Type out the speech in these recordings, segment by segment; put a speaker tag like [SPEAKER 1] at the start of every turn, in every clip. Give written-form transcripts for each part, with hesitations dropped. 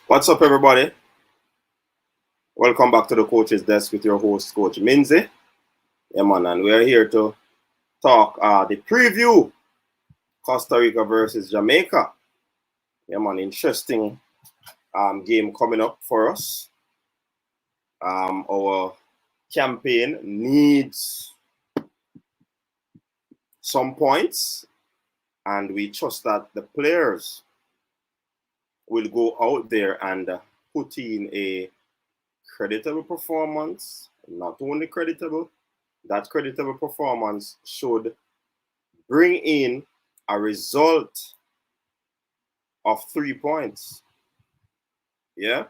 [SPEAKER 1] What's up, everybody? Welcome back to the Coach's Desk with your host, Coach Minzy. Yeah, man, and we're here to talk the preview Costa Rica versus Jamaica. Yeah, man, interesting game coming up for us. Our campaign needs some points, and we trust that the players will go out there and put in a creditable performance. Not only creditable, that creditable performance should bring in a result of 3 points. Yeah.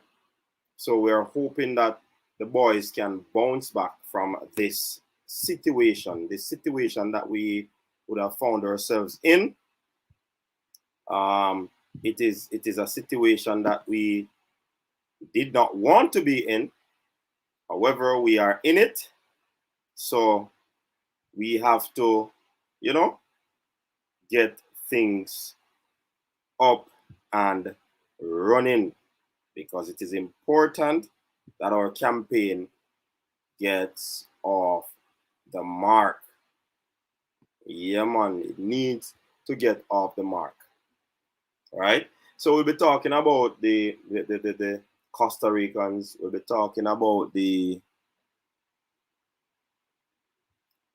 [SPEAKER 1] So we're hoping that the boys can bounce back from this situation that we would have found ourselves in. It is a situation that we did not want to be in. However, we are in it. So we have to, get things up and running because it is important that our campaign gets off the mark. Yeah, man, it needs to get off the mark. All right. So we'll be talking about the Costa Ricans. We'll be talking about the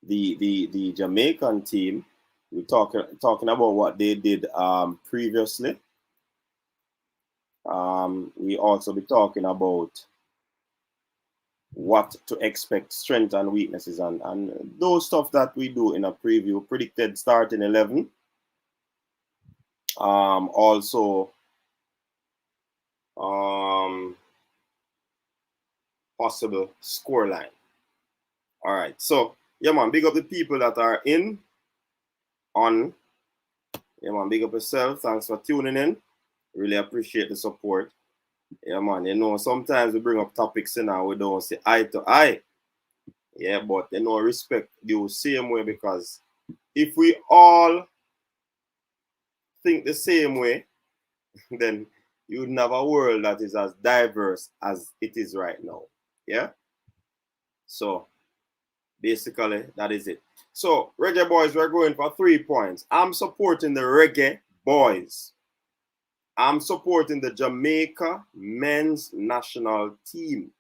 [SPEAKER 1] Jamaican team. We're talking about what they did previously. We also be talking about what to expect, strengths and weaknesses, and those stuff that we do in a preview. Predicted starting 11. Also, possible scoreline. All right. So, yeah, man, big up the people that are on. Yeah, man, big up yourself. Thanks for tuning in. Really appreciate the support. Yeah, man, sometimes we bring up topics and we don't say eye to eye. Yeah, but respect the same way, because if we all think the same way, then you would have a world that is as diverse as it is right now. Yeah. So basically, that is it. So, Reggae Boyz, we're going for 3 points. I'm supporting the Reggae Boyz. I'm supporting the Jamaica men's national team.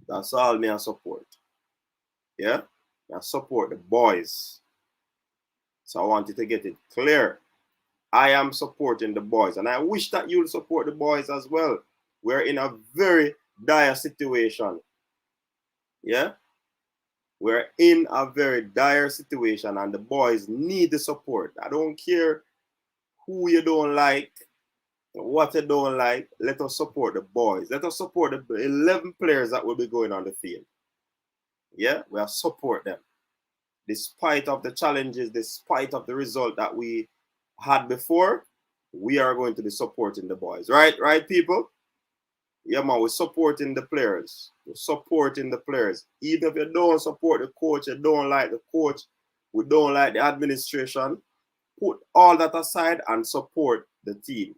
[SPEAKER 1] That's all me I support. Yeah? I support the boys. So I want you to get it clear. I am supporting the boys, and I wish that you'll support the boys as well. We're in a very dire situation. Yeah? We're in a very dire situation, and the boys need the support. I don't care who you don't like, what you don't like. Let us support the boys. Let us support the 11 players that will be going on the field. Yeah? We'll support them. Despite of the challenges, despite of the result that we had before, we are going to be supporting the boys. Right, people? Yeah, man, we're supporting the players. We're supporting the players. Even if you don't support the coach, you don't like the coach, we don't like the administration, put all that aside and support the team.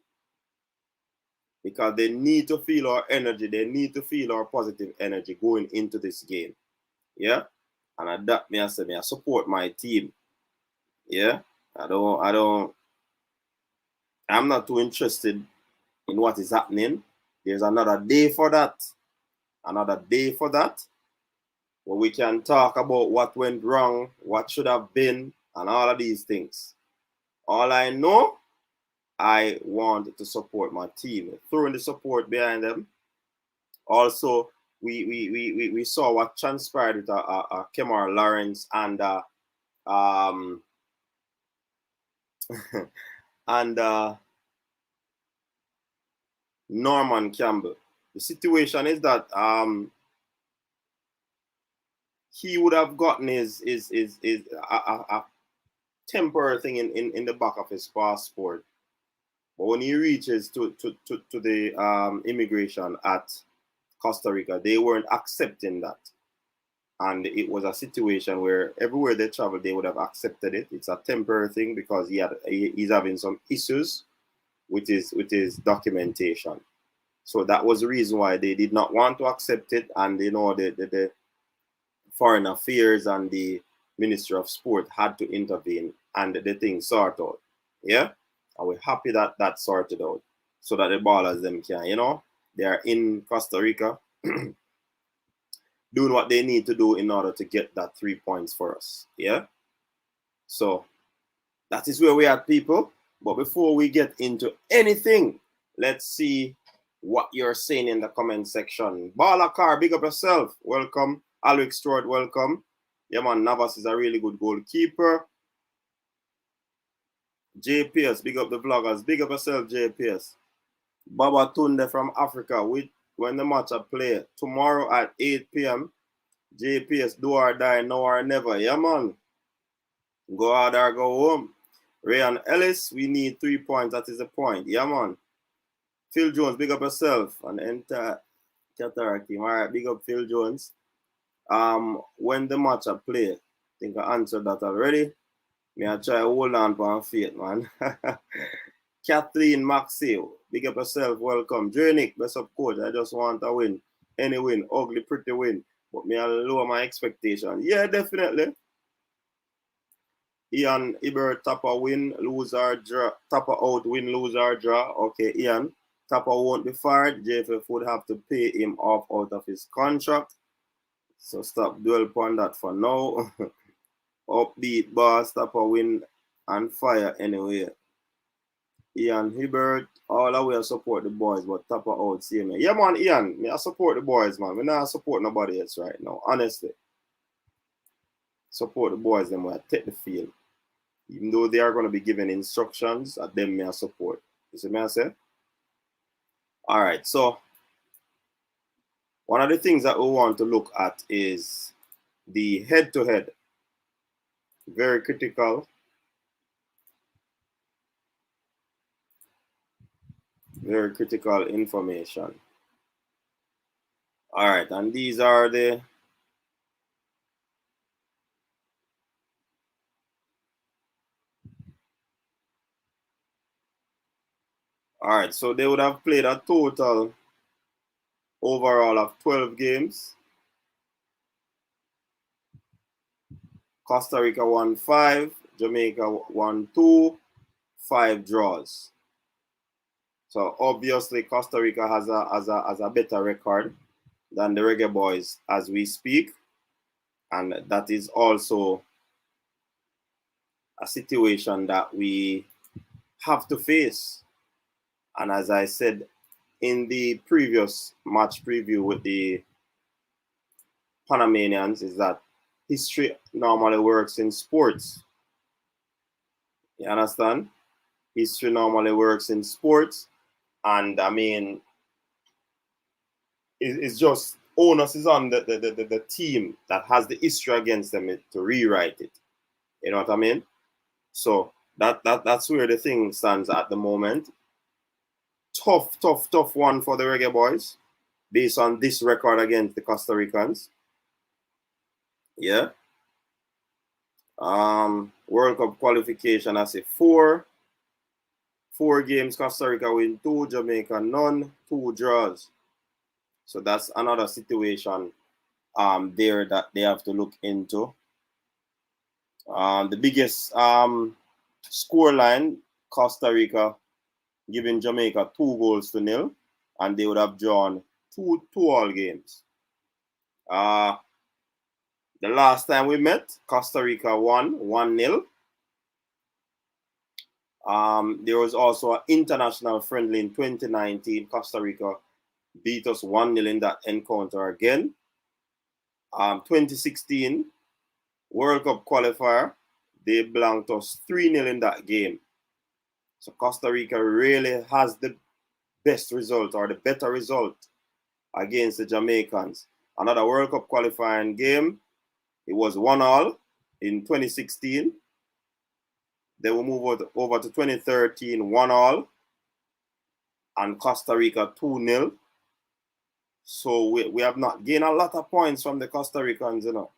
[SPEAKER 1] Because they need to feel our energy. They need to feel our positive energy going into this game. Yeah? And I support my team. Yeah? I'm not too interested in what is happening. There's another day for that. Another day for that. Where we can talk about what went wrong, what should have been, and all of these things. All I know, I want to support my team. Throwing the support behind them. Also, we saw what transpired with Kemar Lawrence and and Norman Campbell. The situation is that he would have gotten his a temporary thing in the back of his passport. But when he reaches to the immigration at Costa Rica, they weren't accepting that. And it was a situation where everywhere they traveled, they would have accepted it. It's a temporary thing because he's having some issues with his documentation. So that was the reason why they did not want to accept it. And, you know, the Foreign Affairs and the Ministry of Sport had to intervene and the thing sort out. Yeah? And we're happy that that sorted out so that the ballers them can, you know, they are in Costa Rica doing what they need to do in order to get that 3 points for us. Yeah? So that is where we are, people. But before we get into anything, let's see what you're saying in the comment section. Baller Car, big up yourself. Welcome. Alex Stewart, welcome. Yeah, man, Navas is a really good goalkeeper. JPS, big up the vloggers. Big up yourself, JPS. Baba Tunde from Africa. When the match I play tomorrow at 8 p.m. JPS, do or die, now or never. Yeah, man. Go out or go home. Rayan Ellis, we need 3 points. That is the point. Yeah, man. Phil Jones, big up yourself. And enter Cataract team. All right, big up Phil Jones. When the match I play, I think I answered that already. Me I try hold on for faith, man. Kathleen Maxey, big up yourself, welcome. Drenick, best of coach. I just want a win. Any win, ugly, pretty win. But me I lower my expectation. Yeah, definitely. Ian Ibert, Tapper win, lose or draw. Tapper out, win, lose or draw. Okay, Ian. Tapper won't be fired. JFF would have to pay him off out of his contract. So stop dwell upon that for now. Upbeat, boss, Tapper win and fire anyway. Ian Hibbert, all the way I support the boys, but Tapper out, see me. Yeah, man, Ian, me I support the boys, man. We not support nobody else right now, honestly. Support the boys, them will take the field. Even though they are going to be given instructions, at them may I support. You see me I say? All right, so one of the things that we want to look at is the head-to-head. Very critical. Very critical information. All right, and these are the all right, so they would have played a total overall of 12 games. Costa Rica won 5, Jamaica won 2, 5 draws. So obviously Costa Rica has a better record than the Reggae Boyz as we speak. And that is also a situation that we have to face. And as I said in the previous match preview with the Panamanians, is that history normally works in sports. You understand? History normally works in sports. And I mean, it's just onus is on the team that has the history against them to rewrite it. You know what I mean? So that's where the thing stands at the moment. Tough one for the Reggae Boyz based on this record against the Costa Ricans. Yeah. World Cup qualification, I say 4 games, Costa Rica win 2, Jamaica none, 2 draws. So that's another situation there that they have to look into. The biggest scoreline, Costa Rica giving Jamaica 2-0, and they would have drawn 2 all games. The last time we met, Costa Rica won 1-0. There was also an international friendly in 2019. Costa Rica beat us 1-0 in that encounter again. 2016 World Cup qualifier, they blanked us 3-0 in that game. So Costa Rica really has the best result or the better result against the Jamaicans. Another World Cup qualifying game, it was 1-1 in 2016. Then we move over to 2013, 1-1, and Costa Rica 2-0. So we have not gained a lot of points from the Costa Ricans, you know.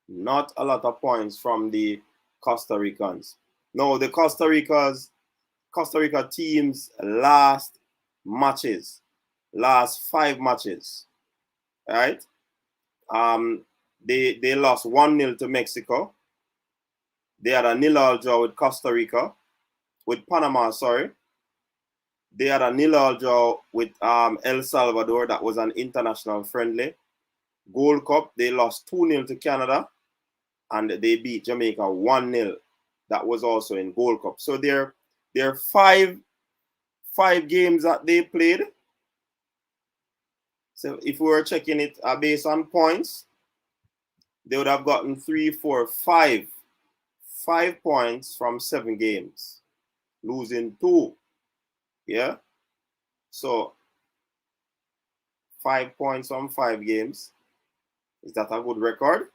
[SPEAKER 1] Not a lot of points from the Costa Ricans. No, the Costa Rica team's last matches, last 5 matches, right? They lost 1-0 to Mexico. They had a 0-0 draw with Costa Rica, with Panama, sorry. They had a 0-0 draw with El Salvador. That was an international friendly. Gold Cup, they lost 2-0 to Canada, and they beat Jamaica 1-0. That was also in Gold Cup. So there are five games that they played. So if we were checking it based on points, they would have gotten 3, 4, 5 points from 7 games, losing 2. Yeah. So 5 points from 5 games. Is that a good record?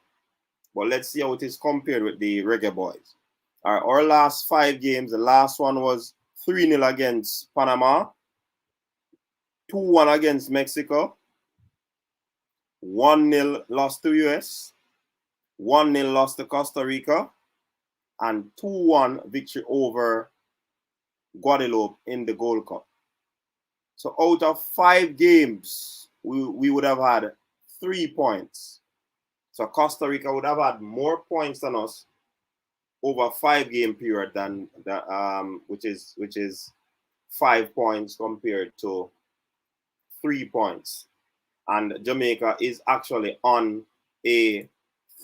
[SPEAKER 1] But let's see how it is compared with the Reggae Boyz. All right, our last 5 games, the last one was 3-0 against Panama, 2-1 against Mexico, 1-0 lost to US, 1-0 lost to Costa Rica, and 2-1 victory over Guadeloupe in the Gold Cup. So out of 5 games, we would have had 3 points. So Costa Rica would have had more points than us over a 5-game period than which is 5 points compared to 3 points. And Jamaica is actually on a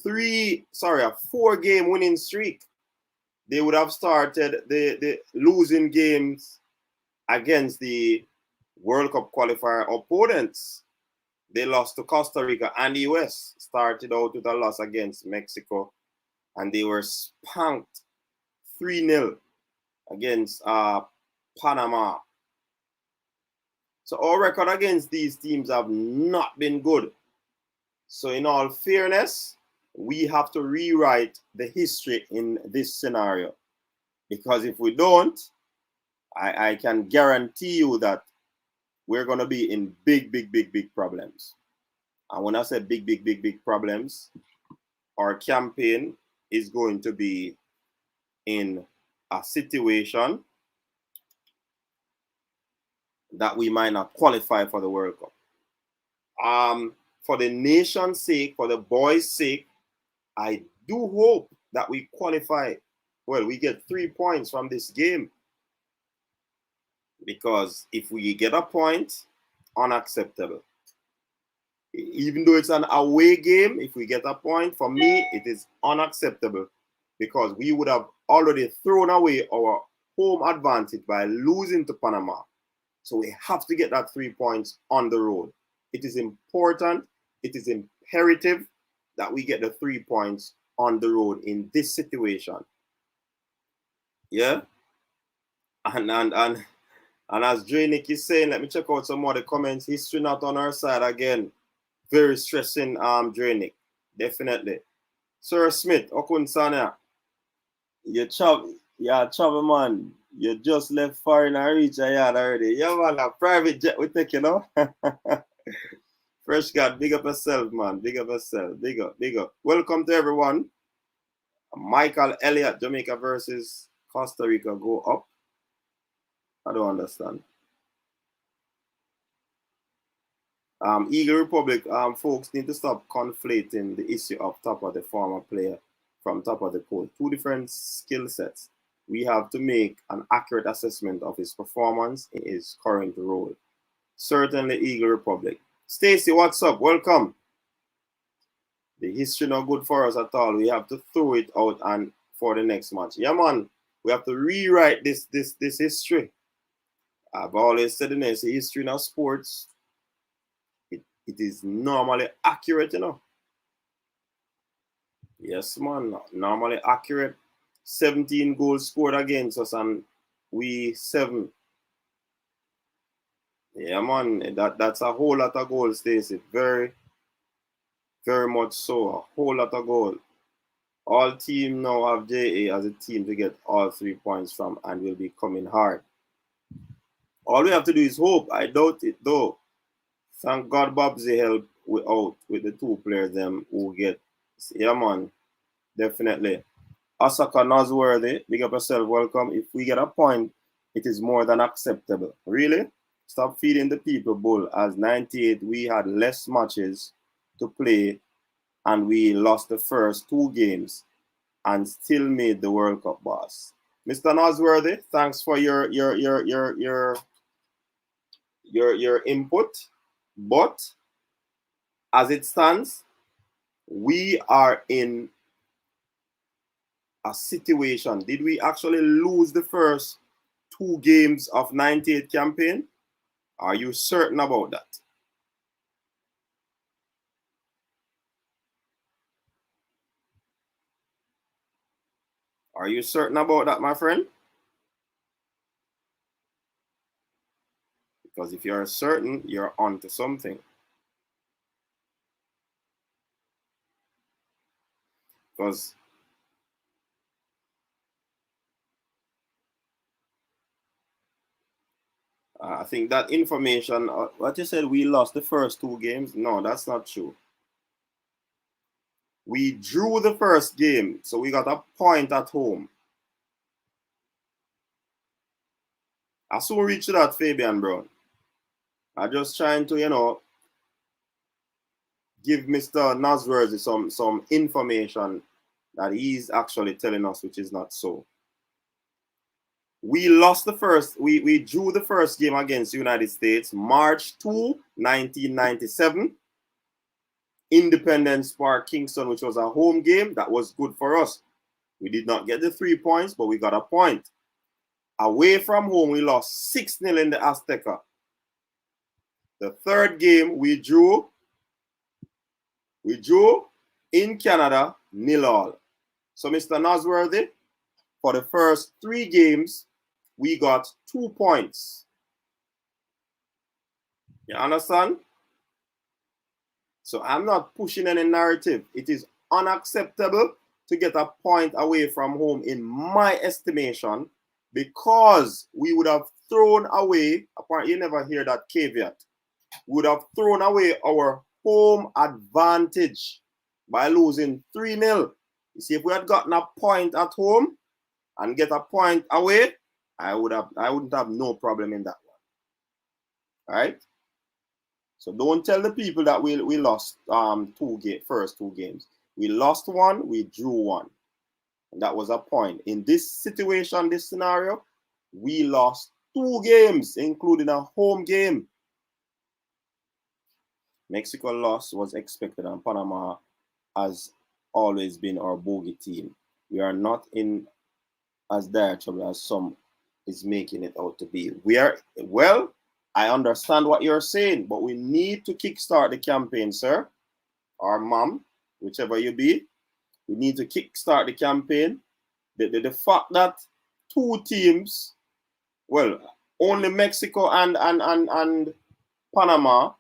[SPEAKER 1] 4-game winning streak. They would have started the losing games against the World Cup qualifier opponents. They lost to Costa Rica and the US. Started out with a loss against Mexico, and they were spanked 3-0 against Panama. So our record against these teams have not been good. So in all fairness, we have to rewrite the history in this scenario. Because if we don't, I can guarantee you that we're going to be in big problems. And when I say big problems, our campaign is going to be in a situation that we might not qualify for the World Cup. For the nation's sake, for the boys' sake, I do hope that we qualify. Well, we get 3 points from this game. Because if we get a point, unacceptable. Even though it's an away game, if we get a point, for me, it is unacceptable. Because we would have already thrown away our home advantage by losing to Panama. So we have to get that 3 points on the road. It is important, it is imperative that we get the 3 points on the road in this situation. Yeah? And as Dranick is saying, let me check out some more of the comments. History not on our side again. Very stressing, Dranick. Definitely. Sir Smith, Okunsanya. You travel man. You just left foreign and reach a yard already. Yeah, man, a private jet we take, you know. Fresh God, big up yourself, man. Big up yourself. Big up. Welcome to everyone. Michael Elliott, Jamaica versus Costa Rica go up. I don't understand. Eagle Republic, folks need to stop conflating the issue of top of the former player from top of the coach. 2 different skill sets. We have to make an accurate assessment of his performance in his current role. Certainly, Eagle Republic. Stacy, what's up? Welcome. The history not good for us at all. We have to throw it out and for the next match. Yeah, man. We have to rewrite this history. I've always said in this history in our sports. It is normally accurate, you know. Yes, man. Normally accurate. 17 goals scored against us and we 7. Yeah, man. That's a whole lot of goals, Stacey. Very, very much so. A whole lot of goals. All team now have JA as a team to get all 3 points from and will be coming hard. All we have to do is hope. I doubt it, though. Thank God Babsy helped out with the 2 players them who get. Yeah, man. Definitely. Asaka Nosworthy, big up yourself, welcome. If we get a point, it is more than acceptable. Really? Stop feeding the people bull. As 98, we had less matches to play and we lost the first 2 games and still made the World Cup, boss. Mr. Nosworthy, thanks for your input. But as it stands, we are in a situation. Did we actually lose the first 2 games of 98 campaign? Are you certain about that? Are you certain about that, my friend? Because if you're certain, you're onto something. Because I think that information, what you said, we lost the first 2 games. No, that's not true. We drew the first game, so we got a point at home. I soon reach that, Fabian Brown. I'm just trying to, give Mr. Nosworthy some information that he's actually telling us, which is not so. We lost the first, we drew the first game against the United States, March 2, 1997. Independence Park, Kingston, which was a home game. That was good for us. We did not get the 3 points, but we got a point. Away from home, we lost 6-0 in the Azteca. The third game, we drew in Canada, 0-0. So, Mr. Nosworthy, for the first 3 games, we got 2 points. You understand? So I'm not pushing any narrative. It is unacceptable to get a point away from home in my estimation, because we would have thrown away, apparently you never hear that caveat, we would have thrown away our home advantage by losing 3-0. You see, if we had gotten a point at home and get a point away, I wouldn't have no problem in that one. All right? So don't tell the people that we lost first 2 games. We lost 1, we drew 1. And that was a point. In this situation, this scenario, we lost 2 games, including a home game. Mexico loss was expected, and Panama has always been our bogey team. We are not in as dire trouble as some is making it out to be. I understand what you're saying, but we need to kickstart the campaign, sir, or mom, whichever you be. We need to kickstart the campaign. The fact that 2 teams, well, only Mexico and Panama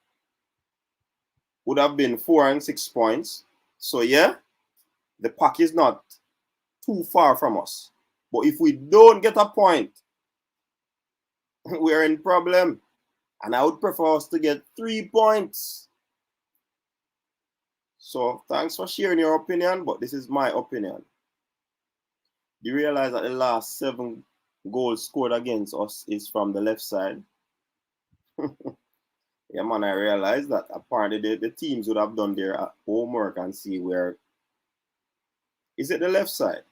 [SPEAKER 1] would have been 4 and 6 points. So yeah, the pack is not too far from us. But if we don't get a point, we're in problem. And I would prefer us to get 3 points. So thanks for sharing your opinion, but this is my opinion. You realize that the last 7 goals scored against us is from the left side? Yeah, man, I realized that apparently the teams would have done their homework and see where. Is it the left side?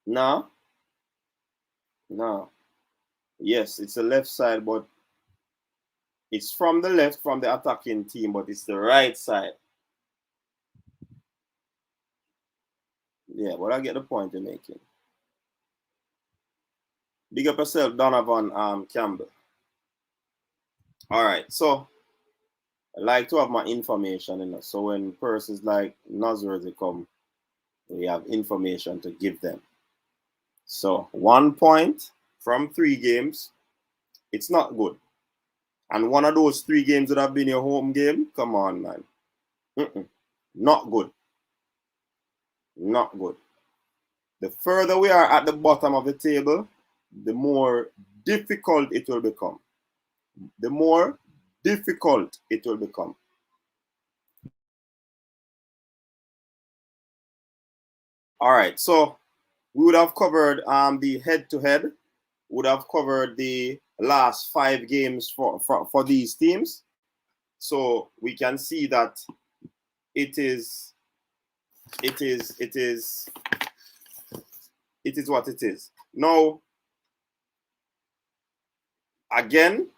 [SPEAKER 1] No. No. Yes, it's the left side, but it's from the left, from the attacking team, but it's the right side. Yeah, but I get the point you're making. Big up yourself, Donovan Campbell. All right, so I like to have my information, so when persons like Nosworthy come, we have information to give them. So 1 point from 3 games, it's not good. And one of those 3 games would have been your home game. Come on, man. Not good. Not good. The further we are at the bottom of the table, the more difficult it will become. The more difficult it will become. All right, so we would have covered the head-to-head, would have covered the last 5 games for these teams. So we can see that it is what it is. Now, again,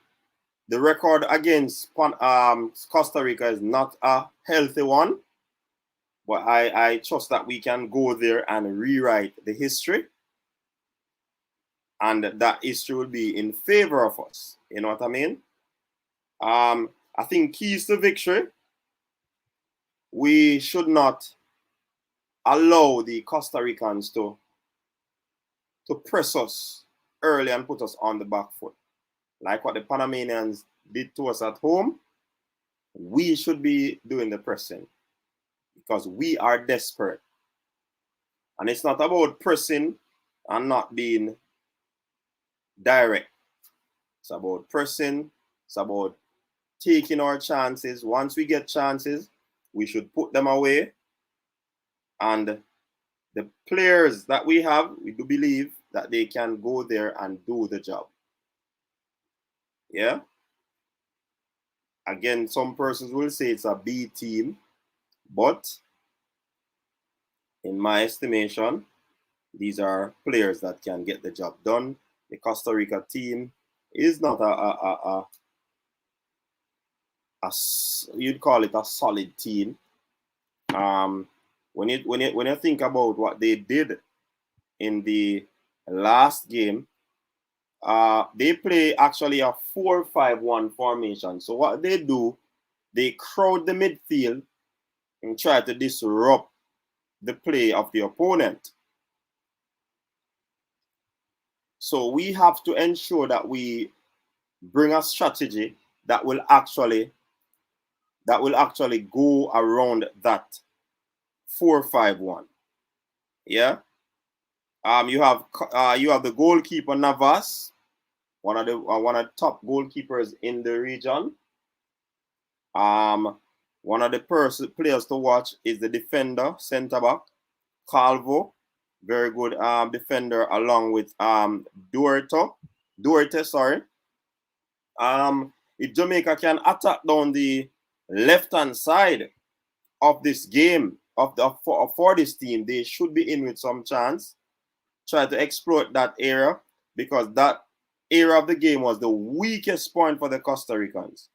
[SPEAKER 1] the record against Costa Rica is not a healthy one, but I trust that we can go there and rewrite the history, and that history will be in favor of us. You know what I mean? I think keys to victory, we should not allow the Costa Ricans to press us early and put us on the back foot. Like what the Panamanians did to us at home, we should be doing the pressing because we are desperate. And it's not about pressing and not being direct. It's about pressing. It's about taking our chances. Once we get chances, we should put them away. And the players that we have, we do believe that they can go there and do the job. Yeah? Again, some persons will say it's a B team, but in my estimation, these are players that can get the job done. The Costa Rica team is not you'd call it a solid team. When you think about what they did in the last game, they play actually a 4-5-1 formation. So what they do, they crowd the midfield and try to disrupt the play of the opponent. So we have to ensure that we bring a strategy that will actually go around that 4-5-1. Yeah. You have the goalkeeper Navas, one of the top goalkeepers in the region. One of the players to watch is the defender, centre back, Calvo, very good defender, along with Duarte, sorry. If Jamaica can attack down the left-hand side of this game, for this team, they should be in with some chance. Try to exploit that area, because that area of the game was the weakest point for the Costa Ricans.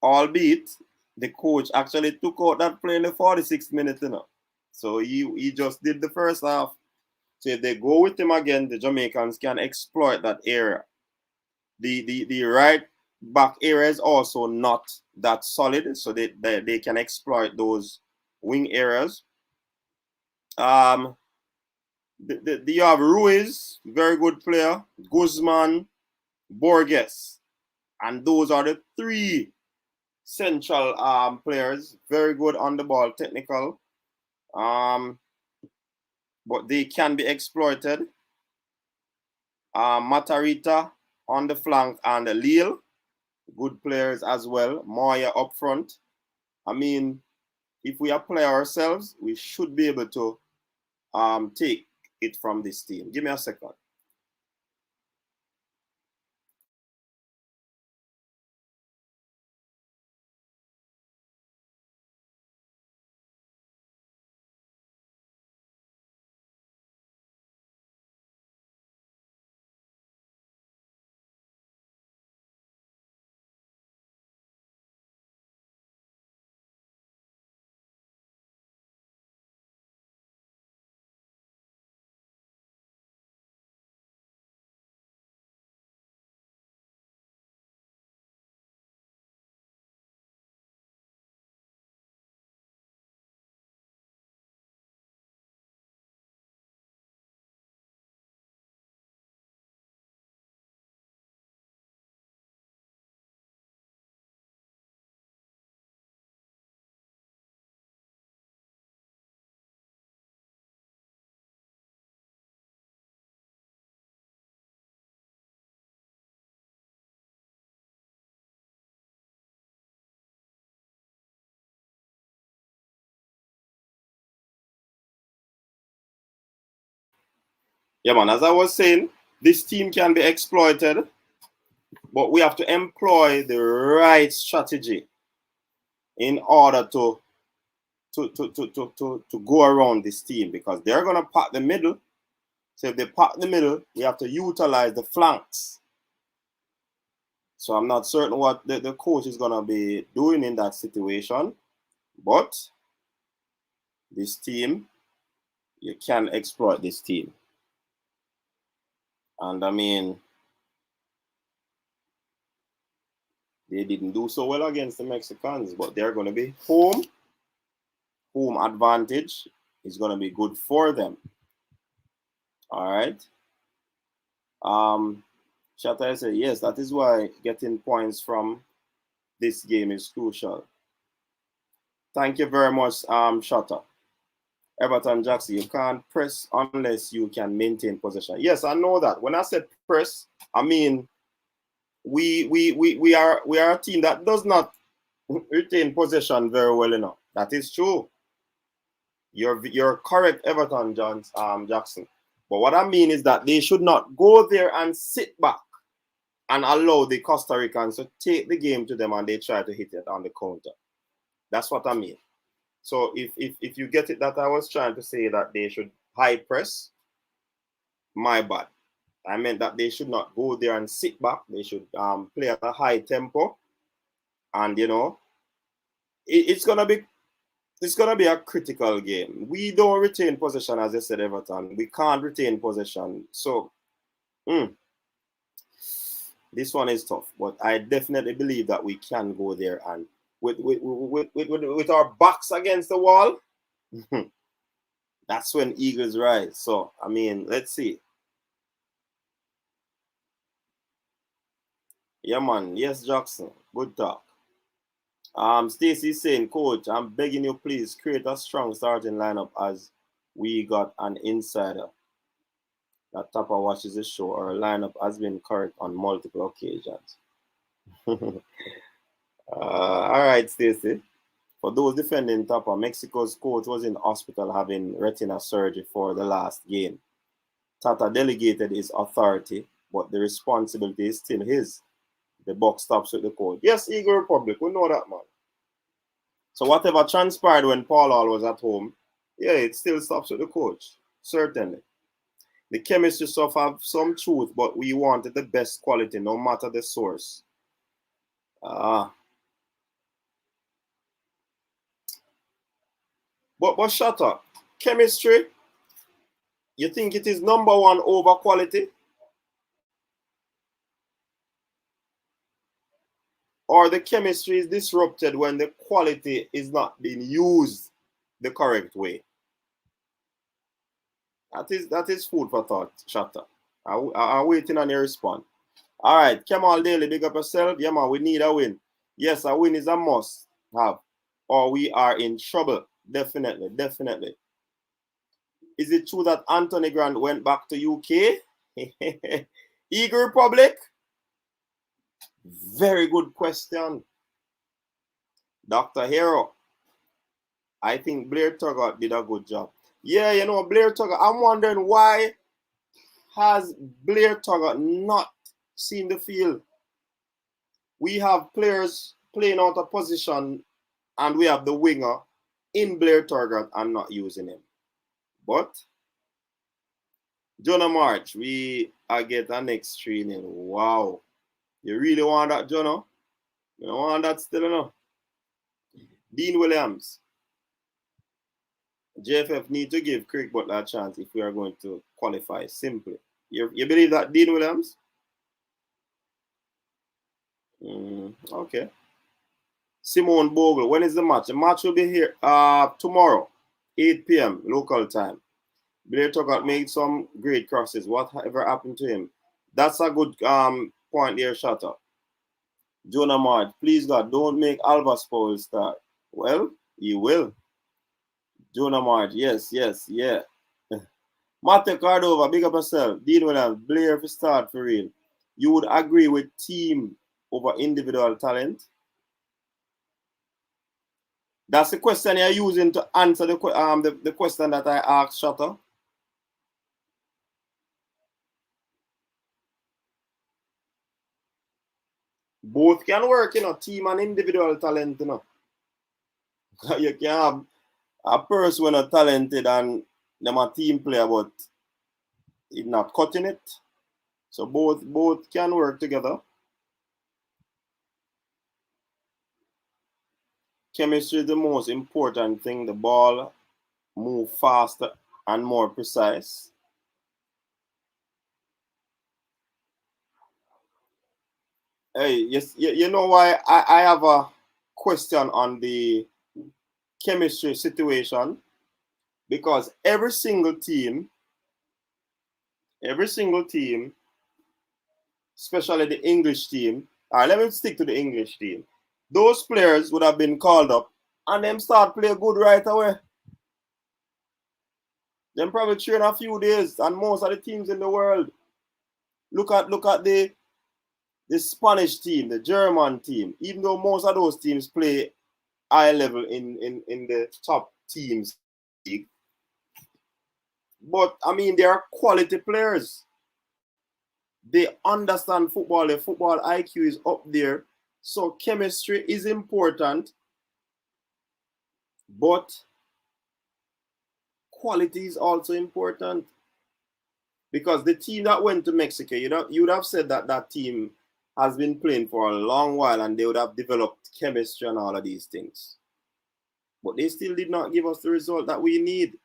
[SPEAKER 1] Albeit, the coach actually took out that play in the 46th minute, you know. So he just did the first half. So if they go with him again, the Jamaicans can exploit that area. The right back area is also not that solid, so they can exploit those wing areas. You have Ruiz, very good player, Guzman, Borges, and those are the 3 central players, very good on the ball, technical, but they can be exploited. Matarita on the flank and Lille, good players as well. Moya up front. I mean, if we apply ourselves, we should be able to take it from this team. Give me a second. Yeah, man, as I was saying, this team can be exploited. But we have to employ the right strategy in order to go around this team, because they're going to pack the middle. So if they pack the middle, we have to utilize the flanks. So I'm not certain what the coach is going to be doing in that situation. But this team, you can exploit this team. And I mean, they didn't do so well against the Mexicans, but they're going to be home. Home advantage is going to be good for them. All right. Shatta said, yes, that is why getting points from this game is crucial. Thank you very much, Shatta. Everton Jackson, you can't press unless you can maintain possession. Yes, I know that. When I said press, I mean we are a team that does not retain possession very well enough. That is true. You're correct, Everton Jackson. But what I mean is that they should not go there and sit back and allow the Costa Ricans to take the game to them and they try to hit it on the counter. That's what I mean. So if you get it, that I was trying to say that they should high press, my bad. I meant that they should not go there and sit back. They should play at a high tempo. And, you know, it's going to be a critical game. We don't retain possession, as I said, Everton. We can't retain possession. So, this one is tough. But I definitely believe that we can go there and with our backs against the wall, that's when Eagles rise. So, I mean, let's see. Yeah, man. Yes, Jackson. Good talk. Stacy's saying, Coach, I'm begging you, please create a strong starting lineup as we got an insider that Tapa watches the show. Our lineup has been correct on multiple occasions. All right, Stacy. For those defending Tapa, Mexico's coach was in hospital having retina surgery for the last game. Tata delegated his authority, but the responsibility is still his. The buck stops with the coach. Yes, Eagle Republic, we know that, man. So whatever transpired when Paul Hall was at home, yeah, it still stops with the coach. Certainly. The chemistry stuff have some truth, but we wanted the best quality, no matter the source. But shut up. Chemistry, you think it is number one over quality? Or the chemistry is disrupted when the quality is not being used the correct way? That is food for thought, Shatta. I'm waiting on your response. All right, Kemal Daly, big up yourself. Yeah, man, we need a win. Yes, a win is a must have, or we are in trouble. Definitely, definitely. Is it true that Anthony Grant went back to UK? Eagle Republic? Very good question. Dr. Hero, I think Blair Tugger did a good job. Yeah, you know, Blair Tugger, I'm wondering why has Blair Tugger not seen the field? We have players playing out of position and we have the winger in Blair Tugger and not using him. But Jonah March, we are get a next training. Wow. You really want that, Jonah? You don't want that still enough. Dean Williams. JFF need to give Craig Butler a chance if we are going to qualify simply. You believe that, Dean Williams? Okay. Simone Bogle, when is the match? The match will be here tomorrow, 8 p.m. local time. Blair Tuggart made some great crosses. Whatever happened to him? That's a good point there, Shatter. Jonah March, please God, don't make Alba Spoil start. Well, he will. Jonah March, yes, yeah. Mate Cardova, big up yourself. Dean Williams, Blair for start for real. You would agree with team over individual talent? That's the question you're using to answer the question that I asked, Shatter. Both can work, team and individual talent, You can have a person when are talented and them a team player, but he's not cutting it. So both can work together. Chemistry is the most important thing. The ball move faster and more precise. Hey, yes, you know why I have a question on the chemistry situation? Because every single team, especially the English team, all right, let me stick to the English team. Those players would have been called up and them start play good right away. Them probably train a few days, and most of the teams in the world. Look at the Spanish team, the German team. Even though most of those teams play high level in the top teams, but I mean they are quality players. They understand football. Their football IQ is up there. So chemistry is important, but quality is also important. Because the team that went to Mexico, you would have said that that team has been playing for a long while and they would have developed chemistry and all of these things. But they still did not give us the result that we need.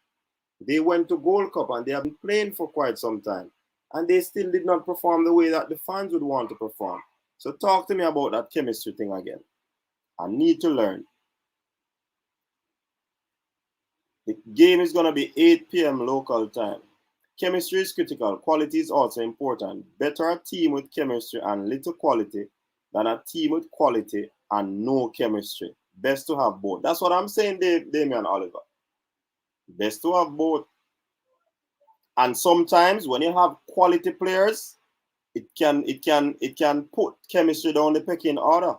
[SPEAKER 1] They went to Gold Cup and they have been playing for quite some time. And they still did not perform the way that the fans would want to perform. So talk to me about that chemistry thing again. I need to learn. The game is going to be 8 p.m. local time. Chemistry is critical. Quality is also important. Better a team with chemistry and little quality than a team with quality and no chemistry. Best to have both. That's what I'm saying, Damian Oliver. Best to have both. And sometimes when you have quality players, it can put chemistry down the pecking order.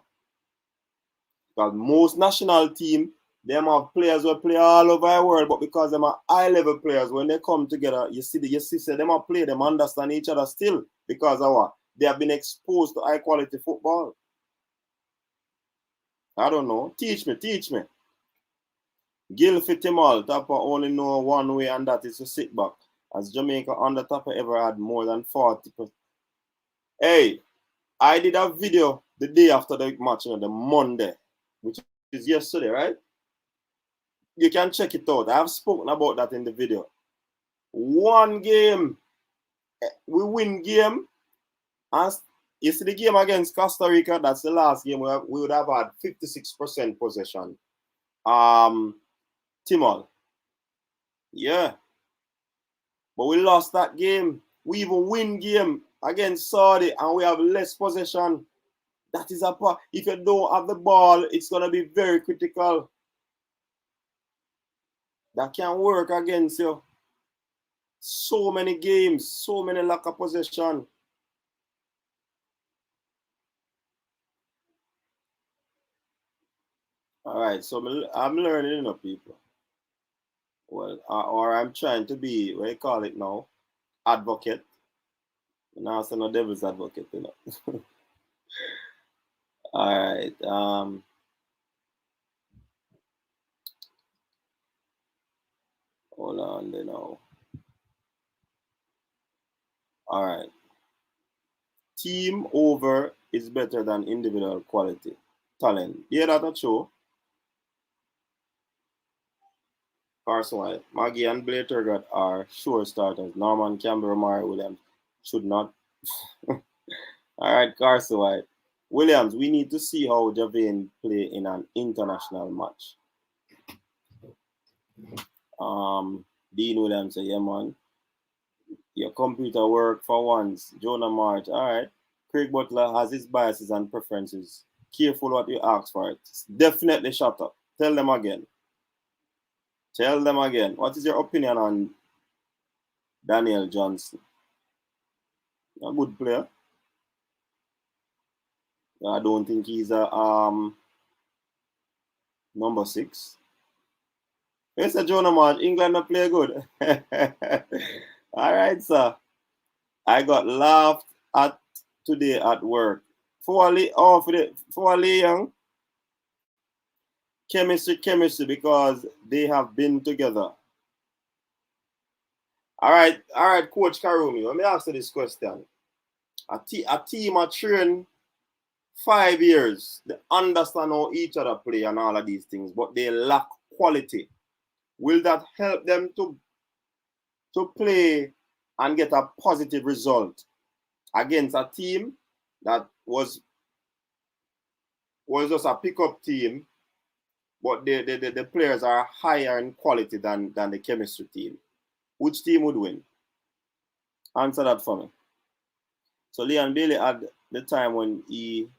[SPEAKER 1] Because most national team, them have players who play all over the world, but because them are high level players, when they come together, you see them are play, them understand each other still because of what? They have been exposed to high quality football. I don't know. Teach me. Gil Fitimal, Tapa only know one way, and that is to sit back. As Jamaica under Tapa ever had more than 40%. Hey, I did a video the day after the match, the Monday, which is yesterday, right? You can check it out. I have spoken about that in the video. One game, we win game, and you see the game against Costa Rica, that's the last game we would have had 56% possession. Timol. Yeah. But we lost that game. We even win game against Saudi and we have less possession. That is a part. If you don't have the ball, it's going to be very critical. That can work against you. So many games, so many lack of possession. All right, so I'm learning, people. Well, or I'm trying to be, what do you call it now? Advocate. Now, I'm no devil's advocate, All right. Hold on, now. All right. Team over is better than individual quality. Talent. Yeah, that's true. Carson White. Maggie and Blair Turgott are sure starters. Norman Campbell, Murray Williams should not. All right, Carson White. Williams, we need to see how Javane play in an international match. Dean Williams say, yeah, man. Your computer work for once. Jonah March. All right. Craig Butler has his biases and preferences. Careful what you ask for it. Definitely shut up. Tell them again. What is your opinion on Daniel Johnson? A good player. I don't think he's a number 6. Yes, Jonah March. England not play good. All right, sir. I got laughed at today at work. For Young, chemistry, because they have been together. All right, Coach Karumi, let me ask you this question. A team are trained 5 years. They understand how each other play and all of these things, but they lack quality. Will that help them to play and get a positive result against a team that was just a pickup team, but the players are higher in quality than the chemistry team? Which team would win? Answer that for me. So Leon Bailey had the time when he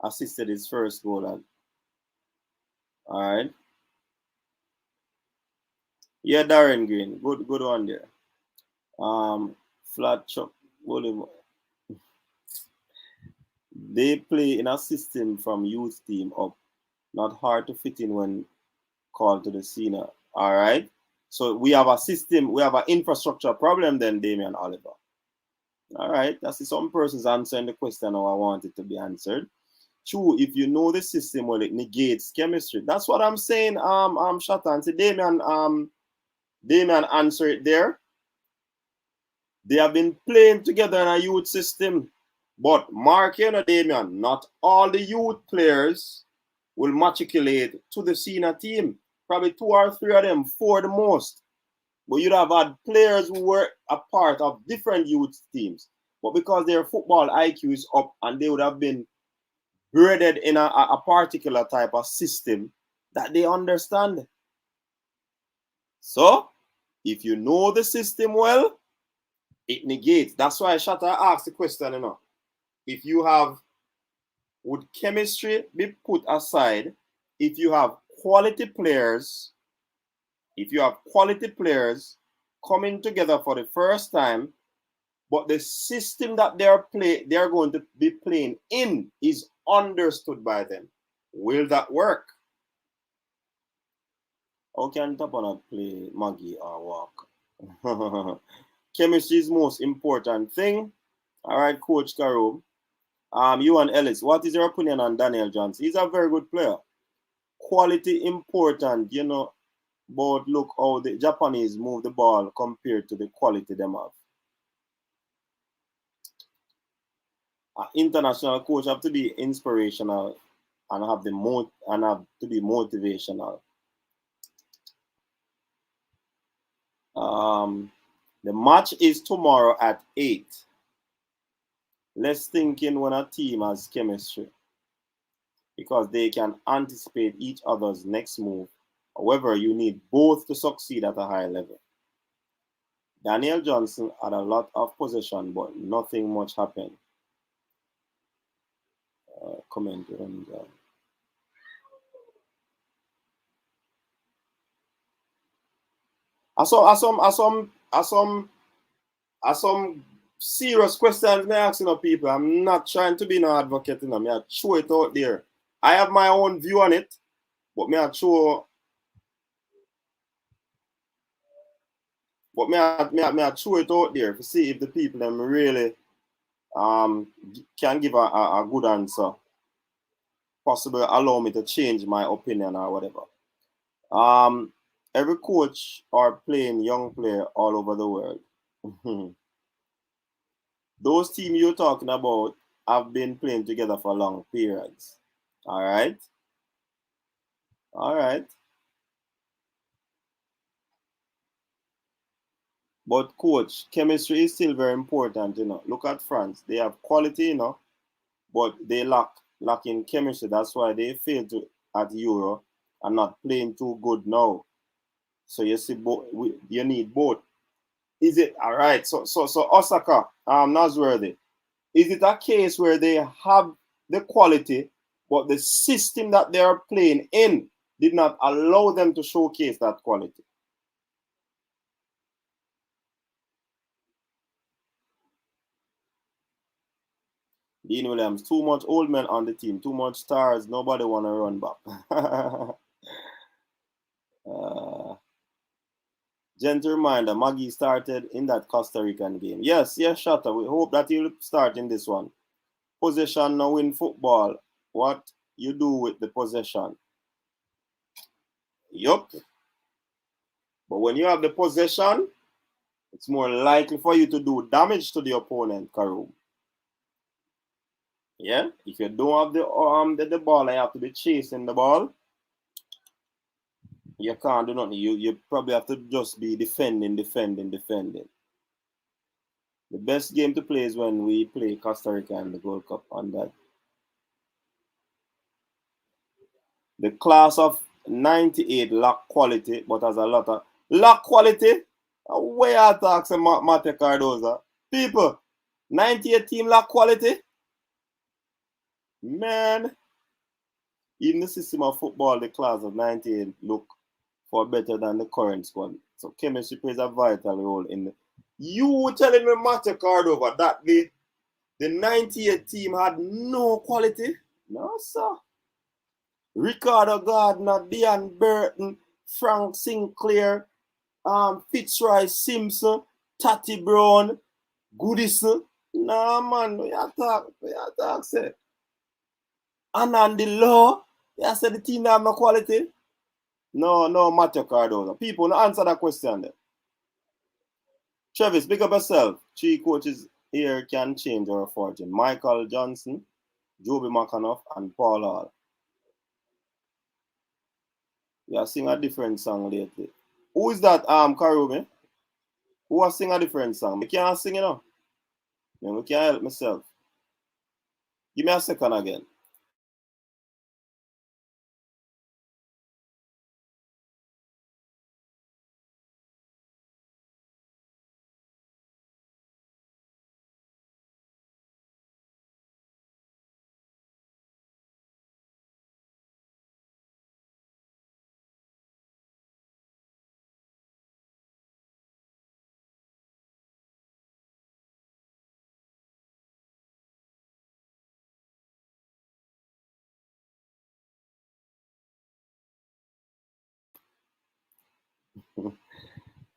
[SPEAKER 1] assisted his first goal. All right. Yeah, Darren Green. Good one there. Flat Chuck William. They play in a system from youth team up. Not hard to fit in when called to the senior. All right. So we have a system, we have an infrastructure problem then, Damian Oliver. All right. That's some persons answering the question how I want it to be answered. True, if you know the system, well, it negates chemistry. That's what I'm saying. Shatan. See, Damian answer it there. They have been playing together in a youth system. But Mark, Damian, not all the youth players will matriculate to the senior team. Probably 2 or 3 of them, 4 the most. But you'd have had players who were a part of different youth teams. But because their football IQ is up and they would have been bred in a particular type of system that they understand. So, if you know the system well, it negates. That's why Shatta asked the question, if you have, would chemistry be put aside if you have quality players, coming together for the first time, but the system that they're going to be playing in is understood by them? Will that work? How can Tapana play Maggie or walk? Chemistry is most important thing. All right, Coach Karoom. You and Ellis, what is your opinion on Daniel Johnson? He's a very good player. Quality important, but look how the Japanese move the ball compared to the quality them have. An international coach have to be inspirational and have to be motivational. The match is tomorrow at 8. Let's think in when a team has chemistry, because they can anticipate each other's next move. However, you need both to succeed at a high level. Daniel Johnson had a lot of possession, but nothing much happened. Comment on that. Some serious questions me asking people. I'm not trying to be no advocate, Me I throw it out there. I have my own view on it, but me I throw it out there to see if the people them really can give a good answer. Possibly allow me to change my opinion or whatever. Every coach are playing young player all over the world. Those teams you're talking about have been playing together for long periods. All right. But coach, chemistry is still very important, Look at France. They have quality, but they lack in chemistry. That's why they failed at Euro and not playing too good now. So you see, you need both. Is it all right? So Osaka, Nasworthy, is it a case where they have the quality, but the system that they are playing in did not allow them to showcase that quality? Dean Williams, too much old men on the team, too much stars, nobody want to run back. Gentle reminder, Maggie started in that Costa Rican game. Yes, Shatta. We hope that he'll start in this one. Possession now in football. What you do with the possession? Yup. But when you have the possession, it's more likely for you to do damage to the opponent, Karoom. Yeah? If you don't have the ball and you have to be chasing the ball, you can't do nothing. You probably have to just be defending. The best game to play is when we play Costa Rica in the Gold Cup on that. The class of 98 lack quality, but has a lot of lack quality. Where are talks Mate Cardoza? People, 98 team lack quality? Man, even the system of football, the class of 98 look for better than the current squad. So chemistry plays a vital role in the. You telling me Mate Cardova that the 98 team had no quality? No, sir. Ricardo Gardner, Dean Burton, Frank Sinclair, Fitzroy Simpson, Tatty Brown, Goodison. Nah, man, we talk, say. Anandi Law, you say the team have no quality? No, Matthew Cardoza. People, no answer that question there. Travis, pick up yourself. 3 coaches here can change our fortune. Michael Johnson, Joby McAnuff, and Paul Hall. You are singing a different song lately. Who is that, Karumi? Who are singing a different song? I can't sing it now. I can't help myself. Give me a second again.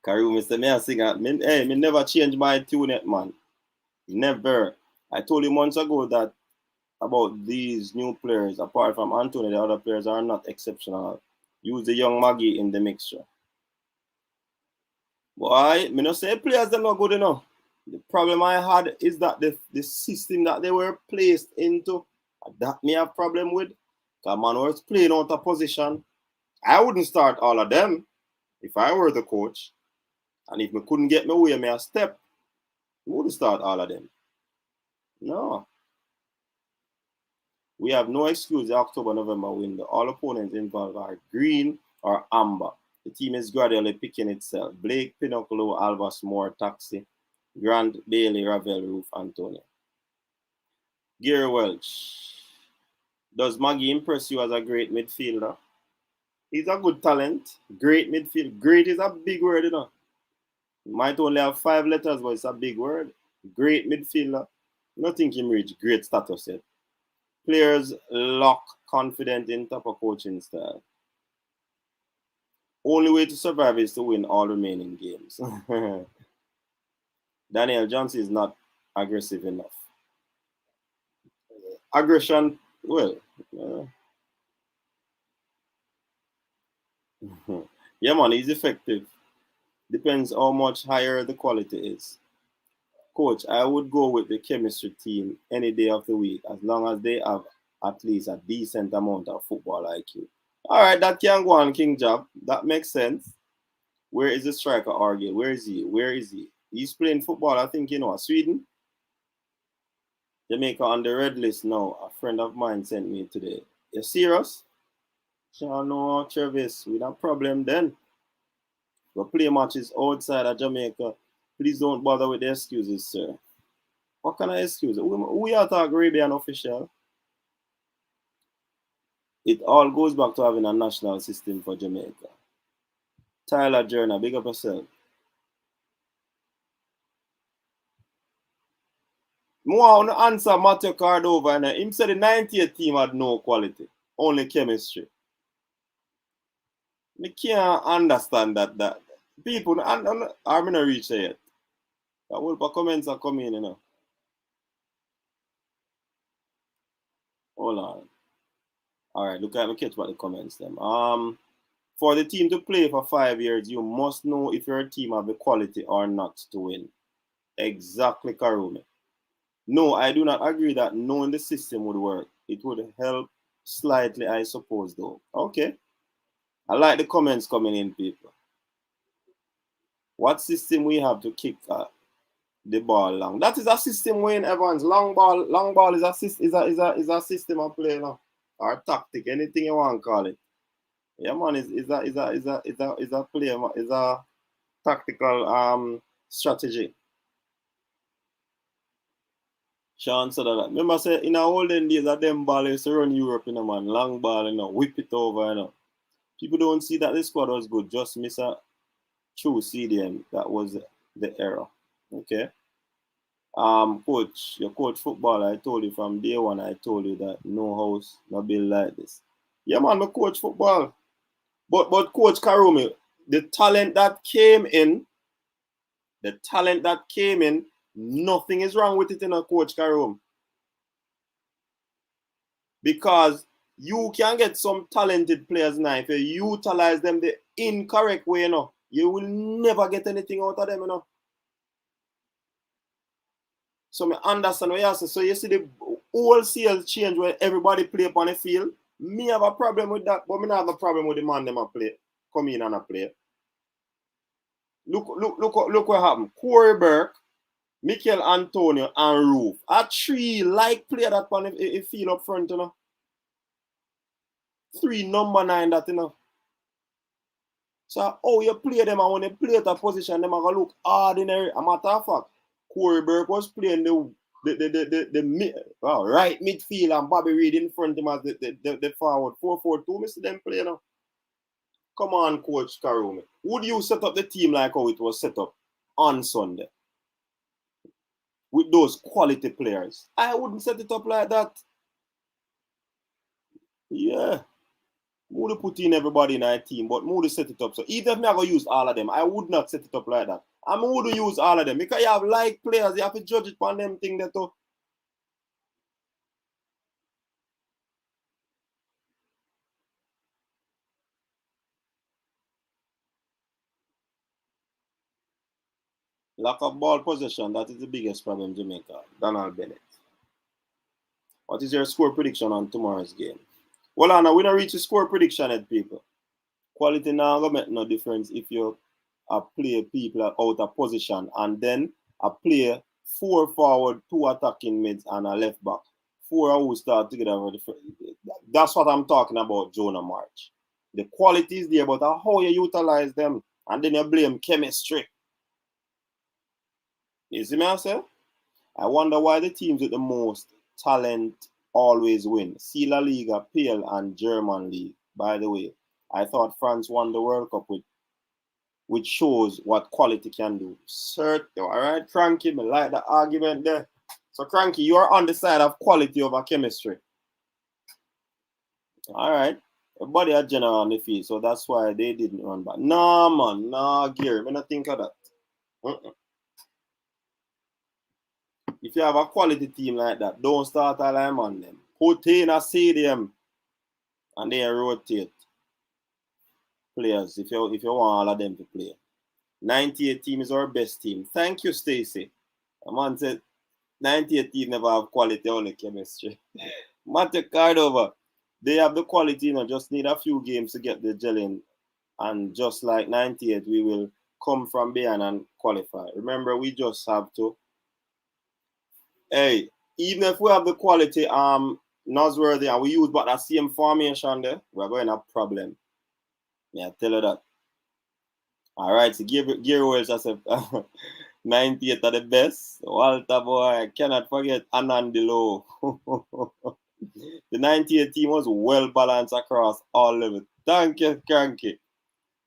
[SPEAKER 1] Karumi said, me a sing. Hey, me never change my tune yet, man. Never. I told you months ago that about these new players, apart from Anthony, the other players are not exceptional. Use the young Maggie in the mixture. Why? Me not say players are not good enough. The problem I had is that the system that they were placed into, that me have problem with. Because man was playing out of position. I wouldn't start all of them if I were the coach. And if me couldn't get my way, me a step, I wouldn't start all of them. No. We have no excuse the October-November window. All opponents involved are green or amber. The team is gradually picking itself. Blake, Pinocchio, Alvas, Moore, Taxi, Grant, Bailey, Ravel, Roof, Antonio. Gary Welch. Does Maggie impress you as a great midfielder? He's a good talent. Great midfield. Great is a big word, you know. He might only have 5 letters, but it's a big word. Great midfielder. I don't think him reach great status yet. Players lock confident in top of coaching style. Only way to survive is to win all remaining games. Daniel Johnson is not aggressive enough. Aggression, well, yeah, man, he's effective. Depends how much higher the quality is. Coach, I would go with the chemistry team any day of the week as long as they have at least a decent amount of football IQ. All right, that can go on, King Job. That makes sense. Where is the striker, Argyle? Where is he? He's playing football, I think, Sweden. Jamaica on the red list now. A friend of mine sent me today. You serious? No, Travis, we have a problem then. We play matches outside of Jamaica. Please don't bother with the excuses, sir. What kind of excuse? We are the Arabian official. It all goes back to having a national system for Jamaica. Tyler Journal, big up yourself. More on answer Matthew Cardova, and him said the 90th team had no quality, only chemistry. I can't understand that people are not reach yet. The whole comments are coming, Hold on. All right, look at me catch what the comments them. For the team to play for 5 years, you must know if your team have the quality or not to win. Exactly, Karumi. No, I do not agree that knowing the system would work. It would help slightly, I suppose, though. Okay. I like the comments coming in, people. What system we have to kick the ball long? That is a system, Wayne Evans. Long ball is a system of play now. Or tactic, anything you want to call it. Yeah, man, is a play, is a tactical strategy. Sean said that. Remember, say in the olden days, that them ball used to run Europe, you know, man. Long ball, you know, whip it over, you know. People don't see that the squad was good. Just miss a true CDM. That was the error. Okay. Coach, your coach football, I told you from day one, I told you that no house, no build like this. Yeah, man, my coach football. But Coach Karumi, the talent that came in, nothing is wrong with it in a Coach Karumi. Because you can get some talented players now if you utilize them the incorrect way, you know. You will never get anything out of them, you know. So I understand what you say. So you see the wholesale change where everybody play upon the field. Me have a problem with that, but me not have a problem with the man them a play. Come in and a play. Look what happened. Corey Burke, Mikel Antonio, and Roof. A three like play that on the field up front, you know. 3 number 9 that, you know. So how you play them, and when you play that position, them are gonna look ordinary. A matter of fact, Corey Burke was playing the right midfield and Bobby Reid in front of him as the forward 4-4-2. Mr. them play now. Come on, Coach Karumi. Would you set up the team like how it was set up on Sunday? With those quality players? I wouldn't set it up like that. Yeah. Moody put in everybody in our team, but Moody set it up. So even if I'm going to use all of them, I would not set it up like that. I'm going to use all of them. Because you have like players, you have to judge it on them thing that too. Lack of ball possession, that is the biggest problem in Jamaica. Donald Bennett. What is your score prediction on tomorrow's game? Well, Anna, we don't reach the score prediction yet, people. Quality now going to make no difference if you play people out of position and then a play 4 forward, 2 attacking mids and a left back. 4 who start together. That's what I'm talking about, Jonah March. The quality is there, but how you utilize them and then you blame chemistry. You see me, I say? I wonder why the teams with the most talent always win. See La Liga, PL, and German League. By the way, I thought France won the World Cup which shows what quality can do. Sir, all right, Cranky, I like the argument there. So, Cranky, you are on the side of quality over chemistry. All right. Everybody are general on the field, so that's why they didn't run back. Nah, man, nah, Gary, I don't think of that. If you have a quality team like that, don't start a line on them. Put in a stadium and then rotate players if you want all of them to play. 98 team is our best team. Thank you, Stacy. A man said 98 team never have quality, only chemistry. Monte Cordova, they have the quality, you know, just need a few games to get the gelling. And just like 98, we will come from behind and qualify. Remember, we just have to. Hey, even if we have the quality, Nosworthy, and we use but that same formation there, we're going to have a problem. Yeah, tell you that. All right, so Gary Welsh has a 98 are the best. Walter boy, I cannot forget Anandilo. The 98 team was well balanced across all levels. Thank you, Cranky.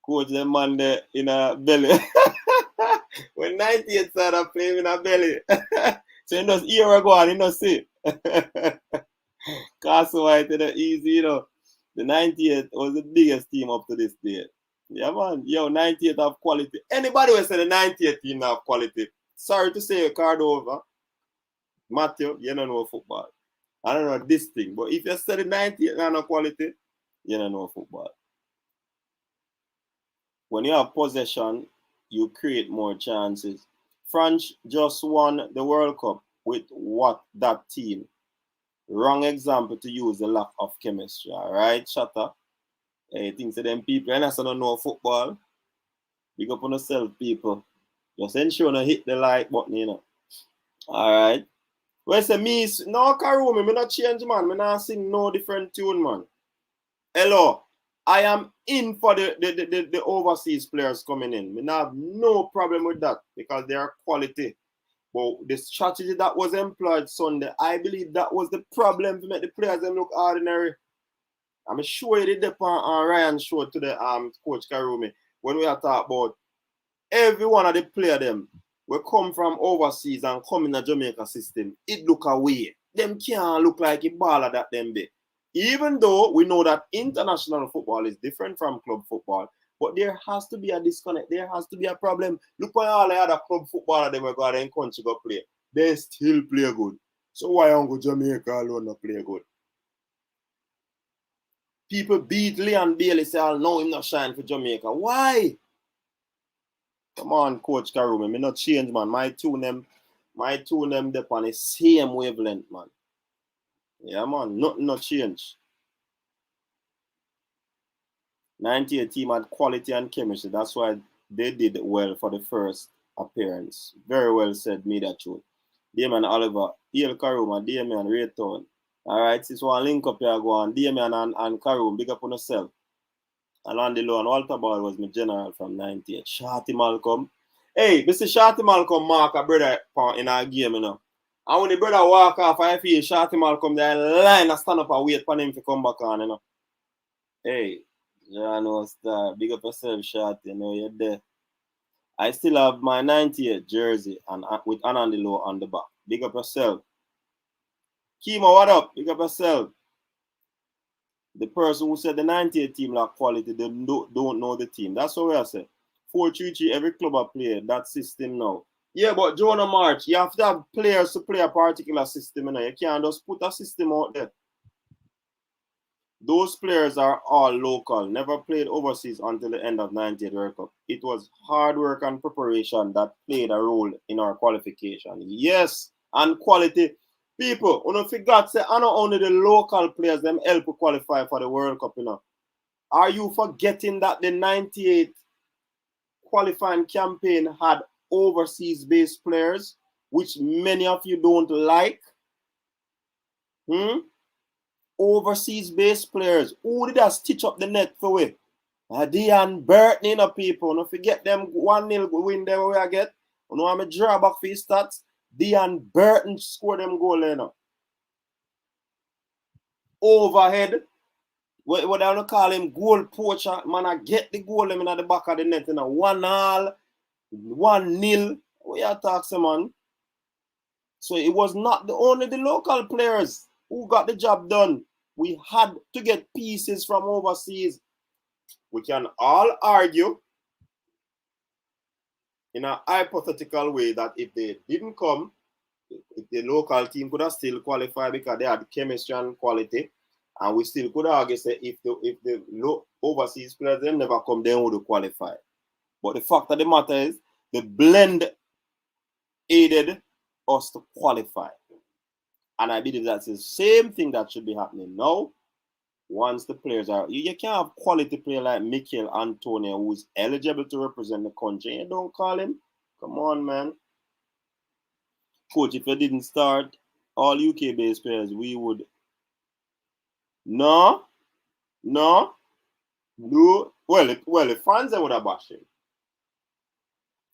[SPEAKER 1] Coach the man there in a belly. When 98 started playing in a belly. So he just hear go on, he don't see. Castle White, easy, you know. The 98 was the biggest team up to this day. Yeah, man. Yo, 98 have quality. Anybody will say the 98 team have quality. Sorry to say, Cardova. Matthew, you don't know football. I don't know this thing. But if you study 98 and no quality, you don't know football. When you have possession, you create more chances. France just won the World Cup with what that team? Wrong example to use the lack of chemistry, all right, Shatter? Hey, things to them people, and I don't know football. Big up on yourself, people. Just ensure to hit the like button, you know. All right. Well, say me, no, Karumi, me not change, man. Me not sing no different tune, man. Hello. I am in for the overseas players coming in. Me not have no problem with that because they are quality. But the strategy that was employed Sunday, I believe that was the problem to make the players them look ordinary. I'm sure you did the on Ryan show to the coach Karumi when we are talking about every one of the player them will come from overseas and come in the Jamaica system. It look away. Them can't look like a baller that them be. Even though we know that international football is different from club football, but there has to be a disconnect. There has to be a problem. Look why all the other club footballer them go out in country go play. They still play good. So why don't go Jamaica alone not play good? People beat Leon Bailey say, "I'll know him not shine for Jamaica." Why? Come on, Coach Karumi. Me not change, man. My two them they on the same wavelength, man. Yeah, man. Nothing not change. 98 team had quality and chemistry. That's why they did well for the first appearance. Very well said, Media Tune. Damian Oliver, El Karuma, Damian Rayton. Alright, this one link up here go on. Damian and Karum, big up on yourself. And on the low, and Walter Ball was my general from 98. Shorty Malcolm. Hey, Mr. Shorty Malcolm mark a brother in our game, you know. And when the brother walk off, I feel Shorty Malcolm there line and stand up and wait for him to come back on, you know. Hey, John was there. Big up yourself, Shorty, you know, you're there. I still have my 98 jersey and with Anandilo on the back. Big up yourself. Kimo, what up? Big up yourself. The person who said the 98 team lack quality, they don't know the team. That's what I say. 4-3-3, every club I play that system now. Yeah, but Jonah March, you have to have players to play a particular system. You know? You can't just put a system out there. Those players are all local, never played overseas until the end of 98 World Cup. It was hard work and preparation that played a role in our qualification. Yes, and quality. People, you know, forgot say, I not only the local players them help to qualify for the World Cup, you know. Are you forgetting that the 98 qualifying campaign had overseas-based players, which many of you don't like? Overseas-based players. Who did that stitch up the net for we? Dean Burton, you know, people. Don't forget them 1-0 win there we get. You know, I'm a drawback for his stats. Dean Burton scored them goal, you know. Overhead. What I want to call him goal poacher. Man, I get the goal them in the back of the net, you know. 1-0, 1-0. We are talking, man. So it was not only the local players who got the job done. We had to get pieces from overseas. We can all argue in a hypothetical way that if they didn't come, if the local team could have still qualified because they had chemistry and quality, and we still could argue say if the overseas players them never come, they would qualify. But the fact of the matter is, the blend aided us to qualify. And I believe that's the same thing that should be happening now. Once the players are, you can't have quality player like Mikel Antonio who's eligible to represent the country. You don't call him. Come on, man. Coach, if you didn't start all UK-based players, we would. No. Well, the fans would have bashed him.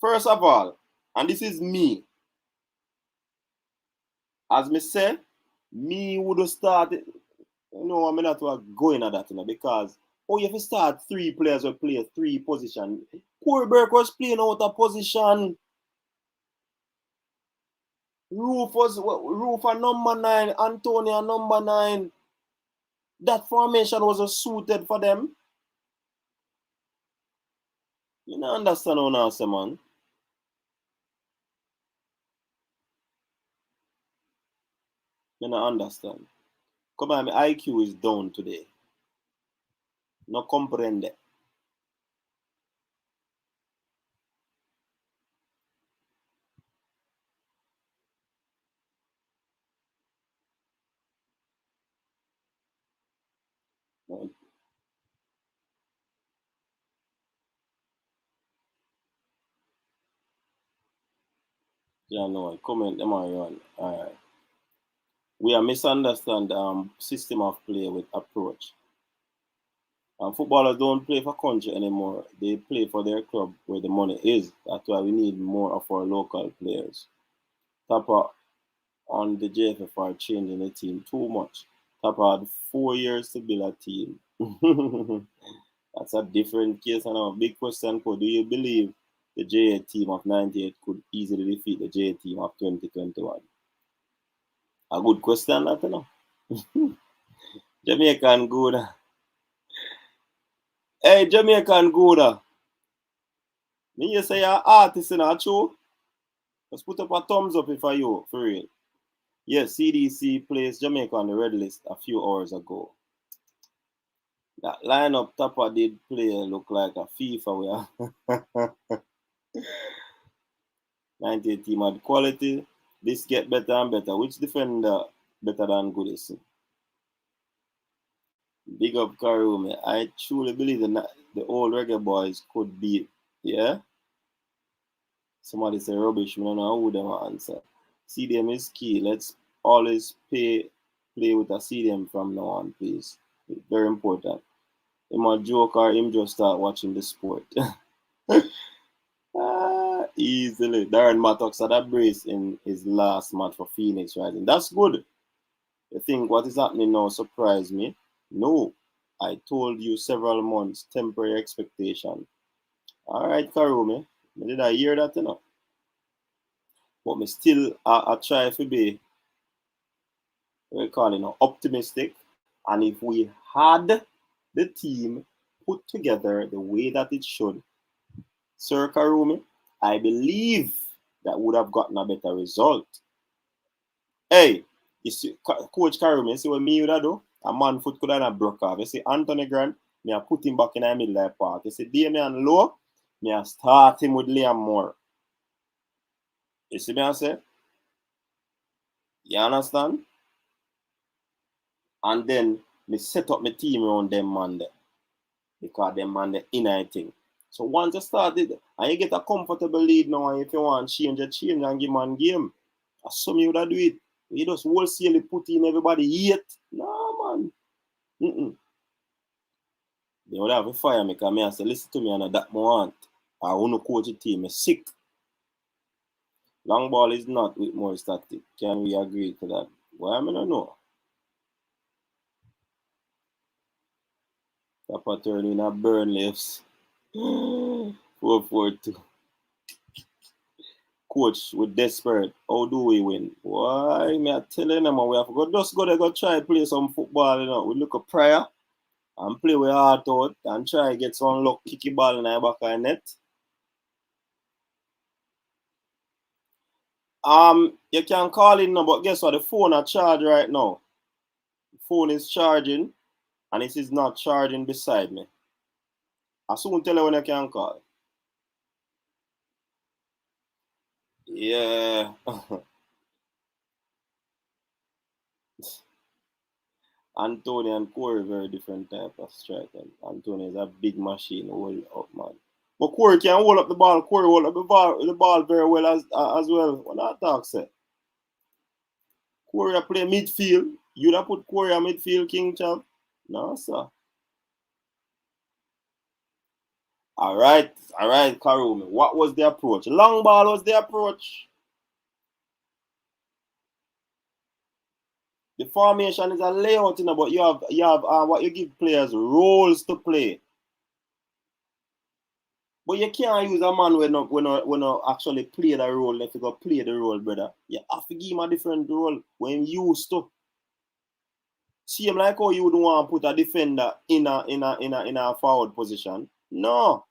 [SPEAKER 1] First of all, and this is me. As me say, me would have started. You know, I'm not going at that, you know, because you have to start 3 players who play 3 positions. Corey Burke was playing out of position. Roof number 9, Antonio number 9. That formation was suited for them. You don't understand what I say, man. You don't understand. Come on, my IQ is down today. No comprende. Yeah, no, comment them on. Alright. We are misunderstand system of play with approach. Footballers don't play for country anymore. They play for their club where the money is. That's why we need more of our local players. Tapa on the JFF are changing the team too much. Tapa had 4 years to build a team. That's a different case. And a big question for do you believe the J team of 98 could easily defeat the J team of 2021? A good question, that you know. Jamaican Gouda. Hey, Jamaican Gouda. Me you say you're artist in a show? Just put up a thumbs up if I you, for real. Yes, CDC placed Jamaica on the red list a few hours ago. That lineup Tapa did play look like a FIFA where 98 team had quality. This get better and better. Which defender better than Goodison? Big up Karumi. I truly believe the old Reggae Boyz could beat. Yeah? Somebody say rubbish. We don't know who them answer. CDM is key. Let's always play with a CDM from now on, please. Very important. Him a joke or him just start watching the sport. Easily. Darren Mattox had a brace in his last match for Phoenix Rising. That's good. You think what is happening now surprised me? No. I told you several months, temporary expectation. All right, Karumi. Did I hear that, you know? But me still, I try to be, what we call it, optimistic. And if we had the team put together the way that it should, Sir Karumi, I believe that would have gotten a better result. Hey, you see, Coach Karumi, you see what me would have do? A man foot could have broke off. You see, Anthony Grant, me I put him back in the middle of the park. You see, Damian Lowe, me I start him with Liam Moore. You see me I say? You understand? And then me set up my team around them man there. Because them man the inner thing. So once you started, and you get a comfortable lead now, and if you want change and give man game. Some you would do it. You just wholesale put in everybody yet. No man. Mm-mm. They would have a fire me because I say, listen to me and that I want. I want to coach a team. I'm sick. Long ball is not with more static. Can we agree to that? Well, I don't know. Tapa turn in a burn lifts. 4-4-2. Coach, we're desperate. How do we win? Why? Me I telling them we have to go just go there, go try play some football, you know. We look at prayer and play with heart out and try get some luck, kicky ball in the back of the net. You can call in now, but guess what? The phone are charged right now. The phone is charging and it is not charging beside me. I soon tell you when I can call. Yeah. Anthony and Corey very different type of striker. Anthony is a big machine, hold up man. But Corey can hold up the ball. Corey hold up the ball very well as well. What that talk say? Corey play midfield. You'd have put Corey at midfield, King Champ? No, sir. All right, Karumi. What was the approach? Long ball was the approach. The formation is a layout, you know, but you have what you give players roles to play. But you can't use a man when not actually play the role. If you go play the role, brother, you have to give him a different role when used to. See him like how you would want to put a defender in a forward position. No.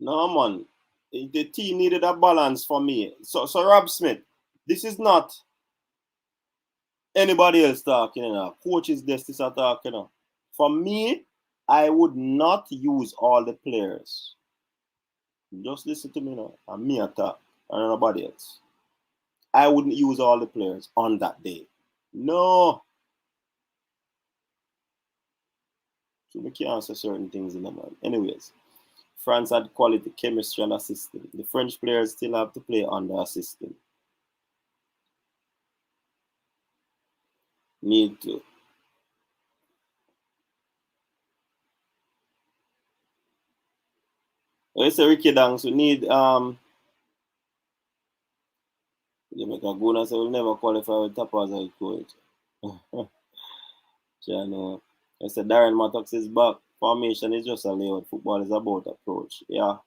[SPEAKER 1] No, man. The team needed a balance for me. So Rob Smith, this is not anybody else talking, you know. Coach is this are talking, you know. For me, I would not use all the players. Just listen to me now. And me attack. And nobody else. I wouldn't use all the players on that day. No. So we can't answer certain things in the man. Anyways, France had quality chemistry and assisting. The French players still have to play under assisting. Need to. Let's say Ricky Danks, we need Jamaica Guna say we'll never qualify with top as a coach. You know. I said Darren Mattox is back. Formation is just a layout. Football is about approach. Yeah.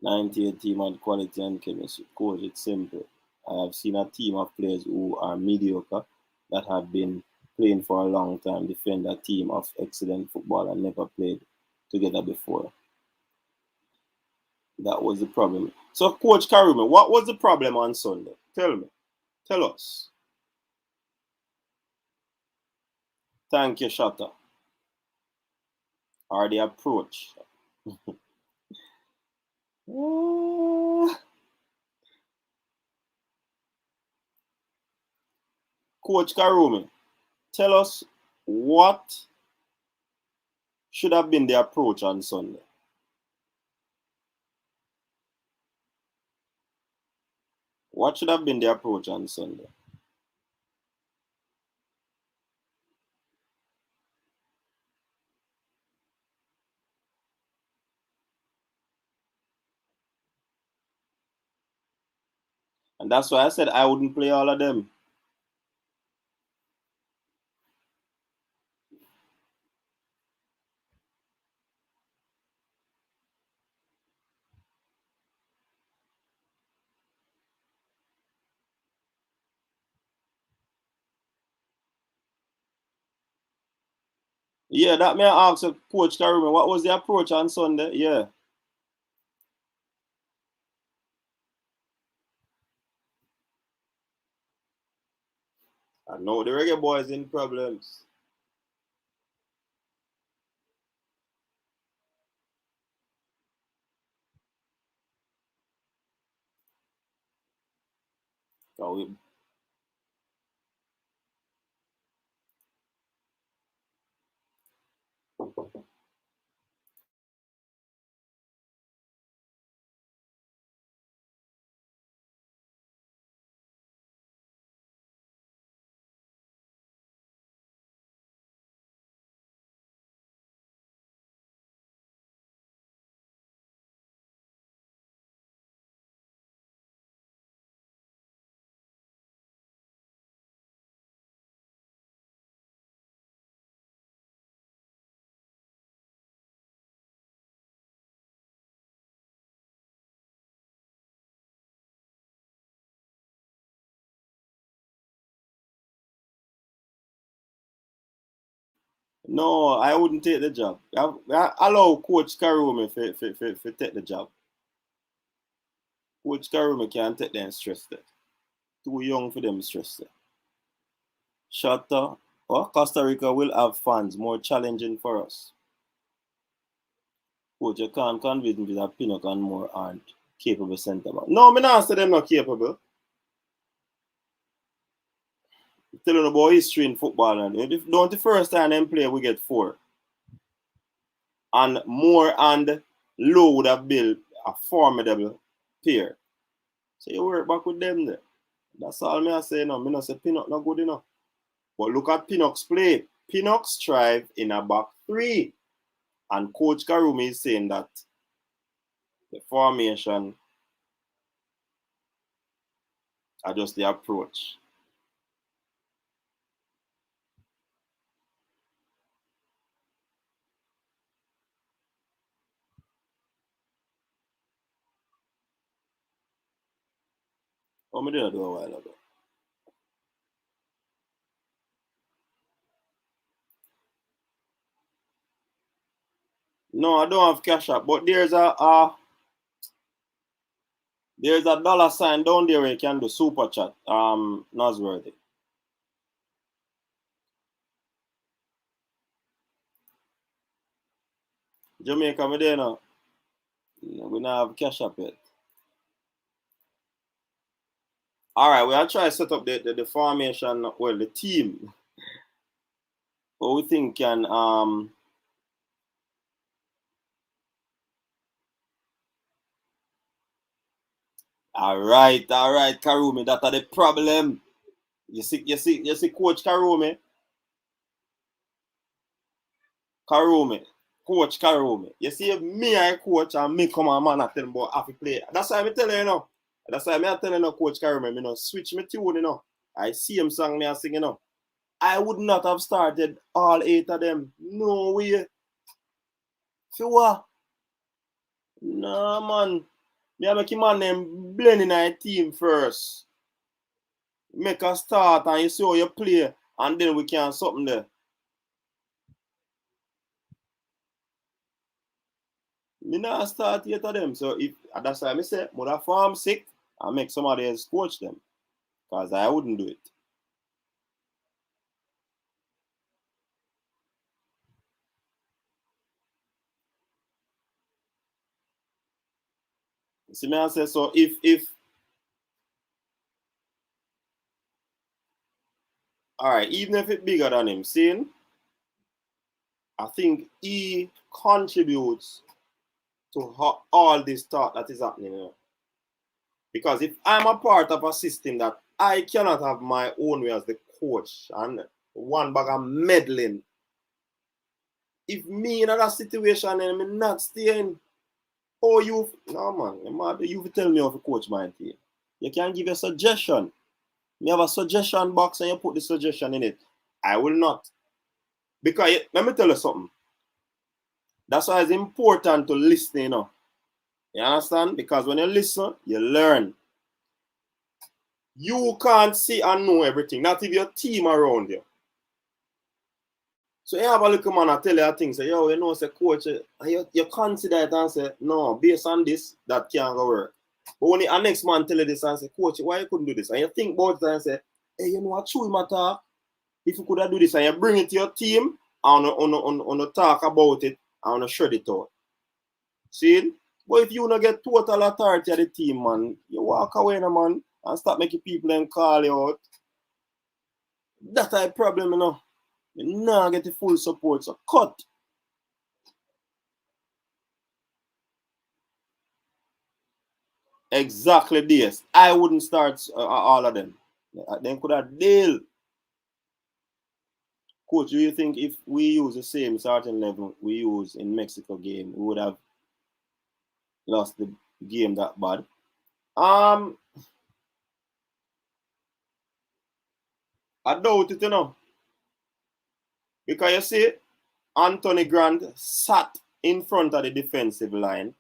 [SPEAKER 1] 98 team and quality and chemistry. Coach, it's simple. I have seen a team of players who are mediocre that have been playing for a long time defend a team of excellent football and never played together before. That was the problem. So, Coach Karumi, what was the problem on Sunday? Tell me. Tell us. Thank you, Shatta. Or the approach. Coach Karumi, tell us what should have been the approach on Sunday. What should have been the approach on Sunday? And that's why I said I wouldn't play all of them. Yeah, that may I ask Coach Karumi, what was the approach on Sunday? Yeah. I know the Reggae Boyz in problems. So no, I wouldn't take the job. I allow Coach Karumi to take the job. Coach Karumi can't take them stress that. Too young for them stress that. Shatta or Costa Rica will have fans more challenging for us. Coach, you can't convince me that Pinnock and Moore aren't capable centre back. No, me not say them not capable. I'm telling you about history in football. And don't the first time them play we get 4. And Moore and Lowe would have built a formidable pair. So you work back with them there. That's all me I say now. Me not say Pinnock not good enough. But look at Pinnock's play. Pinnock strive in a back 3. And Coach Karumi is saying that the formation are just the approach. What me did I do a while ago? No, I don't have Cash App, but there's a dollar sign down there where you can do super chat. Nosworthy. Jamaica, me there now. We don't have Cash App yet. All right, we'll try to set up the formation, well, the team. What we think can all right, Karumi, that are the problem. You see, Coach Karumi. Coach Karumi. You see, me I coach and me come on man and tell him about happy play. That's why I tell you, That's why I tell you, Coach Karumi, switch me tune, I see him song me and sing, I would not have started all 8 of them. No way. For what? No, man. Me make him and them blend in our team first. Make a start and you see how you play, and then we can something there. Me not start 8 of them. So if that's why I say, mother farm sick and make somebody else coach them. Because I wouldn't do it. See me I say, so if all right, even if it's bigger than him, seeing, I think he contributes to all this thought that is happening. Because if I'm a part of a system that I cannot have my own way as the coach and one bag of meddling, if me in that situation and I'm not staying, oh, no man, you tell me how to coach my team. You can give a suggestion. You have a suggestion box and you put the suggestion in it. I will not. Because let me tell you something. That's why it's important to listen, You understand? Because when you listen, you learn. You can't see and know everything, not if your team around you. So you have a little man and tell you things, say, yo, say, coach, you consider it and say, no, based on this, that can't go work. But when the next man tell you this and say, coach, why you couldn't do this? And you think about it and say, hey, what true matter? If you could have do this and you bring it to your team and talk about it and shred it out. See? But if you don't get total authority of the team, man, you walk away, man, and start making people and call you out. That's a problem, You now get the full support, so cut. Exactly this. I wouldn't start all of them. Then could have deal. Coach, do you think if we use the same starting level we use in Mexico game, we would have lost the game that bad? I doubt it, Because you see, Anthony Grant sat in front of the defensive line,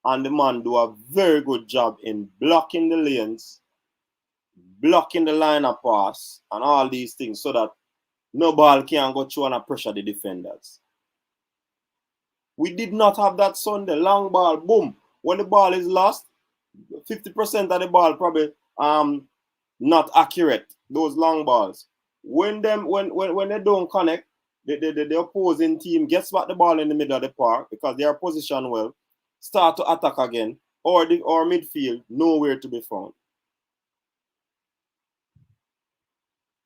[SPEAKER 1] and the man do a very good job in blocking the lanes, blocking the line of pass, and all these things so that no ball can go through and pressure the defenders. We did not have that Sunday. Long ball, boom. When the ball is lost, 50% of the ball probably not accurate. Those long balls. When they don't connect, the opposing team gets back the ball in the middle of the park because they are positioned well, start to attack again, or midfield nowhere to be found.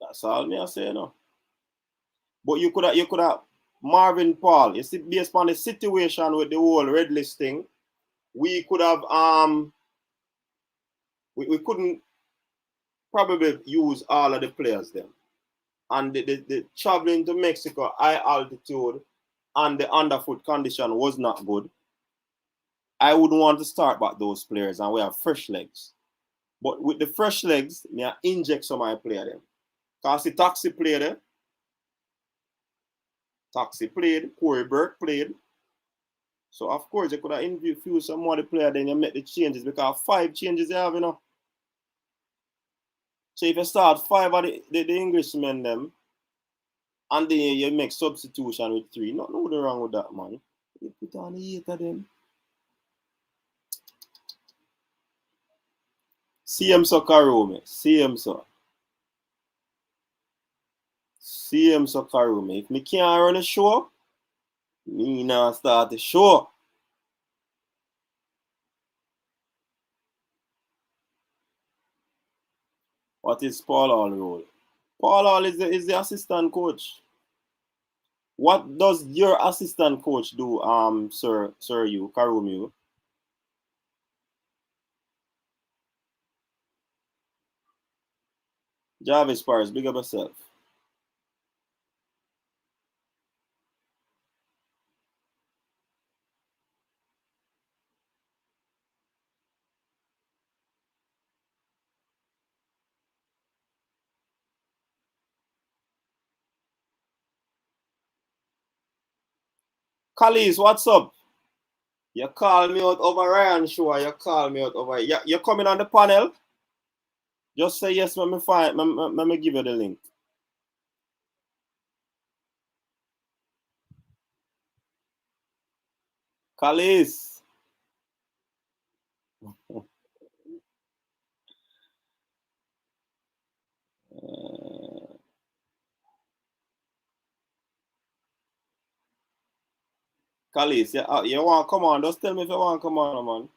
[SPEAKER 1] That's all me I say, But you could have Marvin Paul. You see, based on the situation with the whole red list thing, we could have we couldn't probably use all of the players then. And the traveling to Mexico, high altitude, and the underfoot condition was not good. I wouldn't want to start back those players, and we have fresh legs. But with the fresh legs, me I inject some of my player them. Because the Taxi played there. Taxi played, Corey Burke played. So of course you could have infused some more the player, then you make the changes because 5 changes you have, So if you start 5 of the Englishmen them, and then you make substitution with 3, nothing wrong with that, man. You put on the 8 of them. Same so Karumi. Same so. Same so Karumi. If me can't run a show, me not start the show. What is Paul Hall role? Paul Hall is the assistant coach. What does your assistant coach do, Sir you, Karumi? Jarvis Paris, big up yourself. Khalees, what's up? You call me out over Ryan show. You call me out over. You coming on the panel? Just say yes. Let me find. Let me give you the link. Khalees. Khalees, you want to come on? Just tell me if you want to come on, man.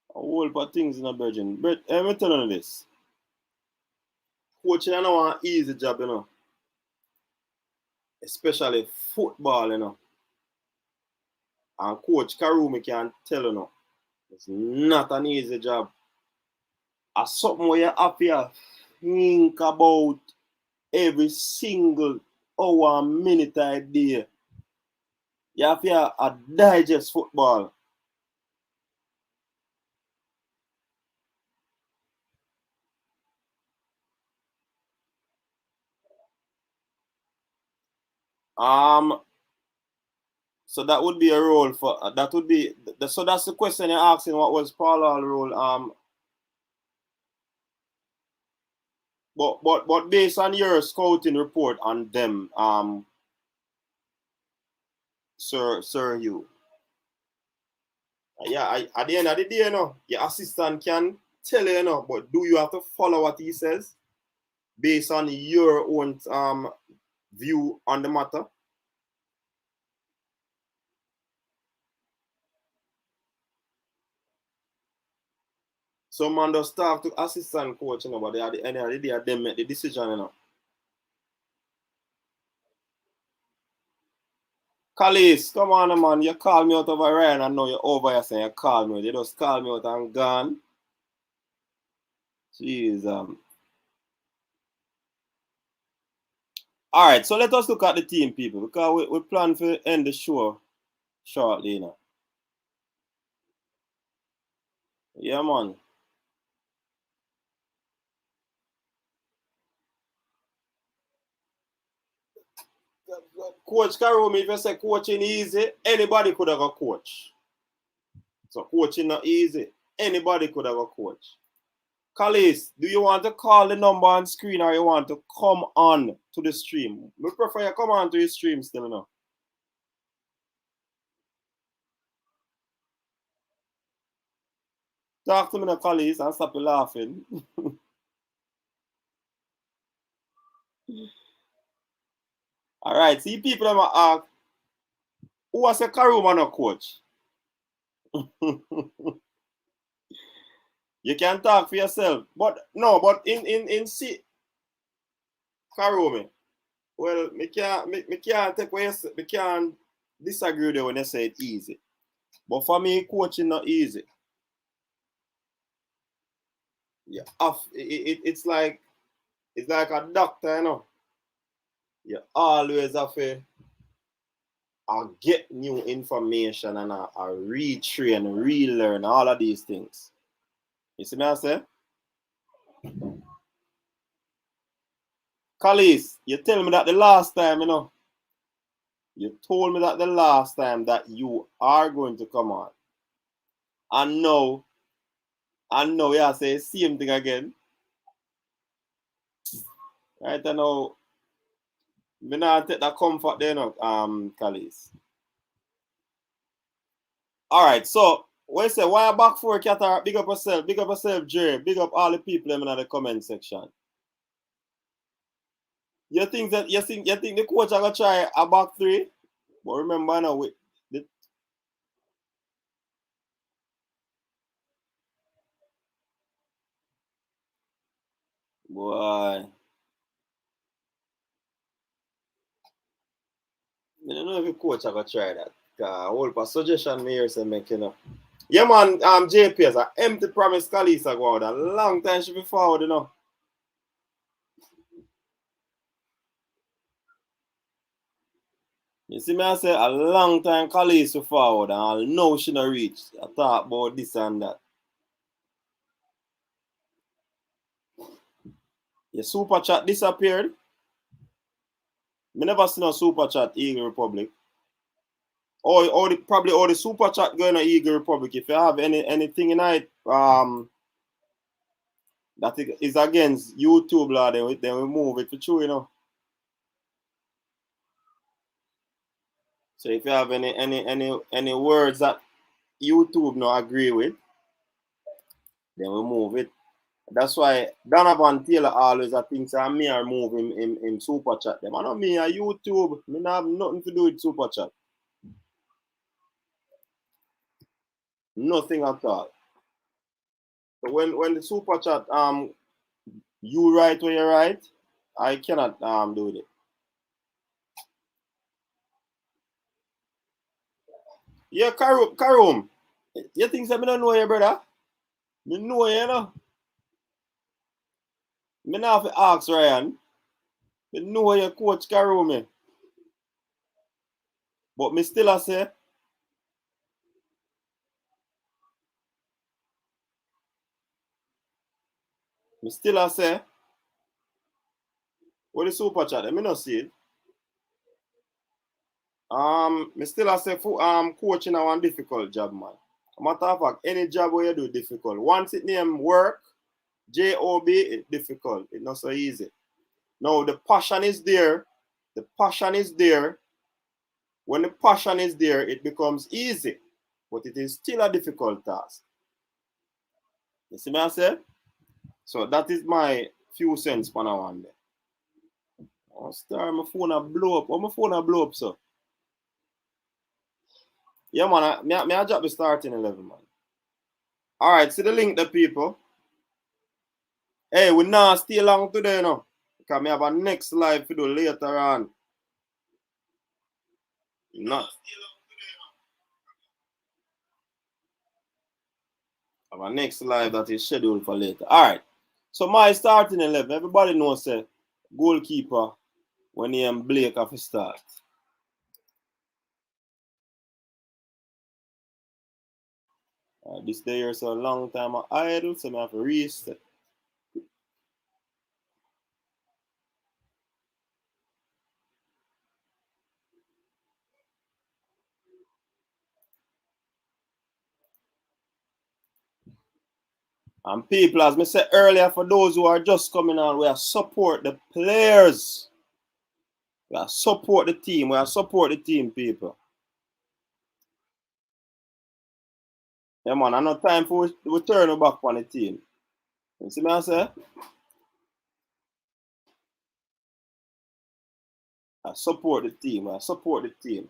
[SPEAKER 1] A whole lot of things in a virgin. But let me tell you this. Coaching, I know an easy job, you know. Especially football, you know. And Coach Karumi can tell you, know. It's not an easy job. It's something where you have to think about every single hour and minute a day. You have to digest football. Um, so that would be a role for that would be so that's the question you're asking. What was Paul role? But based on your scouting report on them, Sir you, yeah, at the end of the day, you know, your assistant can tell you, you know, but do you have to follow what he says based on your own view on the matter? Some man does talk to assistant coach, you know, but at the end of the day, they make the decision, you know. Khalees, come on, man. You call me out over Ryan. I know you're over here saying you call me. You just call me out and gone. Jeez. All right, so let us look at the team, people, because we plan to end the show shortly, you know. Yeah, man. Coach Karumi, if you say coaching easy, anybody could have a coach. So coaching not easy. Anybody could have a coach. Khalees, do you want to call the number on screen or you want to come on to the stream? We prefer you come on to the stream still, you know. Talk to me now, Khalees, and stop laughing. All right, see people that ask, who was a Karuma no coach? You can talk for yourself. But no, but in see Karumi, well, me can't take away, me can't disagree with you when you say it easy. But for me, coaching not easy. Yeah, it's like a doctor, you know. You always have to get new information and retrain, relearn, all of these things. You see me I say? Khalees, you tell me that the last time, you know, You told me that the last time that you are going to come on. And now you say the same thing again. Right and now, me not take that comfort there now, Callis. Alright, so what you say, why back for Qatar? Big up yourself, Jerry. Big up all the people in the comment section. You think the coach are gonna try a back three? But remember now with the boy. I don't know if the coach are gonna try that. Whole suggestion me here say make you know. Yeah man, JP has an empty promise Kalisa go out a long time she be forward, you know. You see me I say a long time Kalisa forward and I know she not reach. I talk about this and that. Your super chat disappeared. Me never seen a super chat Eagle Republic. Or probably all the super chat going to Eagle Republic. If you have anything in it, that is against YouTube, law, then we move it for true, you know. So if you have any words that YouTube not agree with, then we move it. That's why Donovan Taylor always I think say me are moving in super chat them. I know me a YouTube, me not have nothing to do with super chat. Nothing at all. So when the super chat you write where you write, I cannot do it. Yeah, Karum. You think that me don't know you, brother? Me know you, you know. Me not have to ask Ryan. Me know you, Coach Karum. But me still a say, what the super chat? Me not see it. Me still a say, coaching a one difficult job, man. Matter of fact, any job where you do difficult. Once it name work, job, it difficult. It's not so easy. Now the passion is there. The passion is there. When the passion is there, it becomes easy. But it is still a difficult task. You see what I say? So that is my few cents for now one day. Oh, star, my phone a blow up. Oh, my phone a blow up, so. Yeah, man, I drop the starting 11, man. All right, see the link, the people. Hey, we not stay long today, no. Because I have a next live to do later on. Not. I have a next live that is scheduled for later. All right. So my starting 11, everybody knows, say, goalkeeper when he and Blake have to start. This day here so a long time I idle, so I have to reset. And people, as I said earlier, for those who are just coming on, we are support the players. We are support the team. We are support the team, people. Yeah, man, I no time for we turn back on the team. You see me I say? I support the team. I support the team.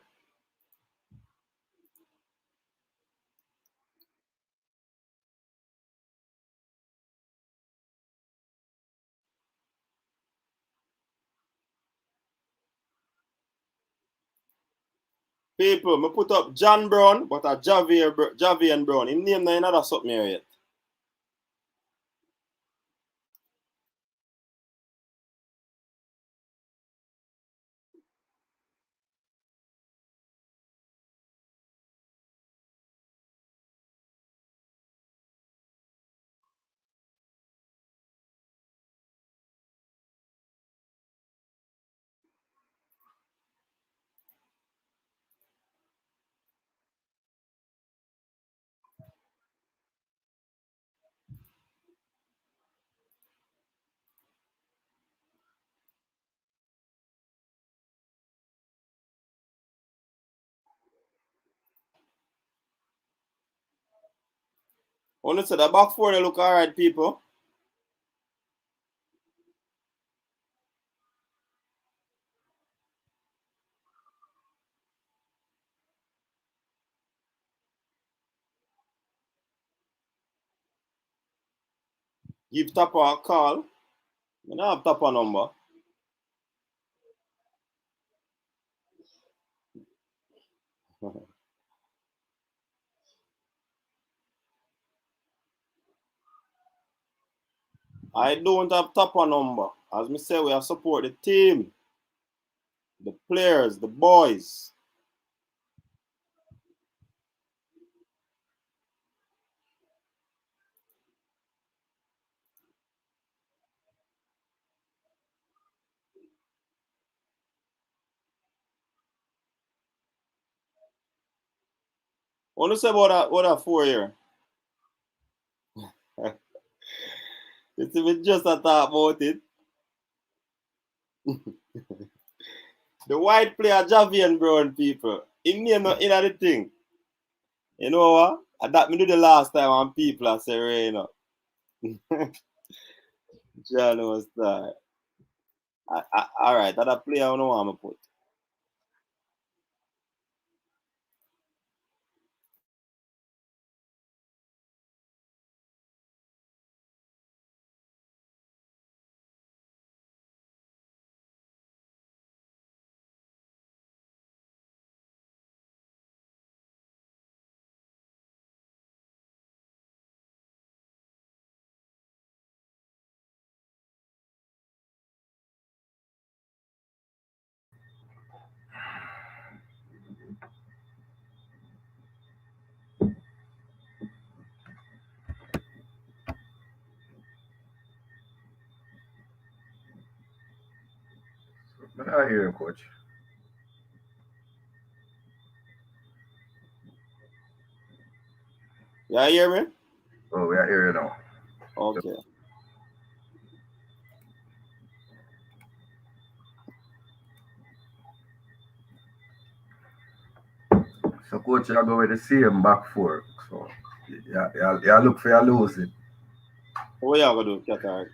[SPEAKER 1] People, me put up John Brown, but a Javier Brown. Him name na another something here yet. Only say the back four they look alright, people. Give Tapa a call. I don't have Tapa number. I don't have Tapa number. As me say, we have support the team, the players, the boys. What you say about that 4 year? It's just a talk about it. The white player Javian Brown people. In name not in the thing. You know what? That me do the last time and people are saying, you know. John was that. Alright, that a player I don't want to put.
[SPEAKER 2] I hear you, coach.
[SPEAKER 1] You hear me?
[SPEAKER 2] Oh, we are here now.
[SPEAKER 1] Okay.
[SPEAKER 2] So, coach, you go with the same back four. So, yeah, look for your losing.
[SPEAKER 1] What you gonna do, Qatar?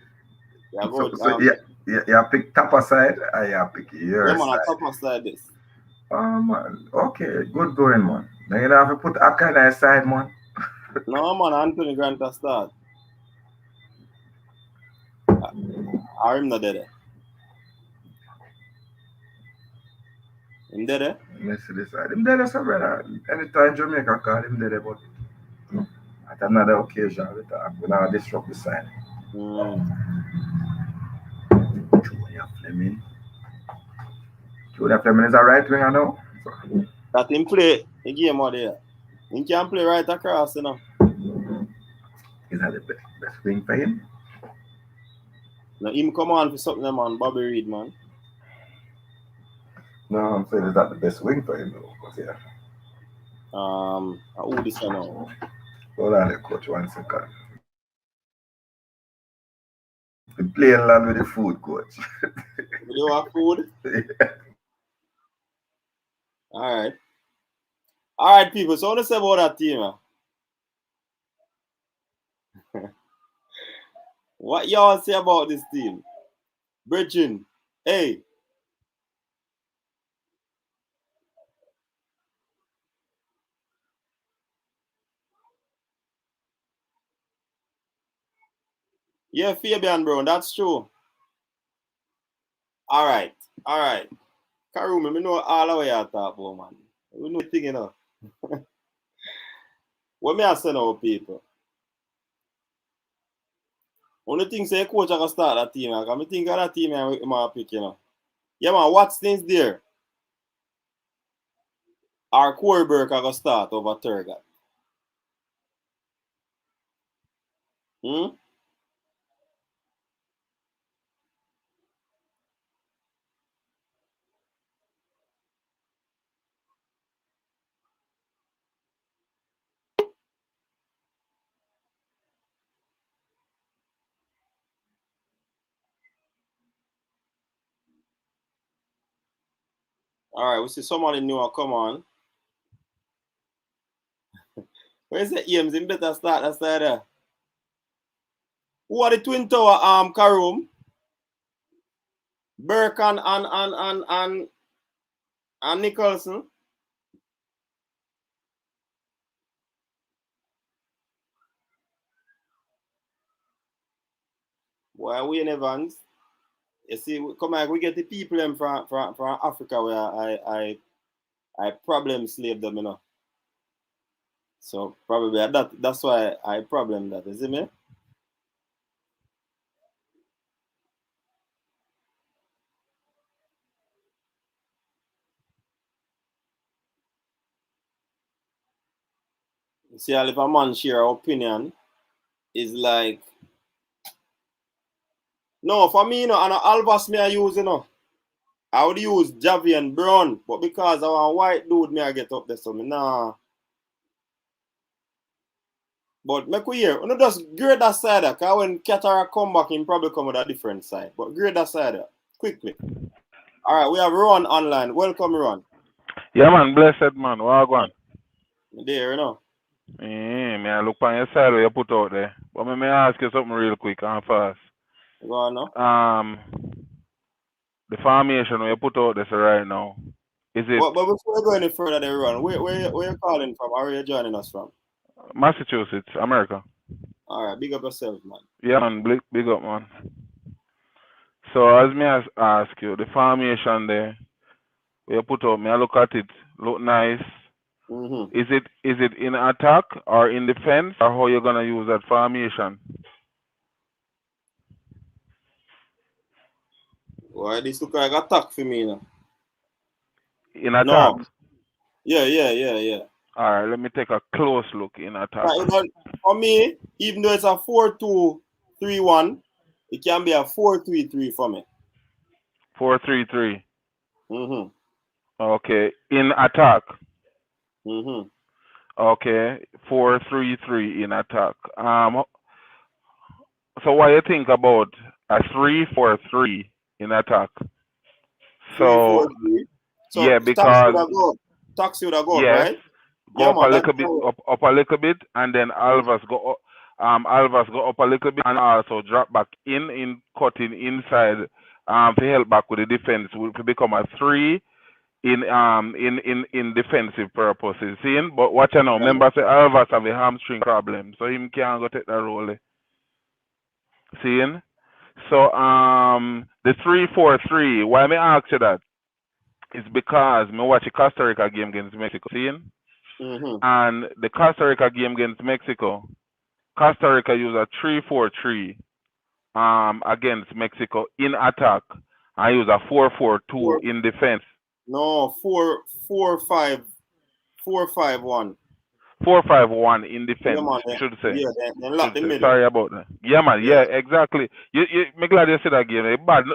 [SPEAKER 1] You
[SPEAKER 2] So,
[SPEAKER 1] go
[SPEAKER 2] you pick top side, or you pick
[SPEAKER 1] yeah
[SPEAKER 2] your
[SPEAKER 1] man, I
[SPEAKER 2] side.
[SPEAKER 1] top aside this.
[SPEAKER 2] Man, okay, good going, man. Now you have to put a kind of side, man.
[SPEAKER 1] No man, Anthony Grant a start. I him not there. Him there?
[SPEAKER 2] Let me see this side. Him there, so brother. Anytime Jamaica call him there, but at another occasion, we now disrupt the side.
[SPEAKER 1] Mm.
[SPEAKER 2] Junior Fleming. Junior Fleming is a right winger now. So,
[SPEAKER 1] That him play a game out there. He can play right across, you know.
[SPEAKER 2] is that the best wing for him?
[SPEAKER 1] Now him come on for something, man. Bobby Reed, man.
[SPEAKER 2] No, I'm saying is that the best wing for him though? But yeah.
[SPEAKER 1] Who this one now?
[SPEAKER 2] Hold on, coach, 1 second. The playing land with the food, coach.
[SPEAKER 1] Will you have food? All right. All right, people. So what to say about that team, man? What y'all say about this team? Bridging. Hey. Yeah, Fabian Brown, that's true. All right. All right. Karumi, me know all the way you talk about, man. We know thing, you know. What me I say now, people? Only thing say coach I can start that team, man. I think of that team I pick, you know. Yeah, man, Watson's there. Our quarterback I can start over Turgot. Hmm? All right, we see somebody new come on. Where's the Ames? Him better start that side there. Who are the Twin Tower Karoom? Burke and Nicholson. Why Wayne Evans? You see, come on, we get the people them from Africa where I problem slave them, you know. So probably that's why I problem that, is it me? You see, if a man share opinion, is like, no, for me, you know, and Alvas me I use, you know. I would use Javian Brown, but because I'm a white dude, me I get up there, so me nah. But make we hear, you know, just grade that side, because when Qatar come back, he probably come with a different side. But grade that side, quickly. All right, we have Ron online. Welcome, Ron.
[SPEAKER 3] Yeah, man, blessed man. What going?
[SPEAKER 1] There, you know.
[SPEAKER 3] Me I look on your side where you put out there. But me ask you something real quick and fast.
[SPEAKER 1] Go on now.
[SPEAKER 3] The formation where you put out this right now, is it?
[SPEAKER 1] But before we go any further, there, Ron, where you calling from? Or where you joining us from?
[SPEAKER 3] Massachusetts, America.
[SPEAKER 1] All right, big up yourself, man.
[SPEAKER 3] Yeah, man, big up, man. So as me ask you, the formation there, where you put out, me I look at it, look nice.
[SPEAKER 1] Mm-hmm.
[SPEAKER 3] Is it in attack or in defense, or how you gonna use that formation?
[SPEAKER 1] Why this look like attack for me now?
[SPEAKER 3] In attack.
[SPEAKER 1] No. Yeah.
[SPEAKER 3] All right, let me take a close look in attack.
[SPEAKER 1] For me, even though it's a 4-2-3-1, it can be a 4-3-3 for me.
[SPEAKER 3] 4-3-3.
[SPEAKER 1] Mm-hmm.
[SPEAKER 3] Okay, in attack.
[SPEAKER 1] Mm-hmm.
[SPEAKER 3] Okay, 4-3-3 in attack. So what you think about a 3-4-3 in attack?
[SPEAKER 1] 3-4-3. So
[SPEAKER 3] yeah, because
[SPEAKER 1] Taxi would have got,
[SPEAKER 3] yes,
[SPEAKER 1] right?
[SPEAKER 3] go up a little bit, up a little bit, and then Alvas go up. Alvas go up a little bit and also drop back in cutting inside to help back with the defense to become a 3 in defensive purposes. Seeing, but watch out now. Remember, say Alvas have a hamstring problem, so him can't go take that role. Seeing, so the 3-4-3. Why me ask you that? It's because me watch the Costa Rica game against Mexico. Seeing, and the Costa Rica game against Mexico, Costa Rica use a 3-4-3 against Mexico in attack. I use a 4-4-2 in defense.
[SPEAKER 1] No, 4-5-1.
[SPEAKER 3] 4-5-1 in defense,
[SPEAKER 1] yeah, man,
[SPEAKER 3] should say.
[SPEAKER 1] Yeah, then lock the middle.
[SPEAKER 3] Sorry about that. Yeah, man. Yeah, exactly. Me glad you said that game. Bad,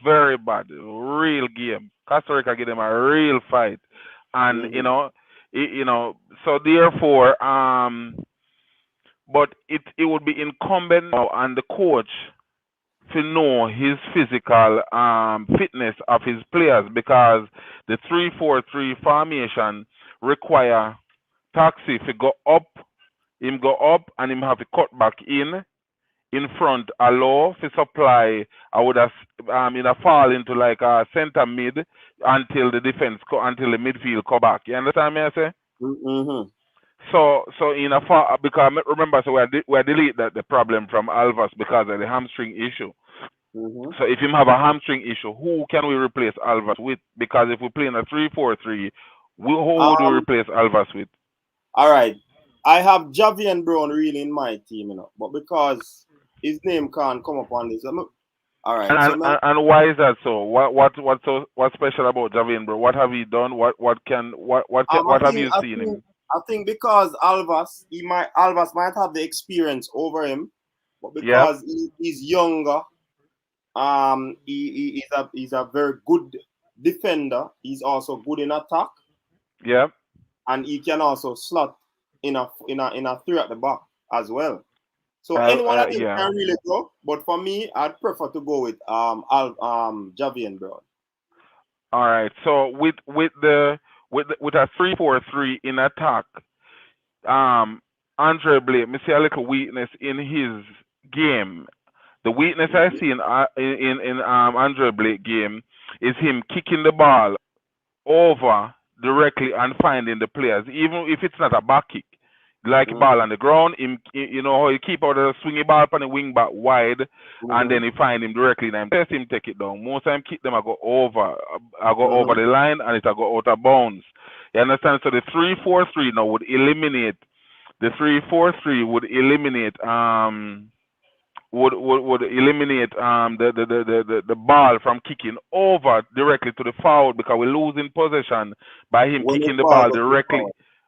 [SPEAKER 3] very bad, real game. Costa Rica give them a real fight, and you know, so therefore, but it would be incumbent on the coach to know his physical fitness of his players, because the 3-4-3 formation require Taxi to go up, him go up and him have to cut back in front, allow for supply. I would have fall into like a center mid until the defense until the midfield come back. You understand me? I say.
[SPEAKER 1] Mm-hmm.
[SPEAKER 3] So in a far, because remember, so we delete the problem from Alvas because of the hamstring issue.
[SPEAKER 1] Mm-hmm.
[SPEAKER 3] So if him have a hamstring issue, who can we replace Alvas with? Because if we play in a 3-4-3, who would we replace Alvas with?
[SPEAKER 1] All right, I have Javian Brown really in my team, you know, but because his name can't come up on this, all right.
[SPEAKER 3] And why is that so? What's special about Javian Brown? What have he done? What have you seen him?
[SPEAKER 1] I think because Alvas might have the experience over him, but because he's younger, he's a very good defender. He's also good in attack.
[SPEAKER 3] Yeah.
[SPEAKER 1] And he can also slot in a 3 at the back as well. So anyone of them can really go, but for me, I'd prefer to go with Javian Brown.
[SPEAKER 3] All right. So with a 3-4-3 in attack, Andre Blake, me see a little weakness in his game. The weakness I see in Andre Blake game is him kicking the ball over directly and finding the players, even if it's not a back kick. Like a ball on the ground, you know how you keep out the swingy ball on the wing back wide, and then you find him directly. And test him take it down. Most time kick them, I go over the line, and it I go out of bounds. You understand? So the 3-4-3 now would eliminate the 3-4-3 would eliminate the ball from kicking over directly to the foul because we're losing possession by him kicking the ball directly.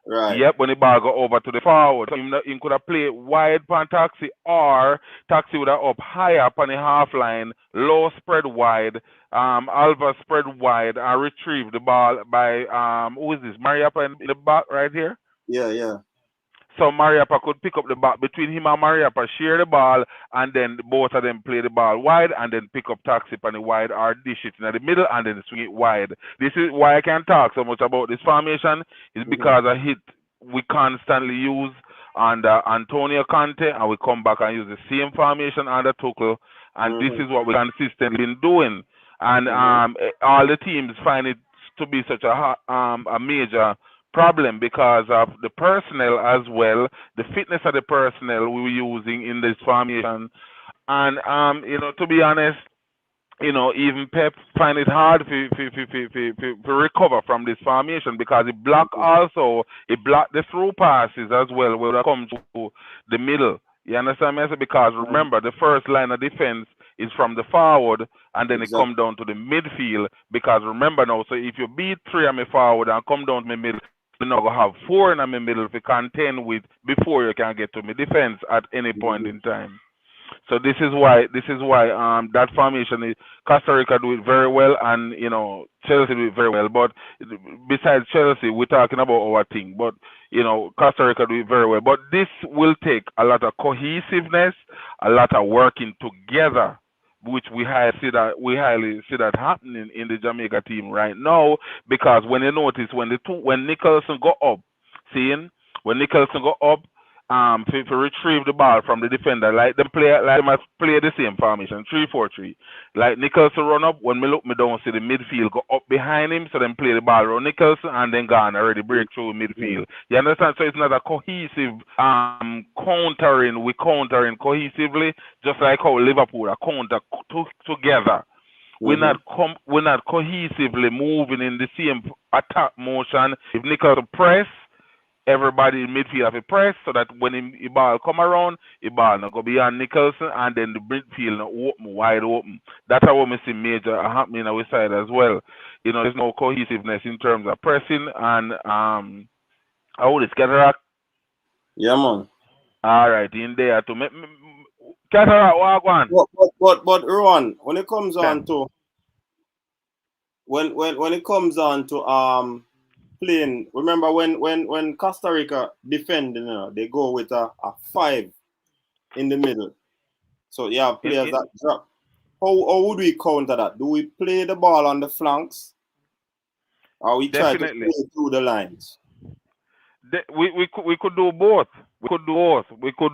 [SPEAKER 1] Right.
[SPEAKER 3] Yep, when the ball go over to the forward. So he could have played wide on Taxi, or Taxi would have up higher up on the half line, low spread wide, Alva spread wide, and retrieve the ball by who is this? Mariapa in the back right here?
[SPEAKER 1] Yeah.
[SPEAKER 3] So Mariapa could pick up the ball between him and Mariapa, share the ball, and then both of them play the ball wide, and then pick up Taxi on the wide or dish it in the middle, and then swing it wide. This is why I can talk so much about this formation, is because a hit we constantly use under Antonio Conte, and we come back and use the same formation under Tuchel, and this is what we consistently been doing. And all the teams find it to be such a major problem because of the personnel as well, the fitness of the personnel we were using in this formation. And to be honest, even Pep find it hard to recover from this formation because it block the through passes as well when it comes to the middle. You understand me? Because remember, the first line of defense is from the forward, and then it come down to the midfield. Because remember now, so if you beat 3 on the forward and come down to the middle, you're not gonna have 4 in the middle to contend with before you can get to the defense at any point in time. So this is why that formation is Costa Rica do it very well, and Chelsea do it very well. But besides Chelsea, we're talking about our thing. But Costa Rica do it very well. But this will take a lot of cohesiveness, a lot of working together, which we highly see that happening in the Jamaica team right now. Because when you notice when Nicholson go up, to retrieve the ball from the defender, like they must play the same formation, 3-4-3. Like Nicholson run up, when me look me down, see the midfield go up behind him, so then play the ball around Nicholson and then gone already break through midfield. You understand? So it's not a cohesive countering. We countering cohesively, just like how Liverpool are counter together. We're not cohesively moving in the same attack motion. If Nicholson press, everybody in midfield have a press so that when the ball come around, the ball not go beyond Nicholson, and then the midfield not wide open. That's how we see major happening on our side as well. There's no cohesiveness in terms of pressing and how this Cataract.
[SPEAKER 1] Yeah, man.
[SPEAKER 3] All right, in there to make Cataract walk on.
[SPEAKER 1] But Ron, when it comes on to when it comes on to playing, remember when Costa Rica defend, they go with a 5 in the middle. So you have players that drop. How would we counter that? Do we play the ball on the flanks, or we try to play through the lines?
[SPEAKER 3] We could do both. We could do both. Because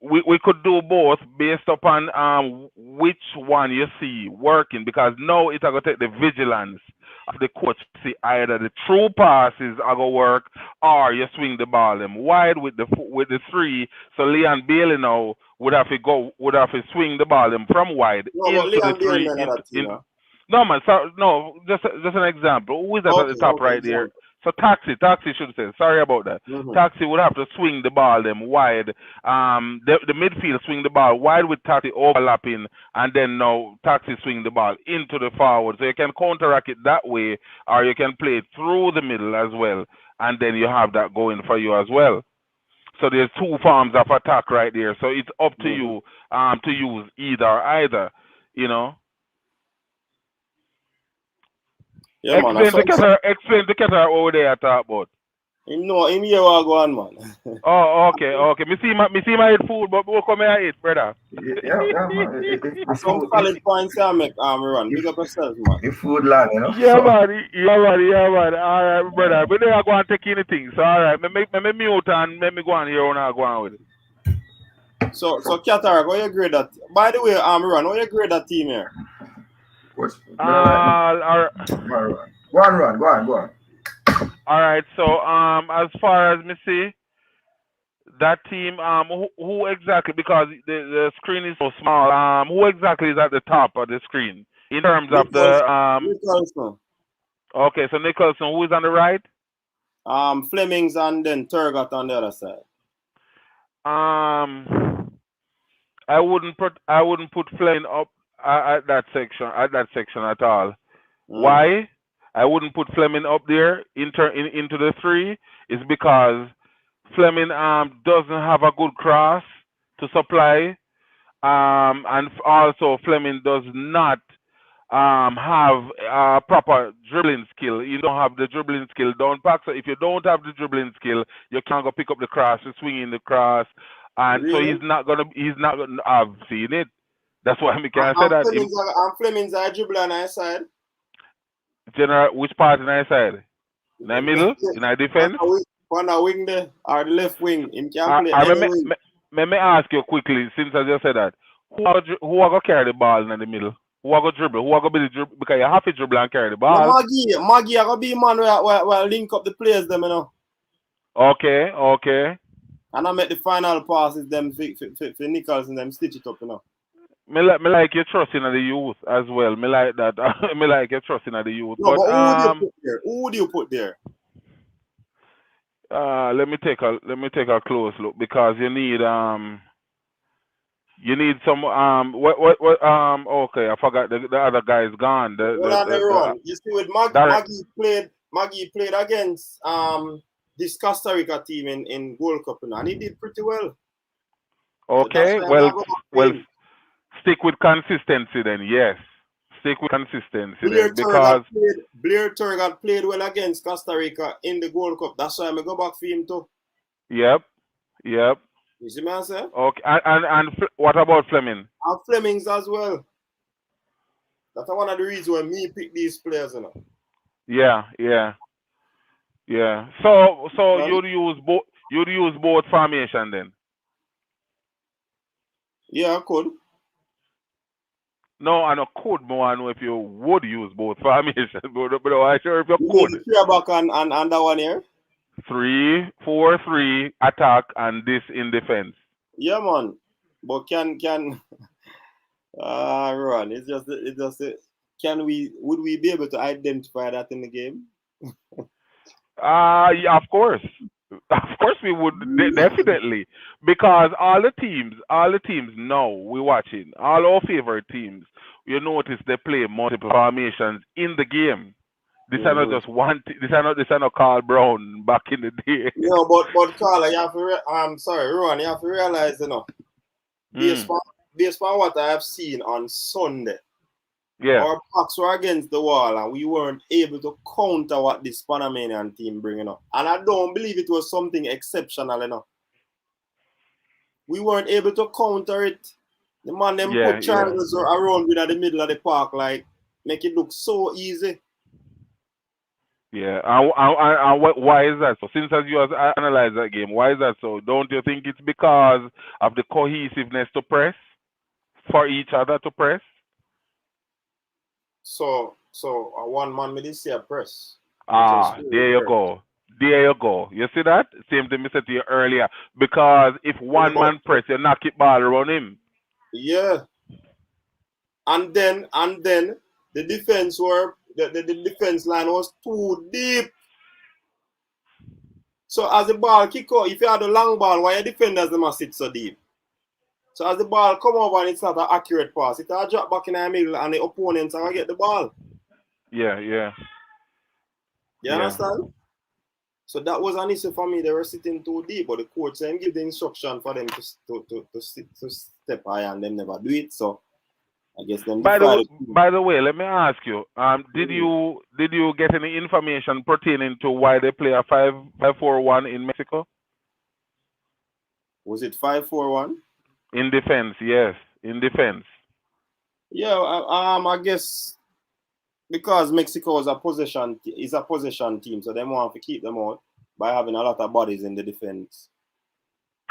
[SPEAKER 3] we could do both based upon which one you see working, because now it's going to take the vigilance of the coach to see either the true passes are going to work or you swing the ball them wide with the 3. So Leon Bailey now would have to swing the ball them from wide into the 3. No man, no, just an example. Who is that at the top right there? So Taxi should say. Sorry about that. Taxi would have to swing the ball them wide. The midfield swing the ball wide with Taxi overlapping, and then now Taxi swing the ball into the forward. So you can counteract it that way, or you can play it through the middle as well, and then you have that going for you as well. So there's 2 forms of attack right there. So it's up to you to use either.
[SPEAKER 1] Yeah,
[SPEAKER 3] explain to Qatar over there I talk about.
[SPEAKER 1] Him know him here what go on, man.
[SPEAKER 3] Oh, okay. Me see my eat food, but what come here eat, brother?
[SPEAKER 2] Yeah, man. The
[SPEAKER 1] Some
[SPEAKER 2] food,
[SPEAKER 1] solid points I make, run. Big up yourself, man.
[SPEAKER 2] the food land, you know.
[SPEAKER 3] Yeah,
[SPEAKER 2] So,
[SPEAKER 3] man. All right, brother. But they are going to take anything. So, all right. Me mute and let me go on here and I go on with it.
[SPEAKER 1] So Cataract, how you grade that? By the way, run, how you grade that team here?
[SPEAKER 2] what's
[SPEAKER 3] All right.
[SPEAKER 2] Go on.
[SPEAKER 3] All right. So, as far as me see, that team, who exactly? Because the screen is so small. Who exactly is at the top of the screen in terms of the
[SPEAKER 1] Nicholson.
[SPEAKER 3] Okay, so Nicholson, who is on the right?
[SPEAKER 1] Flemings and then Turgot on the other side.
[SPEAKER 3] I wouldn't put Fleming up at that section at all. Why? I wouldn't put Fleming up there into the three is because Fleming doesn't have a good cross to supply, and also Fleming does not have proper dribbling skill. You don't have the dribbling skill down pack. So if you don't have the dribbling skill, you can't go pick up the cross, you swing in the cross, and so he's not gonna. I've seen it. That's why I can't say that.
[SPEAKER 1] Fleming's a dribbler on our side.
[SPEAKER 3] General, which part in our side? In the middle? In our defense?
[SPEAKER 1] On the wing there, or the left wing. In can play any wing.
[SPEAKER 3] Let me ask you quickly, since I just said that. Who are going to carry the ball in the middle? Who are going to dribble? Who are going to be the dribble? Because you have to dribble and carry the ball.
[SPEAKER 1] No, Maggie are going to be man where link up the players, them, you know.
[SPEAKER 3] Okay.
[SPEAKER 1] And I make the final passes, them for Nichols and them stitch it up, you know.
[SPEAKER 3] Me like your trust in the youth as well. Me like that. Me like your trust in the youth.
[SPEAKER 1] No, but who would you put there?
[SPEAKER 3] Let me take a close look because you need some okay, I forgot the other guy is gone.
[SPEAKER 1] You see with Maggie played against this Costa Rica team in World Cup, you know, and he did pretty well.
[SPEAKER 3] Okay, well stick with consistency then, yes. Stick with consistency because
[SPEAKER 1] Blair Turgot played well against Costa Rica in the World Cup. That's why I go back for him too.
[SPEAKER 3] Yep.
[SPEAKER 1] You see me, I say?
[SPEAKER 3] Okay, and what about Fleming?
[SPEAKER 1] And Flemings as well. That's one of the reasons why me pick these players, you know.
[SPEAKER 3] Yeah. So you'd use both formation then?
[SPEAKER 1] Yeah, I could.
[SPEAKER 3] No, I could more. I know if you would use both formations, but I'm sure if you could.
[SPEAKER 1] You back on that one here.
[SPEAKER 3] 3-4-3 attack and this in defense.
[SPEAKER 1] Yeah, man. But can run. It's just would we be able to identify that in the game?
[SPEAKER 3] Yeah, of course. Of course we would definitely, because all the teams know we're watching. All our favorite teams, you notice they play multiple formations in the game. This are not just one. This are not Carl Brown back in the day.
[SPEAKER 1] No, but Carl, you have to. I'm sorry, Ron. You have to realize, you know, based on what I have seen on Sunday.
[SPEAKER 3] Yeah.
[SPEAKER 1] Our backs were against the wall and we weren't able to counter what this Panamanian team bringing up. And I don't believe it was something exceptional enough. We weren't able to counter it. The man them put triangles around with at the middle of the park, like make it look so easy.
[SPEAKER 3] Yeah, and why is that so? Since as you have analyzed that game, why is that so? Don't you think it's because of the cohesiveness to press for each other to press? So
[SPEAKER 1] a one man may see a press.
[SPEAKER 3] There you go. You see that? Same thing I said to you earlier. Because if one man press, you knock it ball around him.
[SPEAKER 1] Yeah. And then the defense the defense line was too deep. So as the ball kick out, if you had a long ball, why your defenders must sit so deep? So as the ball come over and it's not an accurate pass, it will drop back in the middle and the opponents are get the ball.
[SPEAKER 3] Yeah.
[SPEAKER 1] You understand? So that was an issue for me. They were sitting too deep, but the coach then give the instruction for them to step high and them never do it. So I guess them
[SPEAKER 3] By
[SPEAKER 1] defy the
[SPEAKER 3] by the way, let me ask you. Did you get any information pertaining to why they play a 5-4-1 in Mexico?
[SPEAKER 1] Was it 5-4-1?
[SPEAKER 3] In defense, yes, in defense.
[SPEAKER 1] Yeah, I guess because Mexico is a possession team, so they want to keep them out by having a lot of bodies in the defense.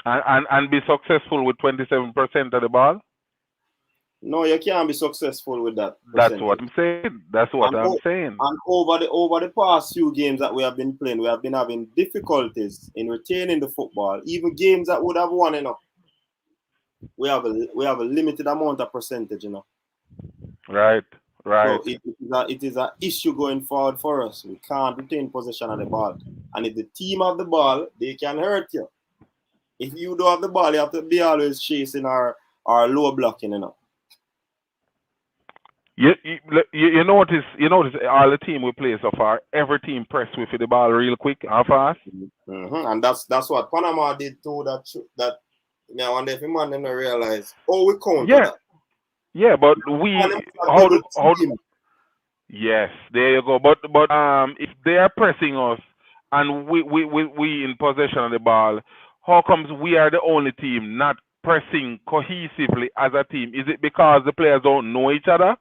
[SPEAKER 3] And be successful with 27% of the ball?
[SPEAKER 1] No, you can't be successful with that
[SPEAKER 3] That's
[SPEAKER 1] percentage.
[SPEAKER 3] what I'm saying. That's what I'm saying.
[SPEAKER 1] And over the past few games that we have been playing, we have been having difficulties in retaining the football. Even games that would have won, we have a limited amount of percentage,
[SPEAKER 3] Right.
[SPEAKER 1] So it is an issue going forward for us. We can't retain possession of the ball. And if the team have the ball, they can hurt you. If you don't have the ball, you have to be always chasing our low blocking,
[SPEAKER 3] You notice all the team we play so far, every team press with the ball real quick and fast.
[SPEAKER 1] Mm-hmm. And that's what Panama did too. That I wonder if man didn't realize. Oh, we counter that.
[SPEAKER 3] Yeah, but yes, there you go. But if they are pressing us and we in possession of the ball, how comes we are the only team not pressing cohesively as a team? Is it because the players don't know each other?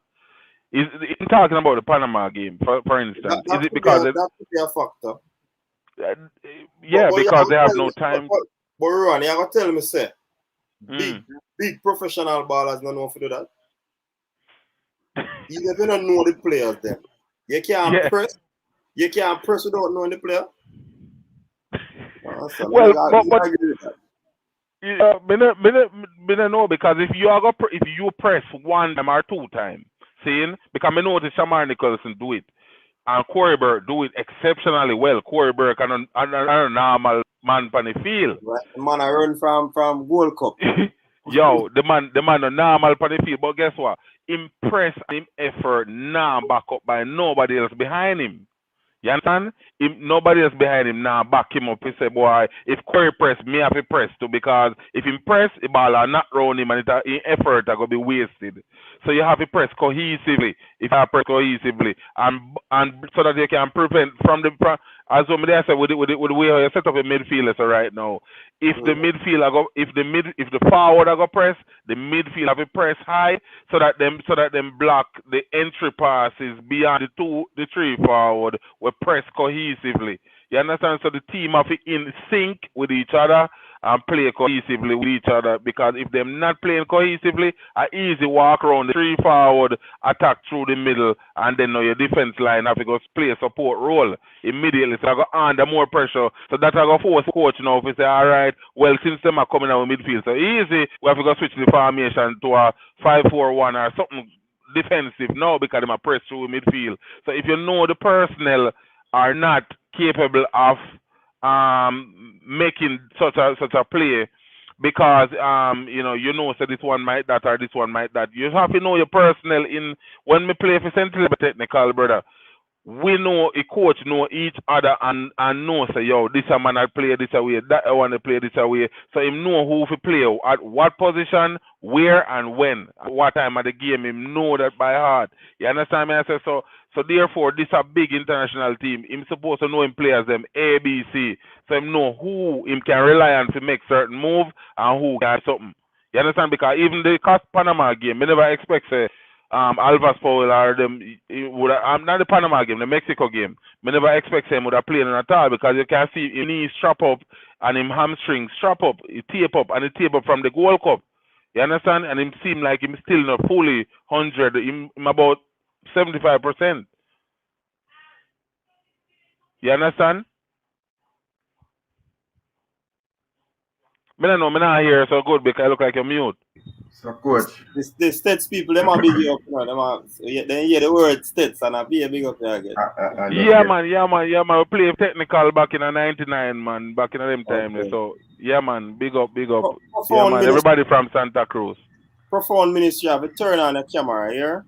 [SPEAKER 3] I'm talking about the Panama game, for instance. Is it because
[SPEAKER 1] that could be a factor?
[SPEAKER 3] Because they have no time.
[SPEAKER 1] But Ron, you have to tell me, say, big professional ballers don't know how to do that. Even if you don't know the players, then you can't press. You can't press without knowing the player.
[SPEAKER 3] I don't know, because if you press one time or two times, seeing, because I notice Shamar Nicholson do it, and Corey Burke do it exceptionally well. Corey Burke and a normal man on the field.
[SPEAKER 1] Right. The man I run from Gold Cup.
[SPEAKER 3] Yo, the man a normal on the field, but guess what? Impress him effort now back up by nobody else behind him. You understand? Nobody else behind him now back him up. He say, boy, if Corey press, me have to press too, because if he press, the ball are not round him and effort are going to be wasted. So you have to press cohesively. If you press cohesively, and so that you can prevent from the, as what I said, with the way you set up a midfielder so right now. If the midfield if the forward are go press, the midfield have to press high so that them block the entry passes beyond the three forward will press cohesively. You understand? So the team have to in sync with each other and play cohesively with each other, because if they're not playing cohesively, an easy walk around the three forward, attack through the middle, and then your defense line have to go play a support role immediately. So I go under more pressure. So that I go force coach now if say, all right, well, since them are coming out with midfield, so easy, we have to go switch the formation to a 5-4-1 or something defensive now, because they are press through midfield. So if you know the personnel are not capable of making such a play, because so this one might that or this one might that. You have to know your personnel. In when we play for Central Technical, brother, we know a coach know each other and know, say, yo, this a man I play this away, that I want to play this away. So him know who to play at what position, where and when, at what time of the game. Him know that by heart. You understand me? I say so therefore this a big international team. Him supposed to know him players them A, B, C. So him know who him can rely on to make certain move and who can something. You understand? Because even the Costa Panama game, me never expect say Alvas Powell or them not the Panama game, the Mexico game. Me never expect him would have played at all, because you can see his knees strap up and him hamstring strap up, he tape up and he tape up from the Gold Cup. You understand? And him seem like him still not fully 100, him about 75%. You understand? Me don't know, me not hear so good because I look like a mute.
[SPEAKER 2] So coach.
[SPEAKER 1] The States people, they might big up, they hear the word States and I be a big up there again.
[SPEAKER 3] Yeah man. We play technical back in the 99, man, back in them time. Okay. So yeah man, big up. Yeah man, everybody from Santa Cruz.
[SPEAKER 1] Profound Ministry have a turn on the camera here.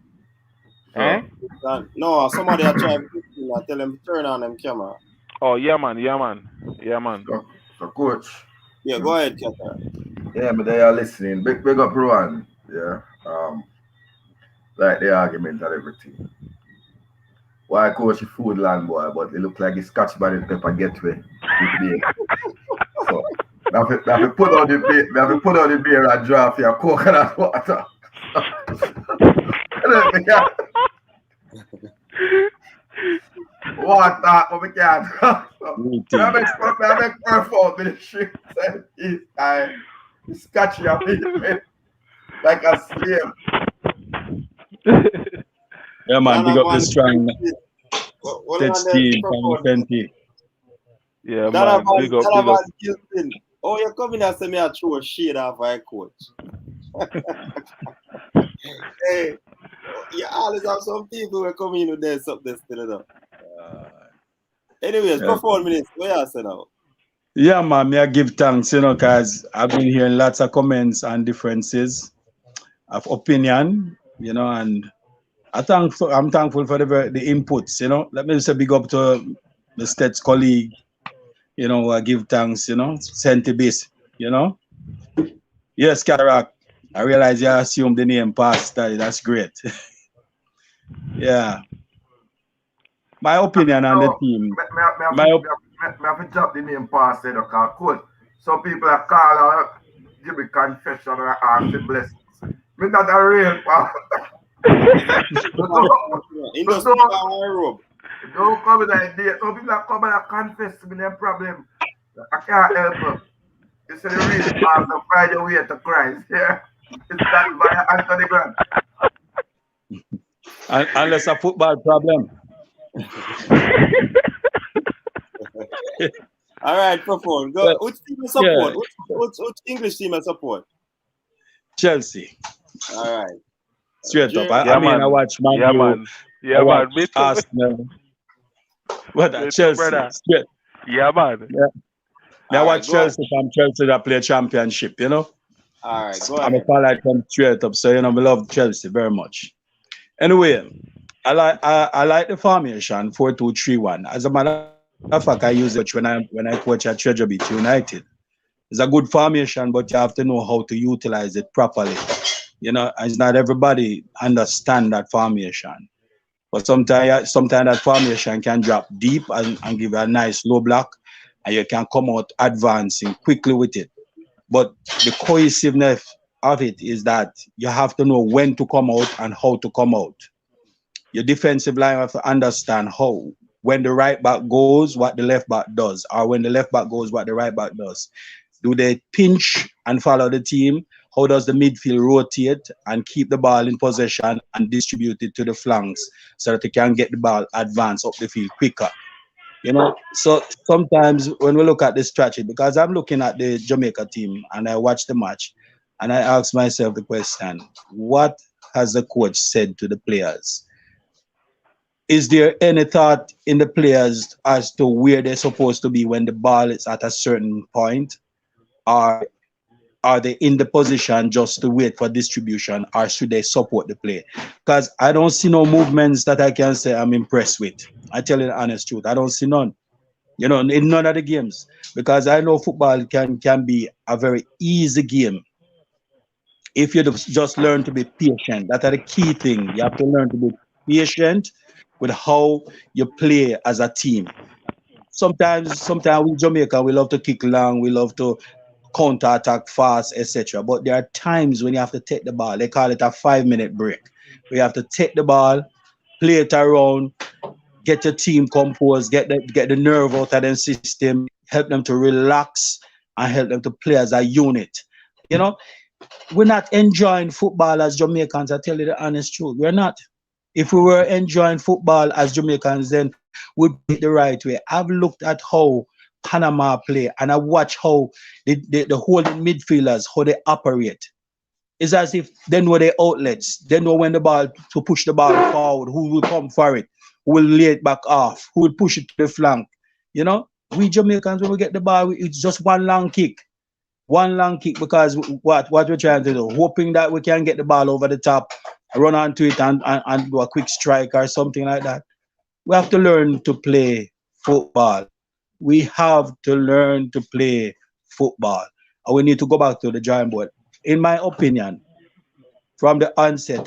[SPEAKER 1] No, somebody are trying to tell them to turn on them camera.
[SPEAKER 3] Oh yeah man.
[SPEAKER 2] So coach.
[SPEAKER 1] Yeah, go ahead, Kata.
[SPEAKER 2] Yeah, but they are listening. Big up Rowan. Yeah. like the argument and everything. Why coach a food land boy, but it look like it's Scotch by the pepper getaway with beer. So now if you put on the beer, now if you put on the beer and draft your coconut water. Water, but we can't. So, I make perform with the shit. I Scotch your beer like a slave.
[SPEAKER 4] Yeah, man, big up the
[SPEAKER 1] man,
[SPEAKER 4] strong
[SPEAKER 1] what
[SPEAKER 4] state
[SPEAKER 1] man
[SPEAKER 4] team from Fenty.
[SPEAKER 3] Yeah,
[SPEAKER 1] that
[SPEAKER 3] man. Big up,
[SPEAKER 1] man
[SPEAKER 3] big up.
[SPEAKER 1] guilty. Oh, you come in and say me I throw a shade off my coach. Hey, you always have some people who come in with their something still enough. Anyways,
[SPEAKER 4] Yeah.
[SPEAKER 1] 4 minutes. What you say now?
[SPEAKER 4] Yeah, man, me I give thanks, because I've been hearing lots of comments and differences of opinion, and I'm thankful for the inputs, Let me say big up to the state's colleague, I give thanks, Senti Base, Yes, Cataract. I realize you assumed the name past that. That's great. Yeah. My opinion on the team.
[SPEAKER 2] Me have to drop the name past it, okay? Cool. Some people are call out, give me confession and ask the blessings. Me not a real don't come with that idea. Some people are coming and confess to me their problem. I can't help them. You say the real pastor find your way to Christ. Yeah. It's that via Anthony Grant.
[SPEAKER 4] Unless a football problem.
[SPEAKER 1] All right, perform. Go. Which team you support? Yeah. Which English team you support?
[SPEAKER 4] Chelsea.
[SPEAKER 1] All right.
[SPEAKER 4] Straight up. I watch Man
[SPEAKER 3] Yeah, man. Yeah, man.
[SPEAKER 4] Arsenal. What Chelsea? Straight.
[SPEAKER 3] Yeah, man.
[SPEAKER 4] Yeah. I watch Chelsea from Chelsea that play championship,
[SPEAKER 1] All right, go ahead.
[SPEAKER 4] I'm a fan from straight up, so we love Chelsea very much. Anyway, I like the formation 4-2-3-1. As a matter of fact, I use it when I coach at Treasure Beach United. It's a good formation, but you have to know how to utilize it properly. It's not everybody understand that formation. But sometimes that formation can drop deep and give you a nice low block, and you can come out advancing quickly with it. But the cohesiveness of it is that you have to know when to come out and how to come out. Your defensive line have to understand when the right back goes, what the left back does, or when the left back goes, what the right back does. Do they pinch and follow the team? How does the midfield rotate and keep the ball in possession and distribute it to the flanks so that they can get the ball advanced up the field quicker? So sometimes when we look at the strategy, because I'm looking at the Jamaica team and I watch the match and I ask myself the question, what has the coach said to the players? Is there any thought in the players as to where they're supposed to be when the ball is at a certain point? Or are they in the position just to wait for distribution, or should they support the play? Because I don't see no movements that I can say I'm impressed with. I tell you the honest truth. I don't see none. In none of the games. Because I know football can be a very easy game if you just learn to be patient. That's the key thing. You have to learn to be patient with how you play as a team. Sometimes with Jamaica, we love to kick long, we love to counter-attack fast, etc. But there are times when you have to take the ball. They call it a 5-minute break. We have to take the ball, play it around, get your team composed, get the nerve out of their system, help them to relax, and help them to play as a unit. We're not enjoying football as Jamaicans, I tell you the honest truth. We're not. If we were enjoying football as Jamaicans, then we'd play it the right way. I've looked at how Panama play and I watch how the holding midfielders, how they operate. It's as if they know their outlets. They know when to push the ball forward, who will come for it, who will lay it back off, who will push it to the flank. We Jamaicans, when we get the ball, it's just one long kick. One long kick, because what we're trying to do, hoping that we can get the ball over the top, run onto it and do a quick strike or something like that. We have to learn to play football. We have to learn to play football. And we need to go back to the drawing board. In my opinion, from the onset,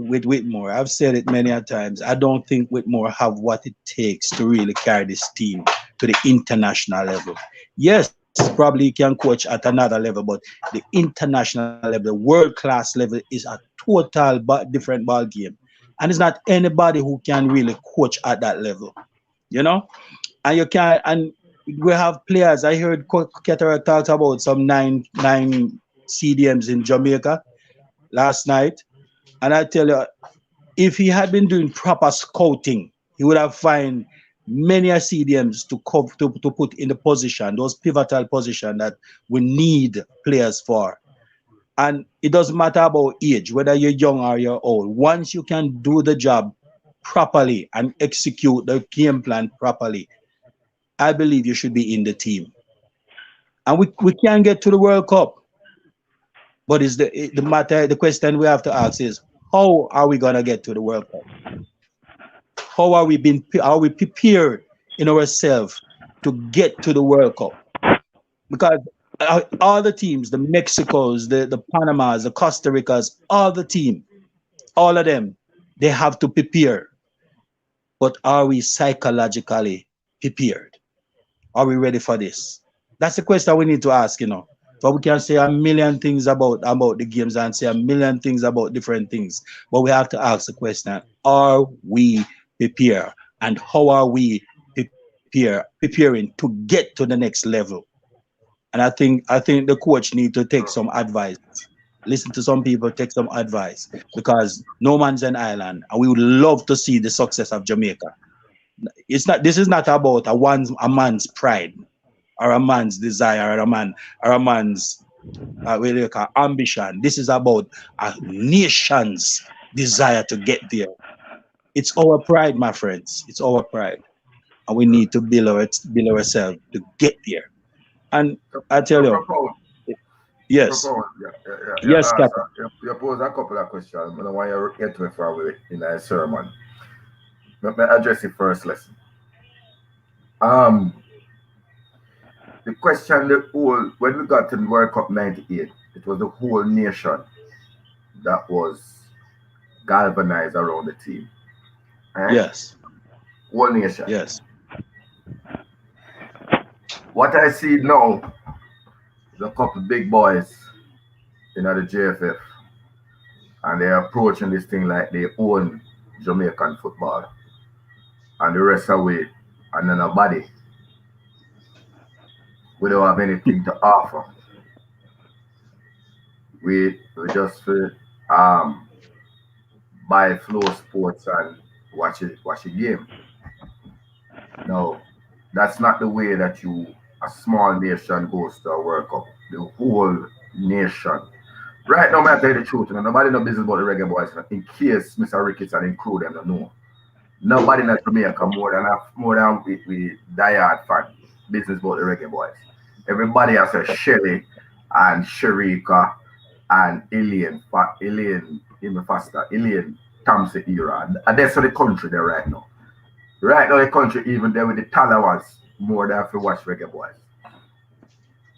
[SPEAKER 4] with Whitmore, I've said it many a times. I don't think Whitmore have what it takes to really carry this team to the international level. Yes, probably he can coach at another level, but the international level, the world class level, is a total different ball game, and it's not anybody who can really coach at that level. You know, and you can and we have players. I heard Ketterer talk about some nine CDMs in Jamaica last night, and I tell you, if he had been doing proper scouting, he would have find many a CDMs to put in the position, those pivotal position that we need players for. And it doesn't matter about age, whether you're young or you're old. Once you can do the job properly and execute the game plan properly, I believe you should be in the team. And we can get to the World Cup. But is the question we have to ask is, how are we gonna get to the World Cup? How are we prepared in ourselves to get to the World Cup? Because all the teams, the Mexicos, the Panamas, the Costa Ricas, all the team, all of them, they have to prepare. But are we psychologically prepared? Are we ready for this? That's the question we need to ask, But we can say a million things about the games and say a million things about different things. But we have to ask the question, are we prepared? And how are we preparing to get to the next level? And I think the coach need to take some advice. Listen to some people, take some advice. Because no man's an island. And we would love to see the success of Jamaica. This is not about a man's pride or a man's desire or a man's ambition. This is about a nation's desire to get there. It's our pride, my friends. It's our pride, and we need to build ourselves to get there. And I tell you, yes, yes, Captain.
[SPEAKER 2] You pose a couple of questions. I don't want you to get too far with it in a sermon. Let me address it first lesson. The question, when we got to the World Cup '98, it was the whole nation that was galvanized around the team. Right?
[SPEAKER 4] Yes.
[SPEAKER 2] Whole nation.
[SPEAKER 4] Yes.
[SPEAKER 2] What I see now is a couple big boys in the JFF, and they're approaching this thing like they own Jamaican football, and the rest away, and then nobody. We don't have anything to offer. We just buy Flow Sports and watch a game. No, that's not the way that a small nation goes to a World Cup. The whole nation. Right now, I tell you the truth, nobody knows business about the Reggae Boyz. In case Mr. Ricketts and crew them don't know. Nobody in Jamaica more than we diehard fan business about the Reggae Boyz. Everybody has a Shelly and Sharika and Elaine Thompson era. And that's the country there right now. Right now the country even there with the Talawas more than if you watch Reggae Boyz.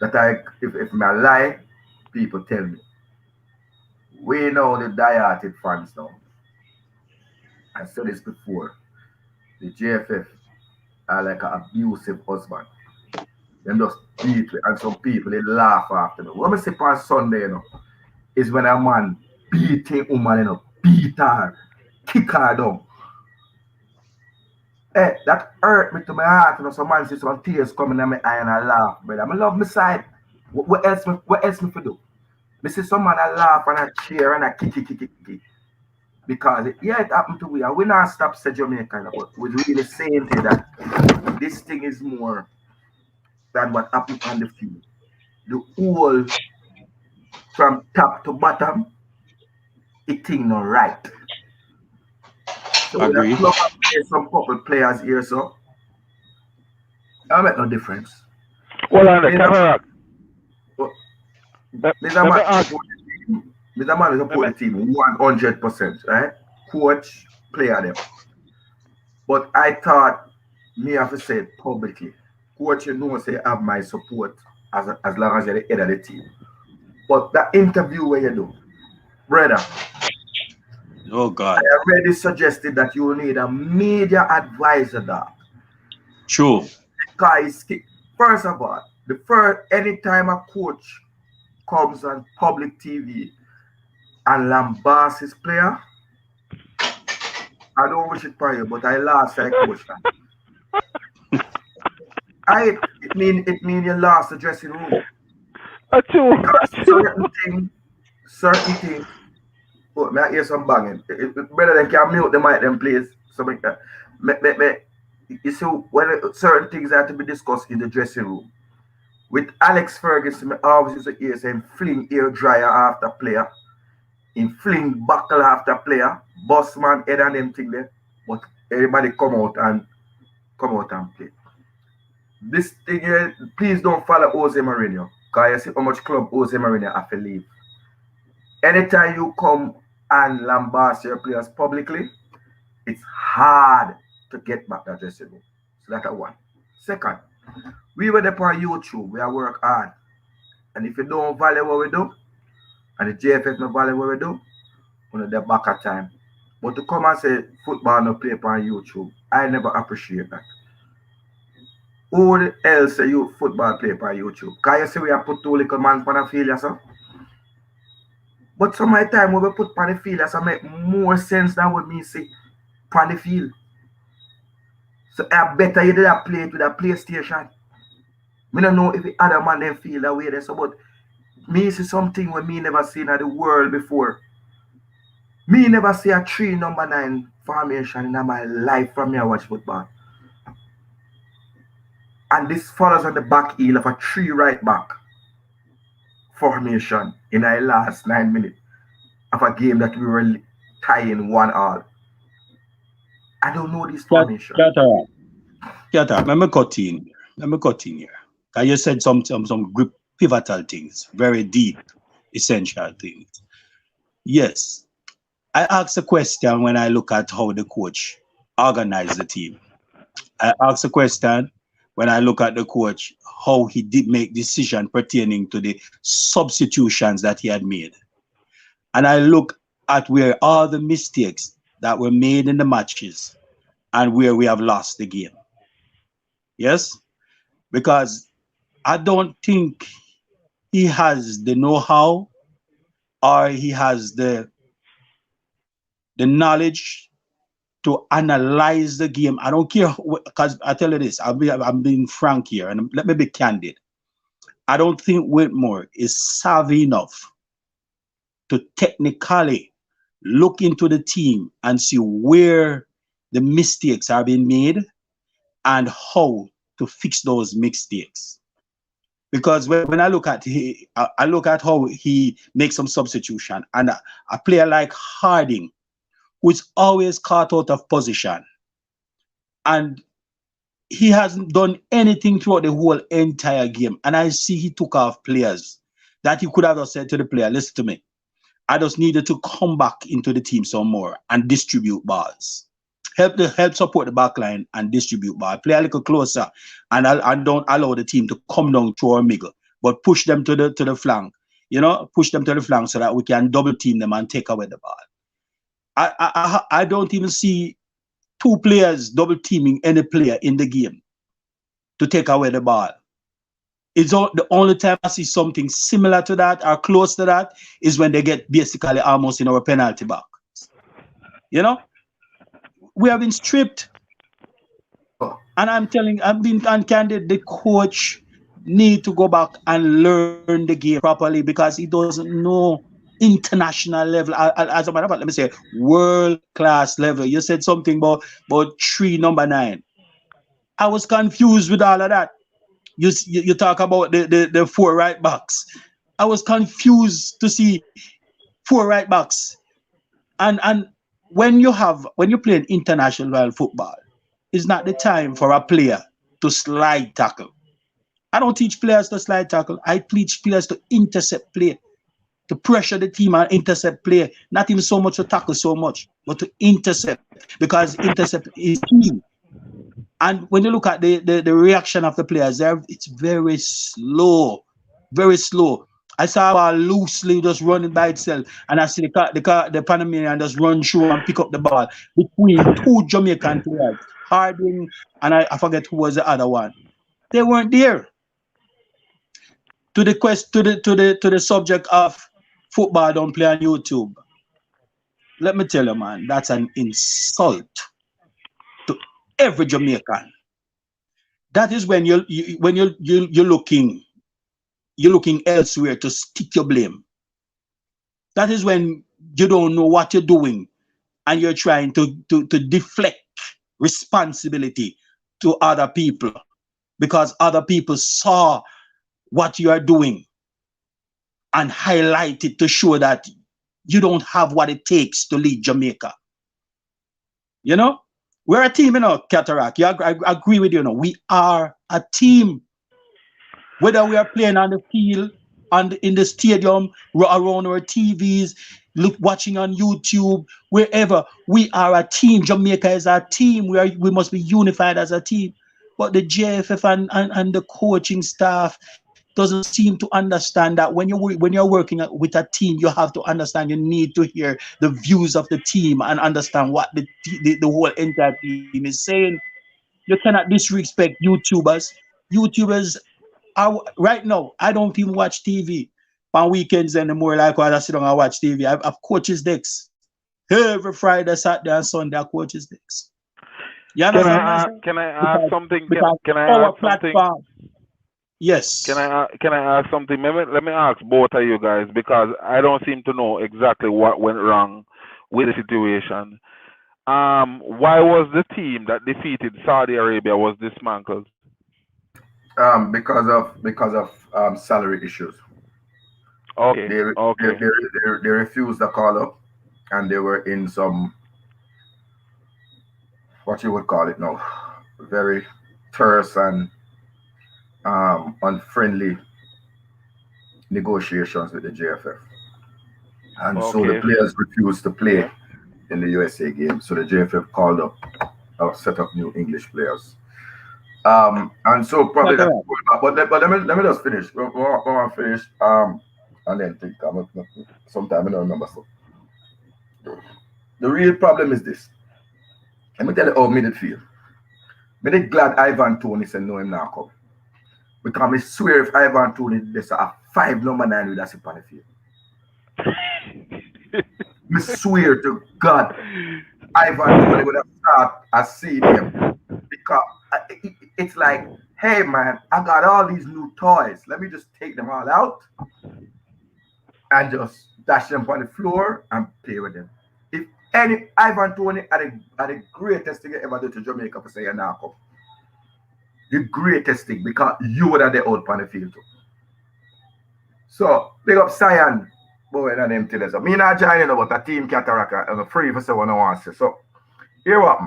[SPEAKER 2] That if I lie, people tell me. We know the diehard fans now. I said this before. The JFF are like an abusive husband. Them just beat me, and some people they laugh after me. What I say on Sunday, is when a man beat a woman, beat her, kick her down. Hey, that hurt me to my heart. Some man see some tears coming in my eye and I laugh, brother. I love my side. What else me for do? Me see some man I laugh and I cheer and I kick. Because it happened to we, and we not stop say Jamaica, but we're really saying that this thing is more than what happened on the field. The whole from top to bottom, it thing not right. So
[SPEAKER 4] Agree.
[SPEAKER 2] When I play some couple players here, so that make no difference.
[SPEAKER 3] Well, on the camera.
[SPEAKER 2] Mr. Man is support the team 100%, right? Coach, player them. But I thought me have to say it publicly. Coach, say you have my support as long as you're the head of the team. But that interview where you do, Brother,
[SPEAKER 4] Oh God.
[SPEAKER 2] I already suggested that you need a media advisor, dog.
[SPEAKER 4] True.
[SPEAKER 2] Guys, first of all, the first anytime a coach comes on public TV and lambasts his player, I don't wish it for you, but I lost I coach that. It mean you lost the dressing room.
[SPEAKER 3] Achoo,
[SPEAKER 2] Because
[SPEAKER 3] achoo.
[SPEAKER 2] certain things. Oh, may I hear some banging? Better than can mute the mic them please. So you see when certain things have to be discussed in the dressing room. With Alex Ferguson, I always used to hear saying fling air dryer after player, in fling buckle after player, boss man head and them thing there. But everybody come out and play. This thing here, please don't follow Jose Mourinho. Because you see how much club Jose Mourinho have to leave. Anytime you come and lambast your players publicly, it's hard to get back that dressing room. So that's one. Second, we were there on YouTube. We are work hard. And if you don't value what we do, and the JFF no value what we do, we're the back at time. But to come and say football no play on YouTube, I never appreciate that. Who else say you football play on YouTube? Can you see we have put two little man on the field, so? But some of the time when we put on the field, so make more sense than what me see on the field. So I better you did play it with a PlayStation. I don't know if the other man them feel that way there, so but me see something when me never seen in the world before. Me never see a 3 number 9 formation in my life from me I watch football. And this follows on the back heel of a 3 right back formation in the last 9 minutes of a game that we were tying 1-1. I don't know this formation.
[SPEAKER 4] Let me cut in. Here. You said some grip pivotal things, very deep, essential things. Yes. I ask a question when I look at how the coach organized the team. I ask a question when I look at the coach, how he did make decisions pertaining to the substitutions that he had made. And I look at where all the mistakes that were made in the matches and where we have lost the game. Yes? Because I don't think he has the know-how or he has the knowledge to analyze the game. I don't care, because I tell you this, I'm being frank here, and let me be candid. I don't think Whitmore is savvy enough to technically look into the team and see where the mistakes are being made and how to fix those mistakes. Because when I look at how he makes some substitution, and a player like Harding, who is always caught out of position, and he hasn't done anything throughout the whole entire game. And I see he took off players that he could have just said to the player, listen to me, I just needed to come back into the team some more and distribute balls. Help support the back line and distribute ball. Play a little closer and don't allow the team to come down through our middle, but push them to the flank. Push them to the flank so that we can double team them and take away the ball. I don't even see 2 players double teaming any player in the game to take away the ball. It's the only time I see something similar to that or close to that is when they get basically almost in our penalty box. We have been stripped. And I'm being candid, the coach need to go back and learn the game properly because he doesn't know international level. As a matter of fact, let me say world-class level. You said something about 3 number 9. I was confused with all of that. You talk about the 4 right backs. I was confused to see 4 right backs. And when you play an international football, it's not the time for a player to slide tackle. I don't teach players to slide tackle. I teach players to intercept play, to pressure the team and intercept play. Not even so much to tackle so much, but to intercept, because intercept is key. And when you look at the reaction of the players there, it's very slow, very slow. I saw a ball loosely just running by itself, and I see the Panamanian just run through and pick up the ball between two Jamaican players, Harding and I forget who was the other one. They weren't there. To the subject of football don't play on YouTube. Let me tell you, man, that's an insult to every Jamaican. That is when you're looking elsewhere to stick your blame. That is when you don't know what you're doing and you're trying to deflect responsibility to other people because other people saw what you are doing and highlight it to show that you don't have what it takes to lead Jamaica. You know, we're a team, Cataract. Yeah, I agree with you. We are a team. Whether we are playing on the field, in the stadium, around our TVs, watching on YouTube, wherever, we are a team. Jamaica is a team. We must be unified as a team. But the JFF and the coaching staff doesn't seem to understand that when you're working with a team, you have to understand. You need to hear the views of the team and understand what the whole entire team is saying. You cannot disrespect YouTubers. YouTubers right now. I don't even watch TV on weekends anymore. Like when I sit down and watch TV, I've coaches decks every Friday, Saturday, and Sunday. I coaches decks. You
[SPEAKER 3] Can
[SPEAKER 4] understand
[SPEAKER 3] I
[SPEAKER 4] what I'm
[SPEAKER 3] ask,
[SPEAKER 4] saying?
[SPEAKER 3] can I ask
[SPEAKER 4] Because
[SPEAKER 3] something?
[SPEAKER 4] because
[SPEAKER 3] Can I
[SPEAKER 4] our
[SPEAKER 3] ask something?
[SPEAKER 4] platform, yes.
[SPEAKER 3] Can I ask something? Let me ask both of you guys because I don't seem to know exactly what went wrong with the situation. Why was the team that defeated Saudi Arabia was dismantled?
[SPEAKER 2] Because of salary issues.
[SPEAKER 3] Okay,
[SPEAKER 2] They, they,
[SPEAKER 3] okay,
[SPEAKER 2] they, they refused the call up, and they were in some, what you would call it now, very terse and unfriendly negotiations with the JFF. And so the
[SPEAKER 3] okay,
[SPEAKER 2] players refused to play in the USA game. So the JFF called up a set of new English players. And so probably that's
[SPEAKER 4] Cataract.
[SPEAKER 2] but let me just finish. When I finish, and then think sometime I don't remember stuff. The real problem is this. Let me tell you how me did feel. Me did glad Ivan Tony said no him now come. Because I swear if Ivan Tony there's a 5 number 9 with us upon the field. Me swear to God, Ivan Tony would have started a CDM because it's like, hey man, I got all these new toys. Let me just take them all out and just dash them on the floor and play with them. If any Ivan Tony had the greatest thing ever do to Jamaica for say now come. The greatest thing because you would have the old on the field too. So big up Cyan, boy, and them things. So me not joining about a team Cataract and free for someone who wants to. So here what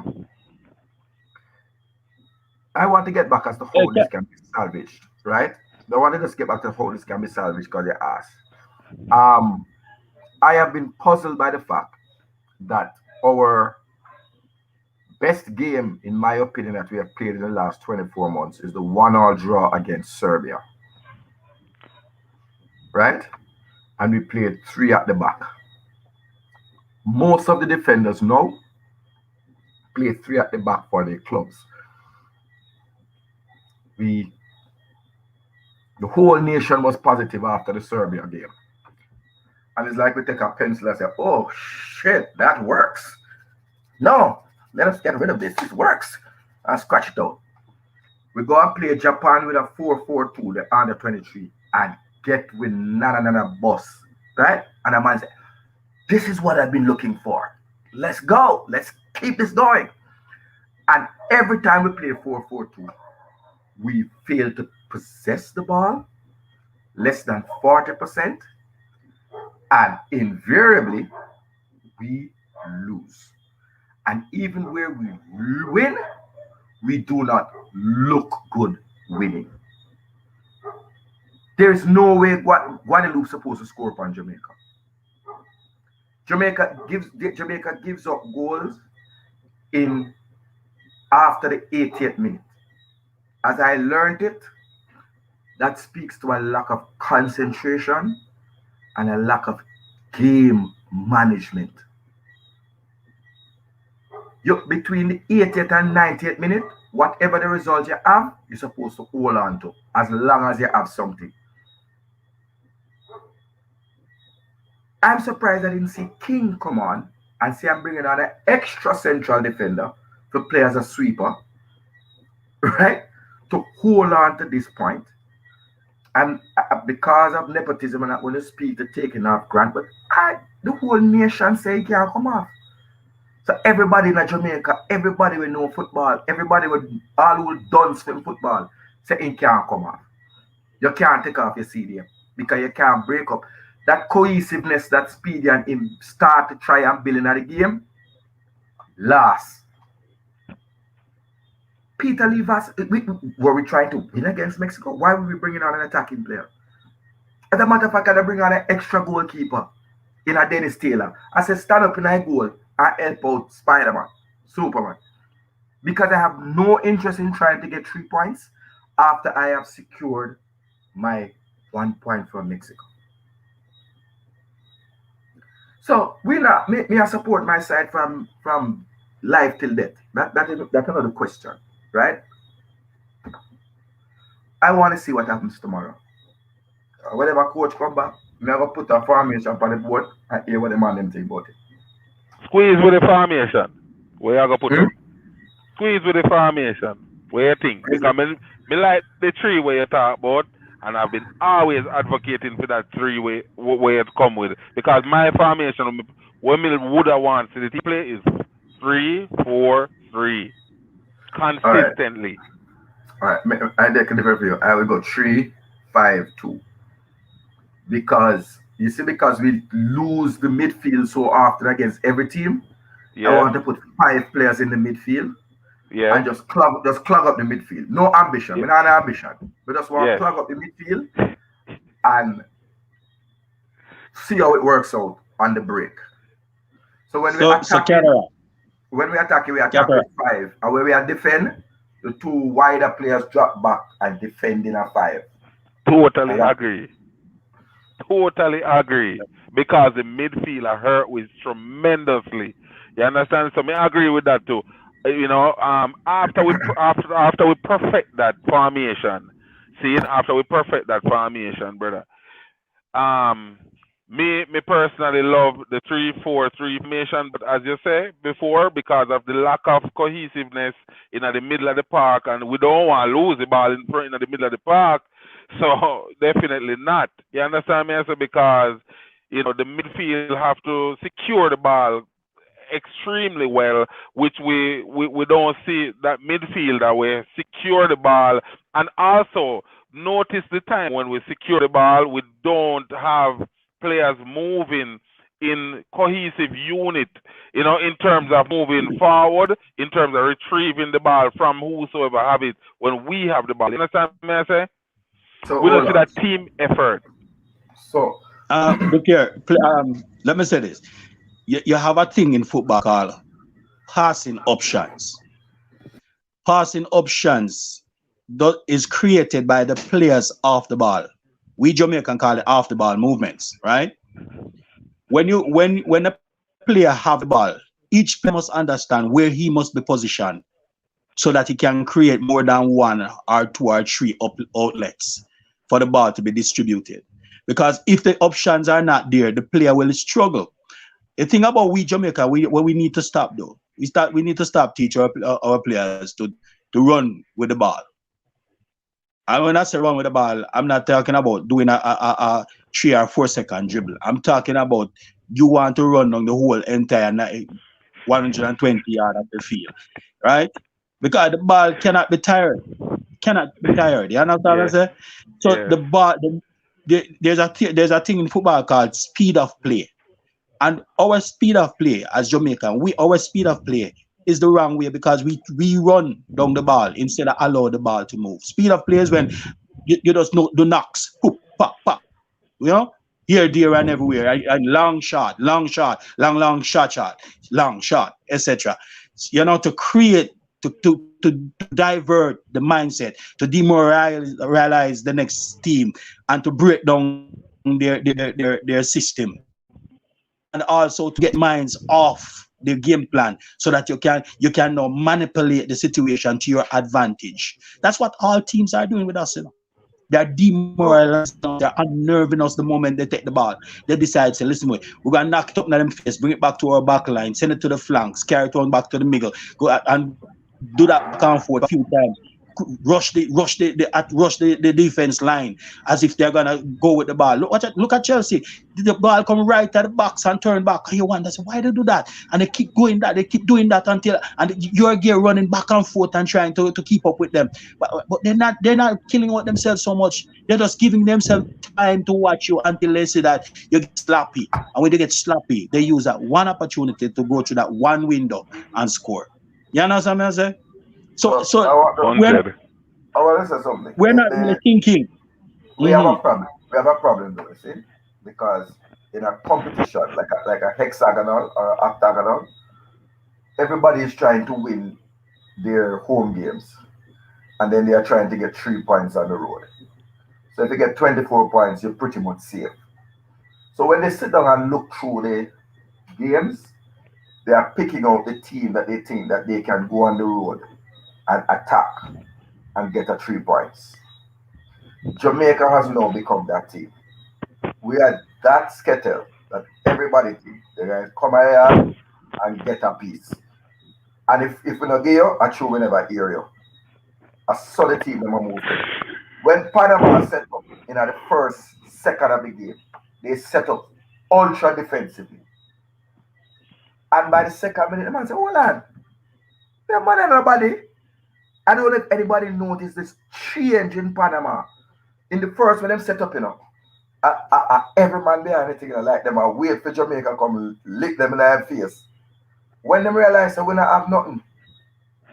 [SPEAKER 2] I want to get back as to how this can be salvaged, right? I want to just get back to how this can be salvaged because you asked. I have been puzzled by the fact that our best game, in my opinion, that we have played in the last 24 months is the 1-1 draw against Serbia. Right? And we played 3 at the back. Most of the defenders now play 3 at the back for their clubs. The whole nation was positive after the Serbia game. And it's like we take a pencil and say, oh shit, that works. No, let us get rid of this. It works. And scratch it out. We go and play Japan with a 4-4-2, the under 23, and get with another boss. Right? And a man said, this is what I've been looking for. Let's go. Let's keep this going. And every time we play 4-4-2, we fail to possess the ball less than 40%. And invariably, we lose. And even where we win, we do not look good winning. There is no way Guadeloupe supposed to score upon Jamaica. Jamaica gives up goals in after the 80th minute. As I learned it, that speaks to a lack of concentration and a lack of game management. Between the 80th and 90th minute, whatever the result you have, you're supposed to hold on to as long as you have something. I'm surprised I didn't see King come on and say I'm bringing on an extra central defender to play as a sweeper, right? To hold on to this point. And because of nepotism, I'm not going to speak to taking off Grant, but the whole nation say he can't come off. So everybody in Jamaica, everybody will know football, everybody will all who done swim football, say he can't come off. You can't take off your CDM because you can't break up. That cohesiveness that Speedy and him start to try and build in the game, last. Peter Livas, were we trying to win against Mexico? Why were we bringing on an attacking player? As a matter of fact, I bring on an extra goalkeeper in a Dennis Taylor. I said, stand up in a goal and help out Spider-Man, Superman. Because I have no interest in trying to get 3 points after I have secured my 1 point from Mexico. So we not me I support my side from life till death. That's another question, right? I want to see what happens tomorrow. Whenever coach come back, never put a formation on the board and hear what the man them think about it.
[SPEAKER 3] Squeeze with the formation. Where you go put up? Squeeze with the formation. Where you think? Because me like the 3 where you talk about. And I've been always advocating for that 3 way it come with. Because my formation, when me would have want to play is 3-4-3 consistently.
[SPEAKER 2] All right. I take a different view. I will go 3-5-2 because you see, because we lose the midfield so often against every team. Yeah. I want to put 5 players in the midfield. Yeah. And just clog up the midfield. No ambition. Yeah. We don't have ambition. We just want to plug up the midfield and see how it works out on the break. So when we attack, we attack with 5. And when we are defend, the 2 wider players drop back and defend in a 5.
[SPEAKER 3] Totally agree. Because the midfield are hurt with tremendously. You understand? So I agree with that too. You know, after we perfect that formation, brother. Me personally love the 3-4-3 formation, but as you say before, because of the lack of cohesiveness in the middle of the park, and we don't want to lose the ball in the middle of the park, so definitely not. You understand me? So because you know the midfield have to secure the ball extremely well, which we don't see that midfielder we secure the ball, and also notice the time when we secure the ball, we don't have players moving in cohesive unit, you know, in terms of moving forward, in terms of retrieving the ball from whosoever have it when we have the ball. You understand me I say? So we don't see that team effort.
[SPEAKER 2] So
[SPEAKER 4] look here, let me say this. You have a thing in football called passing options. Passing options is created by the players off the ball. We Jamaican call it off the ball movements, right? When a player have the ball, each player must understand where he must be positioned so that he can create more than 1 or 2 or 3 outlets for the ball to be distributed. Because if the options are not there, the player will struggle. The thing about we Jamaica, what we need to stop though, we need to stop teaching our players to run with the ball. And when I say run with the ball, I'm not talking about doing a 3 or 4 second dribble. I'm talking about you want to run on the whole entire 120 yards of the field, right? Because the ball cannot be tired. You understand what I say? So the ball, there's a thing in football called speed of play. And our speed of play as Jamaican, our speed of play is the wrong way because we run down the ball instead of allow the ball to move. Speed of play is when you just know the knocks, poop, pop, pop, you know, here, there, and everywhere, and long shot, long shot, long shot, long shot, etc. You know, to create, to divert the mindset, to demoralize the next team, and to break down their system, and also to get minds off the game plan so that you can now manipulate the situation to your advantage. That's what all teams are doing with us. They're demoralizing us, they're unnerving us the moment they take the ball. They decide, say, listen, we're gonna knock it up in them face, bring it back to our back line, send it to the flanks, carry it on back to the middle, go and do that back and forth a few times. Rush the defense line as if they're gonna go with the ball. Look at Chelsea. The ball come right at the box and turn back. You wonder, so why they do that? And they keep going that, they keep doing that until and your gear running back and forth and trying to keep up with them. But they're not killing out themselves so much. They're just giving themselves time to watch you until they see that you get sloppy. And when they get sloppy, they use that one opportunity to go through that one window and score. You understand what I'm saying? So
[SPEAKER 2] I want to say something.
[SPEAKER 4] we're not really thinking.
[SPEAKER 2] We have a problem. We have a problem, though, see? Because in a competition, like a hexagonal or a octagonal, everybody is trying to win their home games, and then they are trying to get 3 points on the road. So if you get 24 points, you're pretty much safe. So when they sit down and look through the games, they are picking out the team that they think that they can go on the road and attack and get a 3 points. Jamaica has now become that team. We are that skittle that everybody thinks they're going to come here and get a piece. And if we don't get you, I true we never hear you. I saw the team never move. When Panama set up in the first second of the game, they set up ultra defensively. And by the second minute, the man said, hold on. They're mad at nobody. I don't know if anybody noticed this change in Panama. In the first, when them set up, every man behind the thing, like them, I wait for Jamaica come lick them in their face. When them realize that we don't have nothing,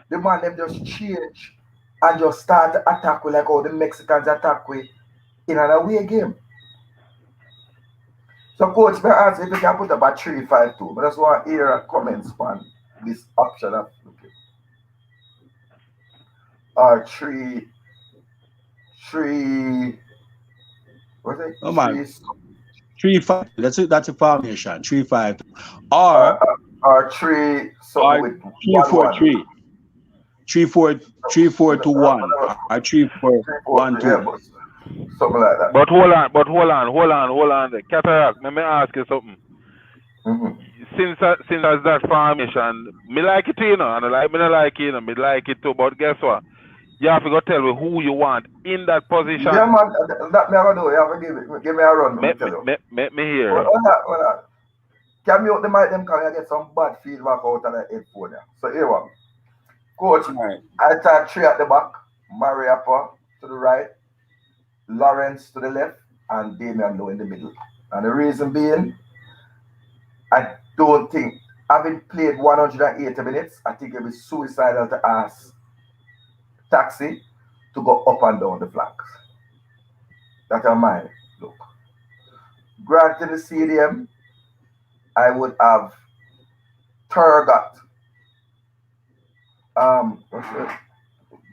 [SPEAKER 2] the man them just change and just start to attack with like how the Mexicans attack with in an away game. So coach, may I ask if you can put up a 3-5-2, but I just want to hear a comments on this option of looking. Or 3 what's it?
[SPEAKER 4] Oh man, 3-5. That's a formation. 3-5. Or
[SPEAKER 2] 3 something with
[SPEAKER 4] 3-4-3. 3-4-2-1. Or 3-4-1-2.
[SPEAKER 2] Something like that.
[SPEAKER 3] But hold on. Cataract, let me ask you something. Since as that formation, me like it, and I me not like it, me like it too. But guess what? You have to go tell me who you want in that position.
[SPEAKER 2] Yeah, man, that me have to do. You have to give me a run.
[SPEAKER 3] Let me hear.
[SPEAKER 2] Hold on. Can mute the mic, them can get some bad feedback out of the headphone. So here one. Coach, I start 3 at the back, Mariappa to the right, Lawrence to the left, and Damian Lowe in the middle. And the reason being, I don't think, having played 180 minutes, I think it would be suicidal to ask Taxi to go up and down the flanks. That's my look. Grant in the stadium, I would have Turgot.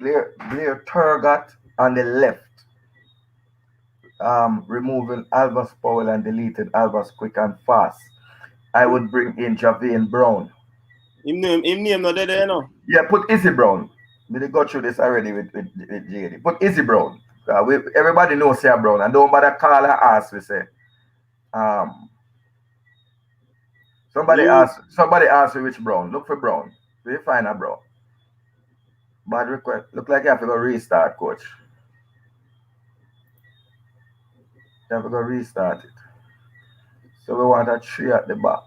[SPEAKER 2] Blair Turgot on the left. Removing Albus Powell and deleting Albus quick and fast. I would bring in Javane Brown.
[SPEAKER 1] Him name not there, no?
[SPEAKER 2] Yeah, put Izzy Brown. We go through this already with JD. Put Izzy Brown. Everybody knows Sarah Brown, and don't bother call her ass. We say. Somebody asked me which Brown. Look for Brown. We find a Brown. Bad request. Look like you have to go restart, coach. You have to go restart it. So we want a 3 at the back.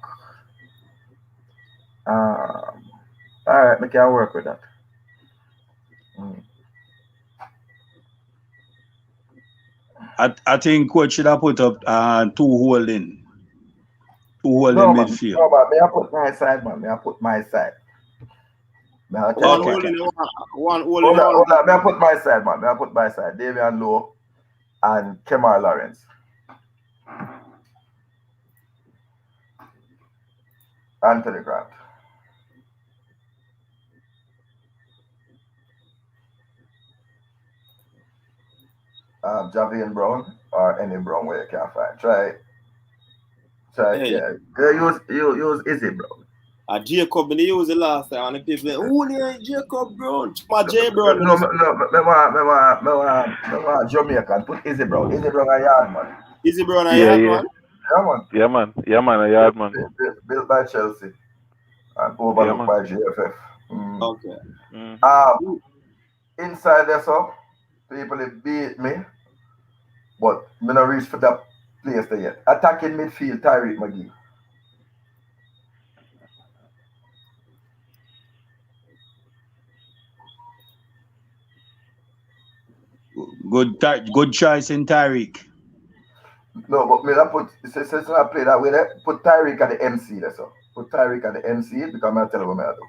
[SPEAKER 2] All right, we can work with that.
[SPEAKER 4] I think coach should have put up 2 holding. 2 holding midfield.
[SPEAKER 2] No, man. May I put my side, man? May I put my side?
[SPEAKER 1] One holding.
[SPEAKER 2] Hold on. May I put my side, man? May I put my side? Damian Lowe and Kemar Lawrence. Anthony Grant. Javian Brown or any Brown where you can find.
[SPEAKER 1] Hey,
[SPEAKER 2] Yeah. Use Izzy Brown.
[SPEAKER 1] Jacob, when they use the last time, and the people say, who the Jacob Brown? My J Brown.
[SPEAKER 2] No, me want Jamaican. Put Izzy Brown. Izzy Brown a yard man.
[SPEAKER 1] Izzy Brown, I
[SPEAKER 3] Yeah,
[SPEAKER 1] had
[SPEAKER 3] yeah.
[SPEAKER 1] one.
[SPEAKER 2] Yeah, man.
[SPEAKER 3] Yeah, man. Yeah, man. A yard, man.
[SPEAKER 2] Built by Chelsea and
[SPEAKER 3] Yeah,
[SPEAKER 2] overlooked
[SPEAKER 3] man.
[SPEAKER 2] by GFF. Mm.
[SPEAKER 1] Okay.
[SPEAKER 3] Mm.
[SPEAKER 2] Inside there, so people they beat me, but me not reach for that place there yet. Attacking midfield, Tyreek McGee.
[SPEAKER 4] Good choice in Tyreek.
[SPEAKER 2] No, but me that put since I play that way there, put Tyreek at the MC there, so put Tyreek at the MC because I'm tell you what I do.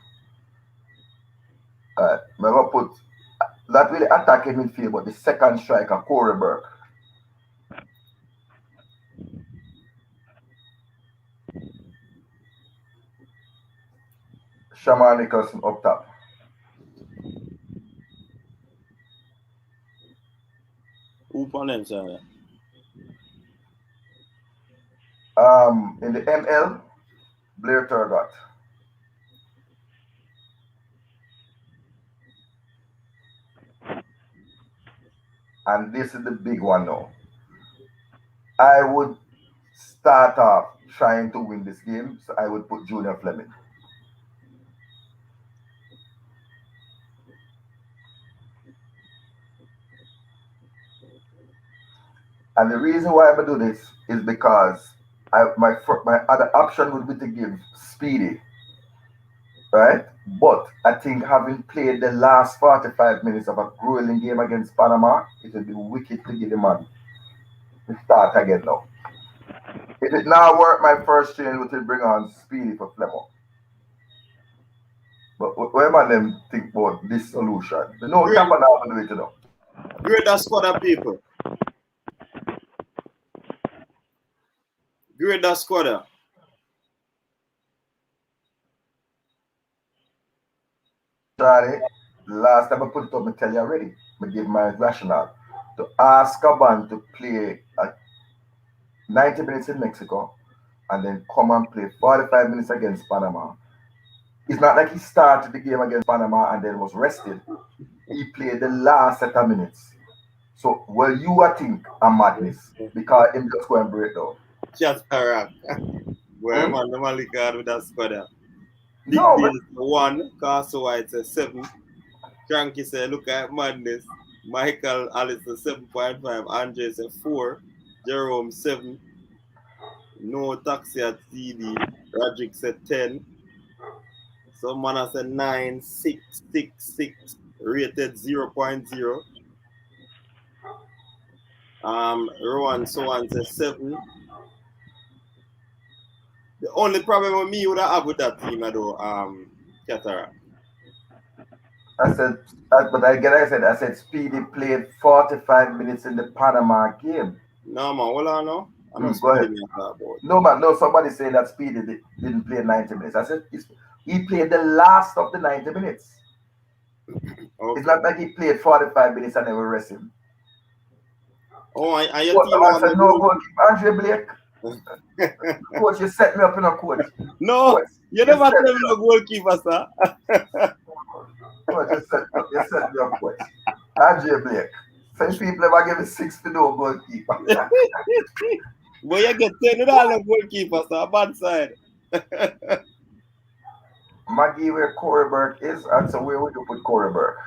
[SPEAKER 2] Alright, me gonna put that really attacking midfield, but the second striker, Corey Burke. Shaman Nicholson up top.
[SPEAKER 1] Who on them, sir?
[SPEAKER 2] In the ML, Blair Turgot. And this is the big one now. I would start off trying to win this game, so I would put Junior Fleming. And the reason why I'm gonna do this is because my other option would be to give Speedy, right? But I think having played the last 45 minutes of a grueling game against Panama, it would be wicked to give him man to start again now. If it now work, my first change would bring on Speedy for Flemo. But what man them think about this solution? They know Kappa now do it, you know.
[SPEAKER 1] Great that squad of people. Great that squad.
[SPEAKER 2] Charlie, last time I put it up, I tell you already. I give my rationale to ask Caban to play 90 minutes in Mexico and then come and play 45 minutes against Panama. It's not like he started the game against Panama and then was rested. He played the last set of minutes. So, well, you I think a madness because him just go and break down.
[SPEAKER 1] Just correct. Where man, the Malik with that squad. Big
[SPEAKER 2] No,
[SPEAKER 1] Bill 1, Costa White 7. Cranky say, look at madness. Michael Allison 7.5. Andre say 4. Jerome 7. No taxi at TD. Rodrick said 10. Some man said 9, 6, 6, 6. Rated 0.0. Rowan Sohan says 7. The only problem with me would have with that team, though, Catara.
[SPEAKER 2] I said Speedy played 45 minutes in the Panama game.
[SPEAKER 1] No, man, hold on now. I'm not
[SPEAKER 2] Go ahead.
[SPEAKER 1] about.
[SPEAKER 2] No, man, no, somebody saying that Speedy didn't play 90 minutes. I said he played the last of the 90 minutes. Okay. It's not like he played 45 minutes and they will rest him.
[SPEAKER 1] Oh, I your team
[SPEAKER 2] I said, no, goalkeeper. Andre Blake. Coach, you set me up in a coach.
[SPEAKER 1] No,
[SPEAKER 2] coach,
[SPEAKER 1] you never tell me no goalkeeper, sir.
[SPEAKER 2] Coach, you set me up, coach. Andre Blake. Some people ever give me 6 to no goalkeeper.
[SPEAKER 1] But you get $10 goalkeeper, sir, bad side.
[SPEAKER 2] Maggie, where Corey Burke is, and so where would you put Corey Burke?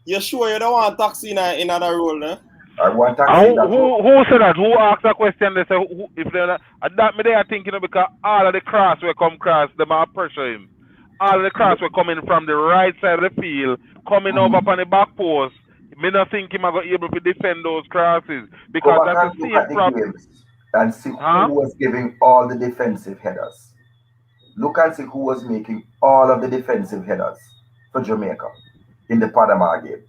[SPEAKER 1] You sure you don't want taxi in another role, eh?
[SPEAKER 2] I want taxi.
[SPEAKER 3] Who said that? Who asked that question? They say, if they're that me they are thinking because all of the cross will come cross, them are pressure him. All of the cross will coming from the right side of the field, coming over on the back post. Me not think him are able to defend those crosses because that's the same problem.
[SPEAKER 2] And see who was giving all the defensive headers. Look and see who was making all of the defensive headers for Jamaica in the Panama game.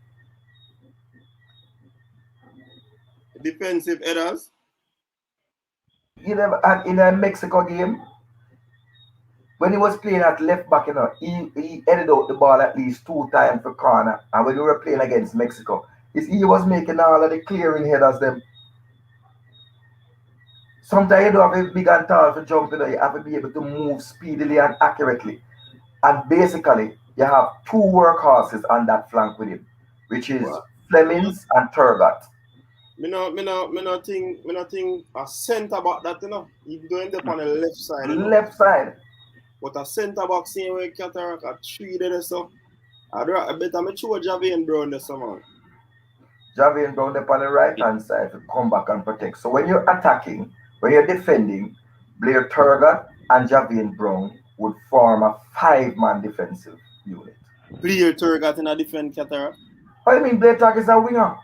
[SPEAKER 1] Defensive headers?
[SPEAKER 2] You never had in a Mexico game. when he was playing at left back, you know, he headed out the ball at least 2 times for corner. And when we were playing against Mexico, he was making all of the clearing headers them. Sometimes you don't have a big and tall for jumping, you have to be able to move speedily and accurately. And basically, you have 2 workhorses on that flank with him, which is Flemings and Turgot.
[SPEAKER 1] Me no think a centre back that, you know, you go end up on the left side. You know?
[SPEAKER 2] Left side.
[SPEAKER 1] But a centre back same way Cataract at 3 there so. I better me show Javian Brown this man.
[SPEAKER 2] Javian Brown up on the right hand side to come back and protect. So when you're attacking, when you're defending, Blair Turgot and Javian Brown would form a 5-man defensive unit.
[SPEAKER 1] Blair Turgot in a defense Cataract?
[SPEAKER 2] I mean, Blair Turgot is a winger.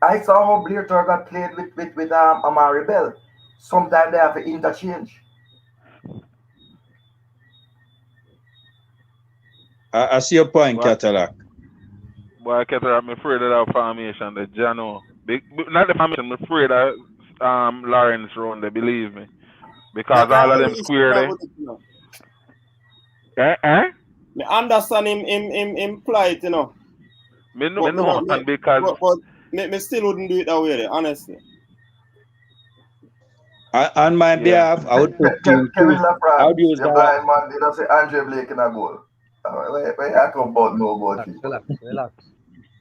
[SPEAKER 2] I saw how Blair Turgot played with Amari Bell. Sometimes they have to interchange.
[SPEAKER 4] I see your point, Cataract.
[SPEAKER 3] Boy, Cataract, I'm afraid of that formation, the Jano. Not the formation, I'm afraid of Lawrence run, they believe me. Because all of them square there.
[SPEAKER 1] I understand him plight, you know.
[SPEAKER 3] Me know, because...
[SPEAKER 1] But me still wouldn't do it that way, honestly.
[SPEAKER 4] On my behalf, I would put
[SPEAKER 2] Kevin LaFrance,
[SPEAKER 4] I would use
[SPEAKER 2] the blind man, did not say Andre Blake in a goal. Where I come about no about it.
[SPEAKER 5] Relax.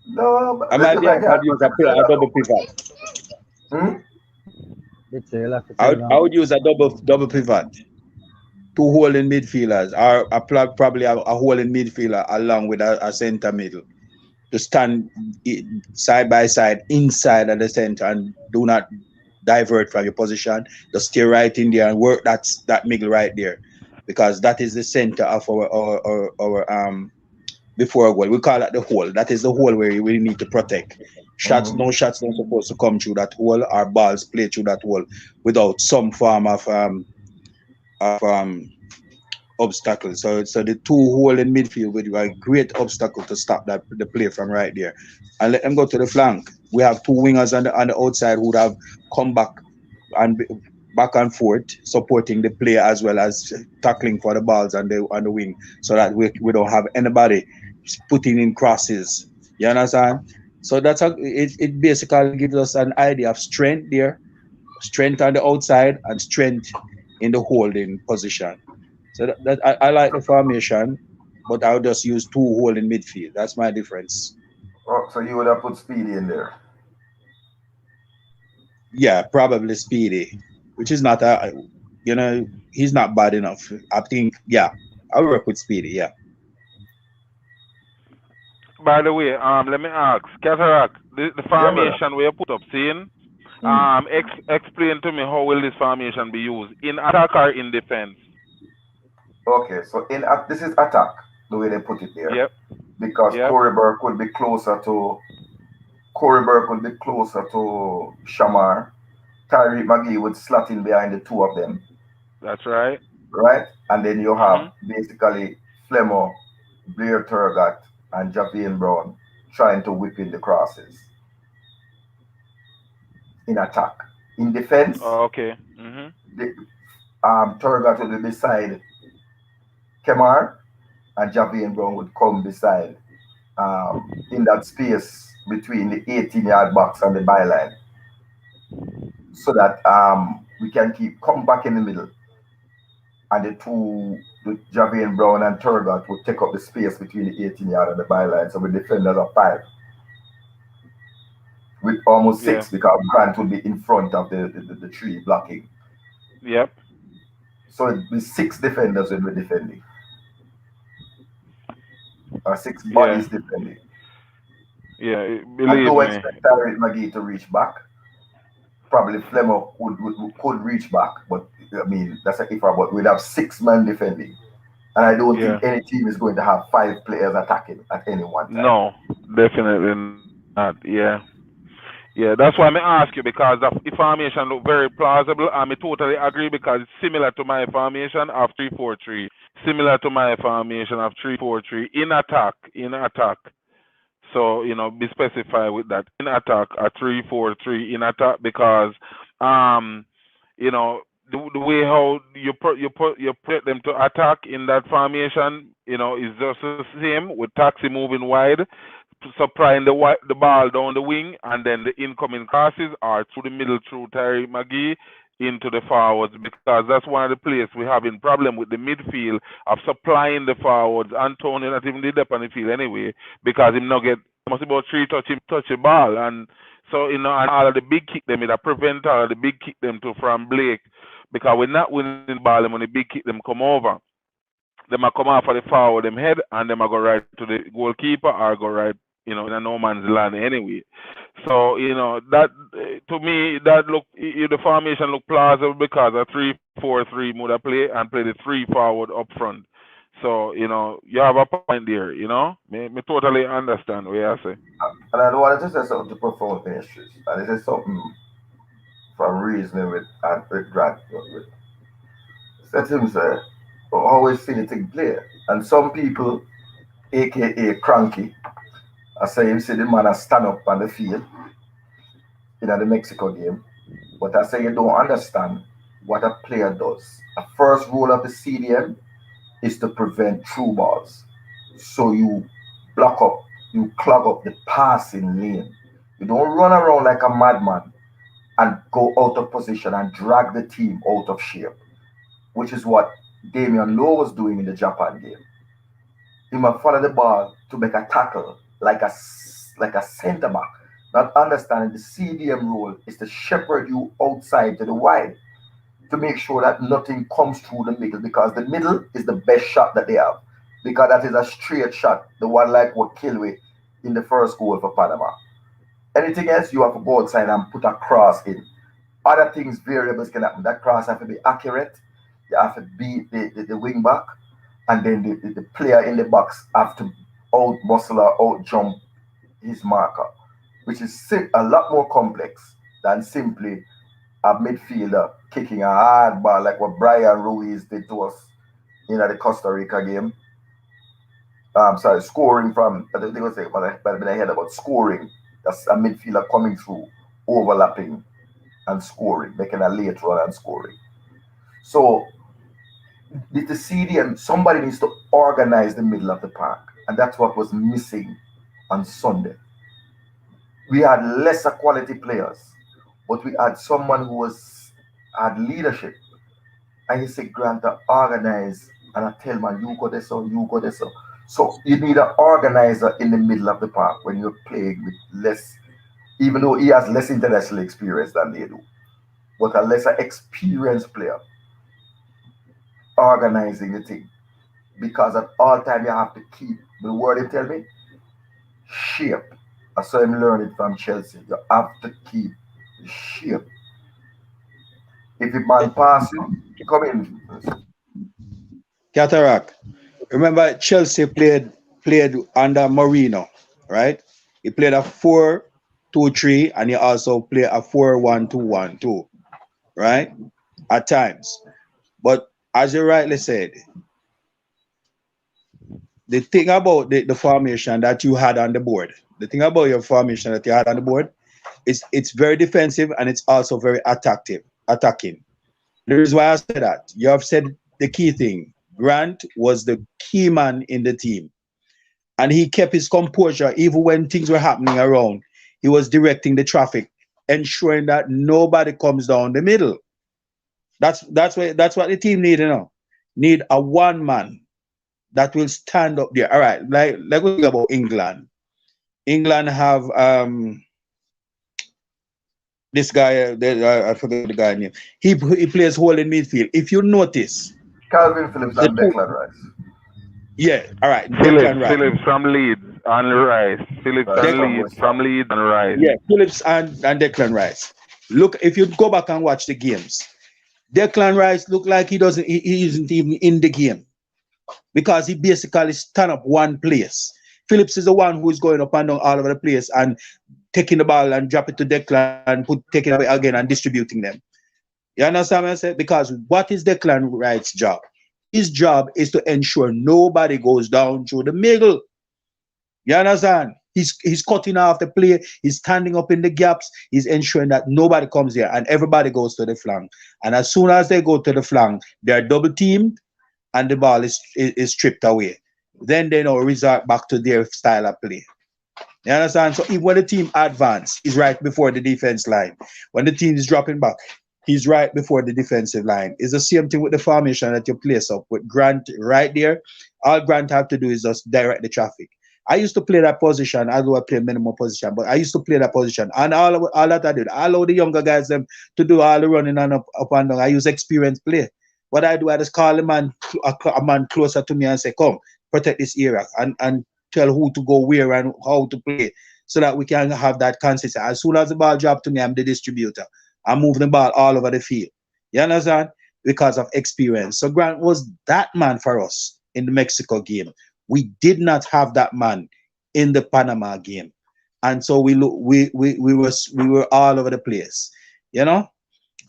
[SPEAKER 2] No, but
[SPEAKER 4] on my behalf, I would use a double pivot. I would use a double pivot. 2 holding midfielders, or probably a holding midfielder along with a center middle. To stand side by side inside of the center and do not divert from your position. Just stay right in there and work that middle right there, because that is the center of our before goal. We call it the hole. That is the hole where we need to protect. No shots don't supposed to come through that hole, or balls play through that hole without some form of obstacle. So the 2 hole in midfield would be a great obstacle to stop the play from right there. And let them go to the flank. We have 2 wingers on the outside who would have come back and forth, supporting the play as well as tackling for the balls on the wing, so that we don't have anybody putting in crosses. You understand? So it basically gives us an idea of strength there, strength on the outside and strength in the holding position. So that I like the formation, but I would just use 2 holding midfield. That's my difference.
[SPEAKER 2] Oh, so you would have put Speedy in there?
[SPEAKER 4] Yeah, probably Speedy, which is not he's not bad enough. I think, yeah, I'll work with Speedy, yeah.
[SPEAKER 3] By the way, let me ask, Cataract, the formation we put up, seeing, explain to me how will this formation be used, in attack or in defense?
[SPEAKER 2] Okay, so this is attack, the way they put it there.
[SPEAKER 3] Yep.
[SPEAKER 2] Because Corey Burke would be closer to Shamar. Tyree McGee would slot in behind the 2 of them.
[SPEAKER 3] That's right.
[SPEAKER 2] Right? And then you have basically Flemo, Blair Turgot, and Javian Brown trying to whip in the crosses. In attack. In defense, Turgot would be beside Kemar, and Javian Brown would come beside in that space between the 18-yard box and the byline, so that we can come back in the middle, and the Javian Brown and Turgot would take up the space between the 18-yard and the byline, so we defenders of 5 with almost 6, because Grant would be in front of the 3 blocking.
[SPEAKER 3] Yep.
[SPEAKER 2] So it'd be 6 defenders when we're defending. Or 6 bodies defending.
[SPEAKER 3] Yeah,
[SPEAKER 2] I don't expect Tyree McGee to reach back. Probably Flemo could reach back, but I mean, that's an if, but we'd have 6 men defending. And I don't think any team is going to have 5 players attacking at any one time.
[SPEAKER 3] No, definitely not. Yeah. Yeah, that's why I ask you, because the formation look very plausible, and I totally agree, because it's similar to my formation of 3-4-3, similar to my formation of 3-4-3 in attack. So, be specified with that. In attack, a 3-4-3 in attack, because, the way how you put them to attack in that formation, is just the same with Taxi moving wide, supplying the ball down the wing, and then the incoming crosses are through the middle through Terry McGee into the forwards, because that's one of the places we have in problem with the midfield of supplying the forwards. Antonio not even did up on the field anyway, because him not get must about 3 touch him touch the ball, and so and all of the big kick them, it prevent all of the big kick them to from Blake, because we're not winning the ball, and when the big kick them come over, them a come off of the forward them head, and them a go right to the goalkeeper or go right, in a no man's land anyway. So that to me that the formation look plausible, because a 3-4-3 would have play and play the 3 forward up front. So you have a point there. Me totally understand what you say.
[SPEAKER 2] And I want to say something to profound ministries, and this is something from reasoning with Grant. Set him say, always see the thing clear. And some people, aka cranky, I say him see the man a stand up on the field in the Mexico game, but I say you don't understand what a player does. The first rule of the CDM is to prevent through balls. So you block up, you clog up the passing lane. You don't run around like a madman and go out of position and drag the team out of shape, which is what Damian Lowe was doing in the Japan game. He must follow the ball to make a tackle like a center back, not understanding the CDM role is to shepherd you outside to the wide to make sure that nothing comes through the middle, because the middle is the best shot that they have, because that is a straight shot, the one like what Kilway in the first goal for Panama. Anything else, you have to go outside and put a cross in. Other things, variables can happen. That cross have to be accurate. You have to beat the wing back, and then the player in the box have to out muscle or out jump his marker, which is a lot more complex than simply a midfielder kicking a hard ball like what Brian Ruiz did to us in the Costa Rica game. Scoring from, I don't think I was saying, but I heard about scoring. That's a midfielder coming through, overlapping and scoring, making a late run and scoring. So the CDM, somebody needs to organize the middle of the park, and that's what was missing on Sunday. We had lesser quality players, but we had someone who had leadership. And he said, Grant, to organize, and I tell man, you go this, you go this. So you need an organizer in the middle of the park when you're playing with less, even though he has less international experience than they do, but a lesser experienced player organizing the thing. Because at all time you have to keep, the word they tell me, shape. I saw him learn it from Chelsea. You have to keep the shape. If the man pass you come in.
[SPEAKER 4] Cataract. Remember Chelsea played under Mourinho, right? He played a 4-2-3 and he also played a 4-1-2-1-2, right? At times. But as you rightly said, the thing about the formation that you had on the board, the thing about your formation that you had on the board is it's very defensive and it's also very attacking. The reason why I said that, you have said the key thing. Grant was the key man in the team. And he kept his composure even when things were happening around. He was directing the traffic, ensuring that nobody comes down the middle. That's what the team need, Need a one man that will stand up there. All right, like we think about England. England have this guy, I forget the guy's name. He plays holding midfield. If you notice,
[SPEAKER 2] Calvin Phillips and Declan Rice.
[SPEAKER 4] Yeah, all right.
[SPEAKER 3] Phillips from Leeds and Rice. From Leeds and Rice.
[SPEAKER 4] Yeah, Phillips and Declan Rice. Look, if you go back and watch the games, Declan Rice look like he isn't even in the game, because he basically stand up one place. Phillips is the one who is going up and down all over the place and taking the ball and drop it to Declan and taking it away again and distributing them. You understand what I say? Because what is Declan Rice's job? His job is to ensure nobody goes down through the middle. You understand? He's cutting off the play. He's standing up in the gaps. He's ensuring that nobody comes here and everybody goes to the flank. And as soon as they go to the flank, they're double teamed and the ball is stripped away. Then they now resort back to their style of play. You understand? So if when the team advance, he's right before the defense line. When the team is dropping back, he's right before the defensive line. It's the same thing with the formation that you place up with Grant right there. All Grant have to do is just direct the traffic. I used to play that position, although I play minimum position, but I used to play that position. And all that I did, I allow the younger guys them to do all the running and up and down. I use experienced play. What I do, I just call a man closer to me and say, come, protect this area and tell who to go where and how to play so that we can have that consistency. As soon as the ball drops to me, I'm the distributor. I'm moving the ball all over the field. You understand? Because of experience. So Grant was that man for us in the Mexico game. We did not have that man in the Panama game. And so we were all over the place. You know?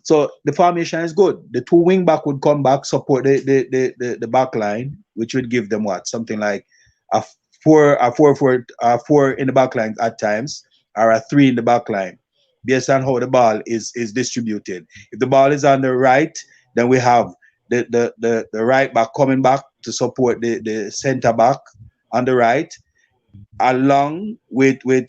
[SPEAKER 4] So the formation is good. The two wing back would come back, support the back line, which would give them what? Something like a 4 in the back line at times, or a 3 in the back line, based on how the ball is distributed. If the ball is on the right, then we have the right back coming back to support the center back on the right, along with one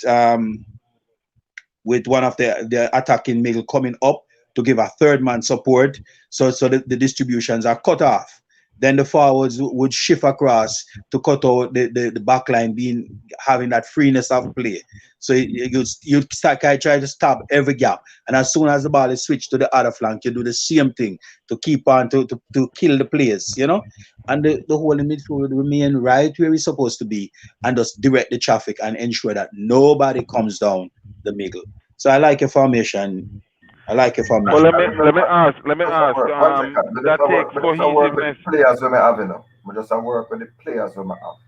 [SPEAKER 4] of the attacking middle coming up to give a third man support. So the distributions are cut off. Then the forwards would shift across to cut out the back line having that freeness of play. So you start try to stop every gap. And as soon as the ball is switched to the other flank, you do the same thing to keep on to kill the players, you know? And the whole midfield would remain right where it's supposed to be and just direct the traffic and ensure that nobody comes down the middle. So I like a formation. Well,
[SPEAKER 3] let me ask. That takes cohesiveness.
[SPEAKER 2] Players we may have, you know. We just work with the players we may have.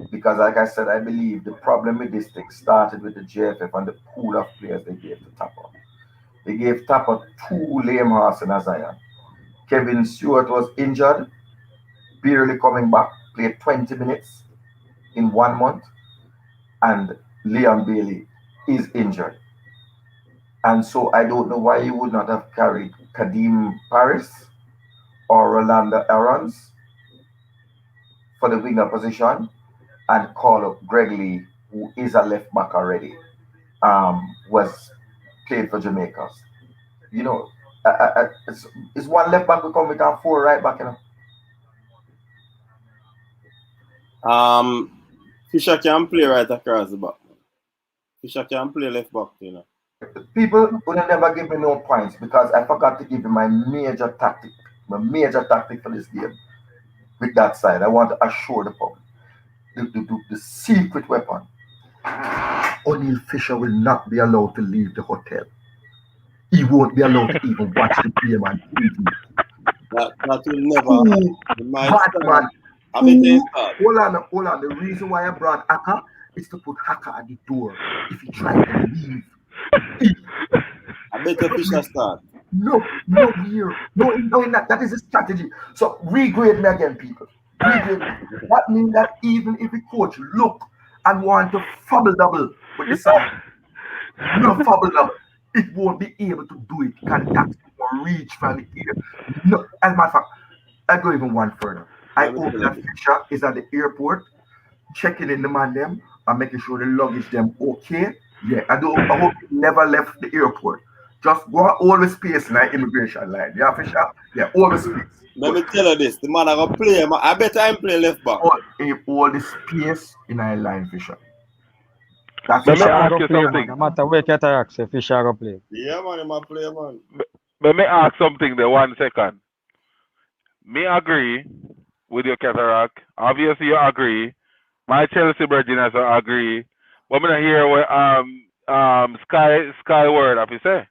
[SPEAKER 2] Because, like I said, I believe the problem with this thing started with the JFF and the pool of players they gave to Tapper. They gave Tapper 2 lame horses in Zion. Kevin Stewart was injured, barely coming back, played 20 minutes in 1 month, and Leon Bailey is injured. And so I don't know why you would not have carried Kadeem Paris or Rolando Aarons for the winger position and call up Greg Lee, who is a left back already, was played for Jamaica. You know, it's one left back we come with and 4 right back, you
[SPEAKER 1] know. Fisher can play right across the back. Fisher can play left back, you know.
[SPEAKER 2] People would never give me no points because I forgot to give you my major tactic for this game. With that side, I want to assure the public the secret weapon. O'Neal Fisher will not be allowed to leave the hotel. He won't be allowed to even watch the game on TV.
[SPEAKER 1] That will never.
[SPEAKER 2] Batman. Hold on. The reason why I brought Haka is to put Haka at the door if he tries to leave.
[SPEAKER 1] I bet the Fisher start.
[SPEAKER 2] No, here. No, that is a strategy. So regrade me again, people. That means that even if the coach look and want to fumble double with the side, fumble double, it won't be able to do it. Contact or reach from the ear. No, as a matter of fact, I go even one further. I hope that Fisher is at the airport, checking in the man them and making sure the luggage them okay. Yeah, I hope he never left the airport. Just go all the space in the immigration line. Yeah, Fisher? Yeah, all the space.
[SPEAKER 1] Let me tell you this, the man I go play, I bet I play left back.
[SPEAKER 2] All the space in our line, Fisher.
[SPEAKER 3] Let me ask you something.
[SPEAKER 5] No matter where Cataract say, Fisher go play.
[SPEAKER 1] Yeah, man, he might play, man.
[SPEAKER 3] Let me ask something there, 1 second. Me agree with your Cataract. Obviously, you agree. My Chelsea brethren also agree. But I'm not hear what Skyward have you say.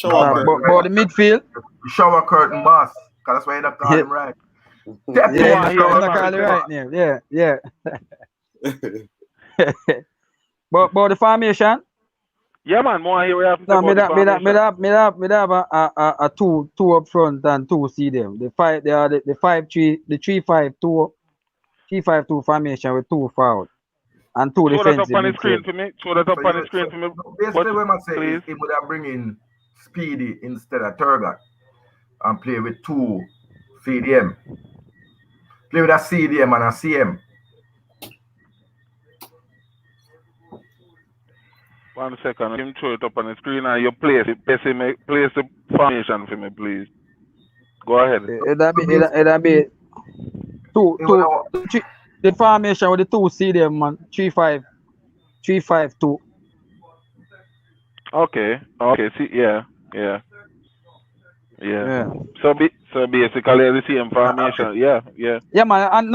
[SPEAKER 5] About the midfield.
[SPEAKER 2] Shower curtain boss. Because that's why you don't call him right.
[SPEAKER 5] Yeah, you don't call him right now. Yeah. But the formation?
[SPEAKER 3] Yeah, man. More here we have to
[SPEAKER 5] no, me have a two up front and 2 see them. The 5-3, the 3-5-2 formation with 2 forward. and two
[SPEAKER 3] Show that up
[SPEAKER 5] defensive
[SPEAKER 3] on the screen
[SPEAKER 5] midfield.
[SPEAKER 3] for me. Show that up on the screen for me.
[SPEAKER 2] Basically, what I say
[SPEAKER 3] please.
[SPEAKER 2] is he would have bring in Speedy instead of Turgot and play with two CDM. Play with a CDM and a CM.
[SPEAKER 3] 1 second. Let him throw it up on the screen and you place the formation for me, please. Go ahead.
[SPEAKER 5] It'll be the formation with the two CDM, man. 3-5-2.
[SPEAKER 3] Okay. See, yeah. So basically the same formation. Yeah.
[SPEAKER 5] Yeah, man. And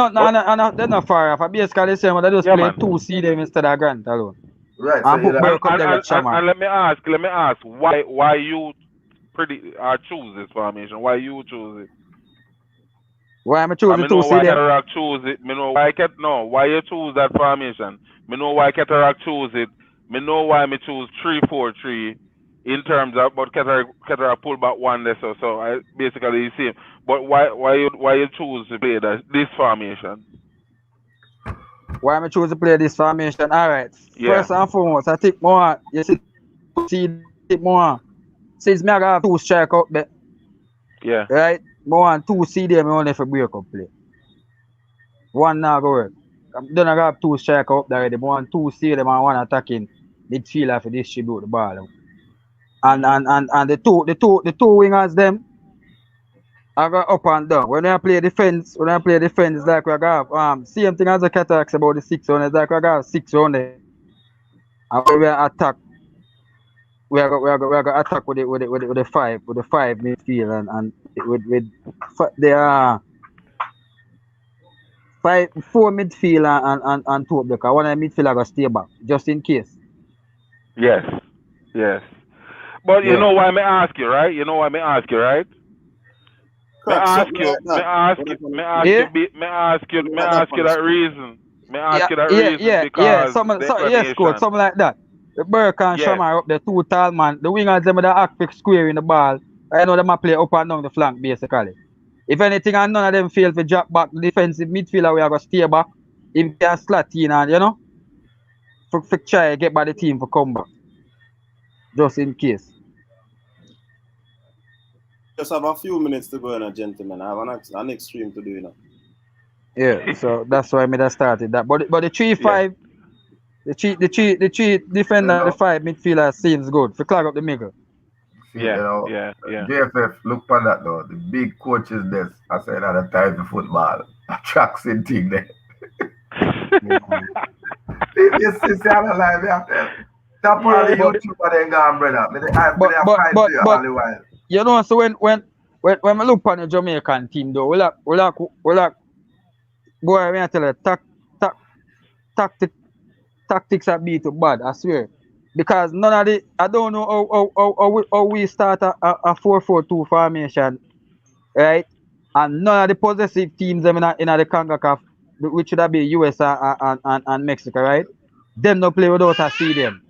[SPEAKER 5] they're not far off. Basically the same. They just play
[SPEAKER 3] man.
[SPEAKER 5] two CDM instead of Grant alone.
[SPEAKER 2] Right.
[SPEAKER 5] And
[SPEAKER 2] So
[SPEAKER 5] and
[SPEAKER 3] let me ask, why you choose this formation? Why you choose it?
[SPEAKER 5] Why am I choosing two
[SPEAKER 3] why
[SPEAKER 5] CDM?
[SPEAKER 3] Cataract choose it. Me know why you choose that formation. Me know why Cataract choose it. Me know why me choose 3-4-3 in terms of, but Cataract pull back one there, so I basically the same. But why you choose to play this formation?
[SPEAKER 5] Why am I choose to play this formation? All right.
[SPEAKER 3] Yeah.
[SPEAKER 5] First and foremost, I think more. You see more. Since me I got two strike out there.
[SPEAKER 3] Yeah.
[SPEAKER 5] Right. More and two CDM only for break up play. One now go work. Then I got two strike out there already. More and two CDM and one attacking midfielder for distribute the ball. And the two wingers them I got up and down. When I play defense, like we got same thing as the Cataract about the 6 on, it's like we got 6 on there. And when we attack, we got attack with the 5 midfield and with the 4 midfield and 2 up there. Cause one of the midfield I got stay back just in case.
[SPEAKER 3] Yes. But you know why me ask you, right? Me ask you that reason. Because
[SPEAKER 5] something like that. The Burke and Shamar up there, 2 tall man. The wingers them with the act square in the ball. I know them a play up and down the flank basically. If anything and none of them fail to drop back, the defensive midfielder we are gonna stay back. If can slot in and for try get by the team for come back. Just in case.
[SPEAKER 1] Just have a few minutes to go, gentlemen. I have an extreme to do,
[SPEAKER 5] Yeah, so that's why I made started that. But the 3-5, the three defender, the 5 midfielder seems good for clog up the middle.
[SPEAKER 3] Yeah.
[SPEAKER 2] JFF, look for that though. The big coaches there, I said at the time of football, a tracks and thing there. You see, I'm alive after. Top all the YouTuber then gone, brother.
[SPEAKER 5] But you know, so when we look on the Jamaican team though, we like boy, when I tell you, tactics are beat bad, I swear. Because none of the, I don't know how we start a 4-4-2 formation, right? And none of the possessive teams in the CONCACAF, which should be US and Mexico, right? Them no play without a CDM.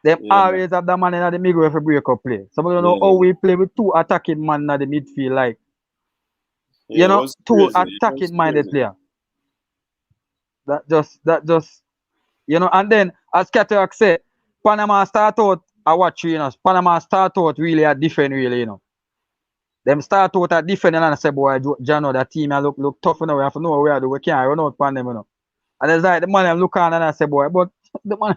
[SPEAKER 5] Them always have the man in the middle for break up play. Some don't know how we play with 2 attacking man in the midfield, like two attacking minded player. That just and then as Cataract said, Panama start out I watch Panama start out really a different really, Them start out a different and I say boy Jano, that team look tough enough, we have to know what we are doing. We can't run out upon them, And it's like the man look on and I say boy, but the man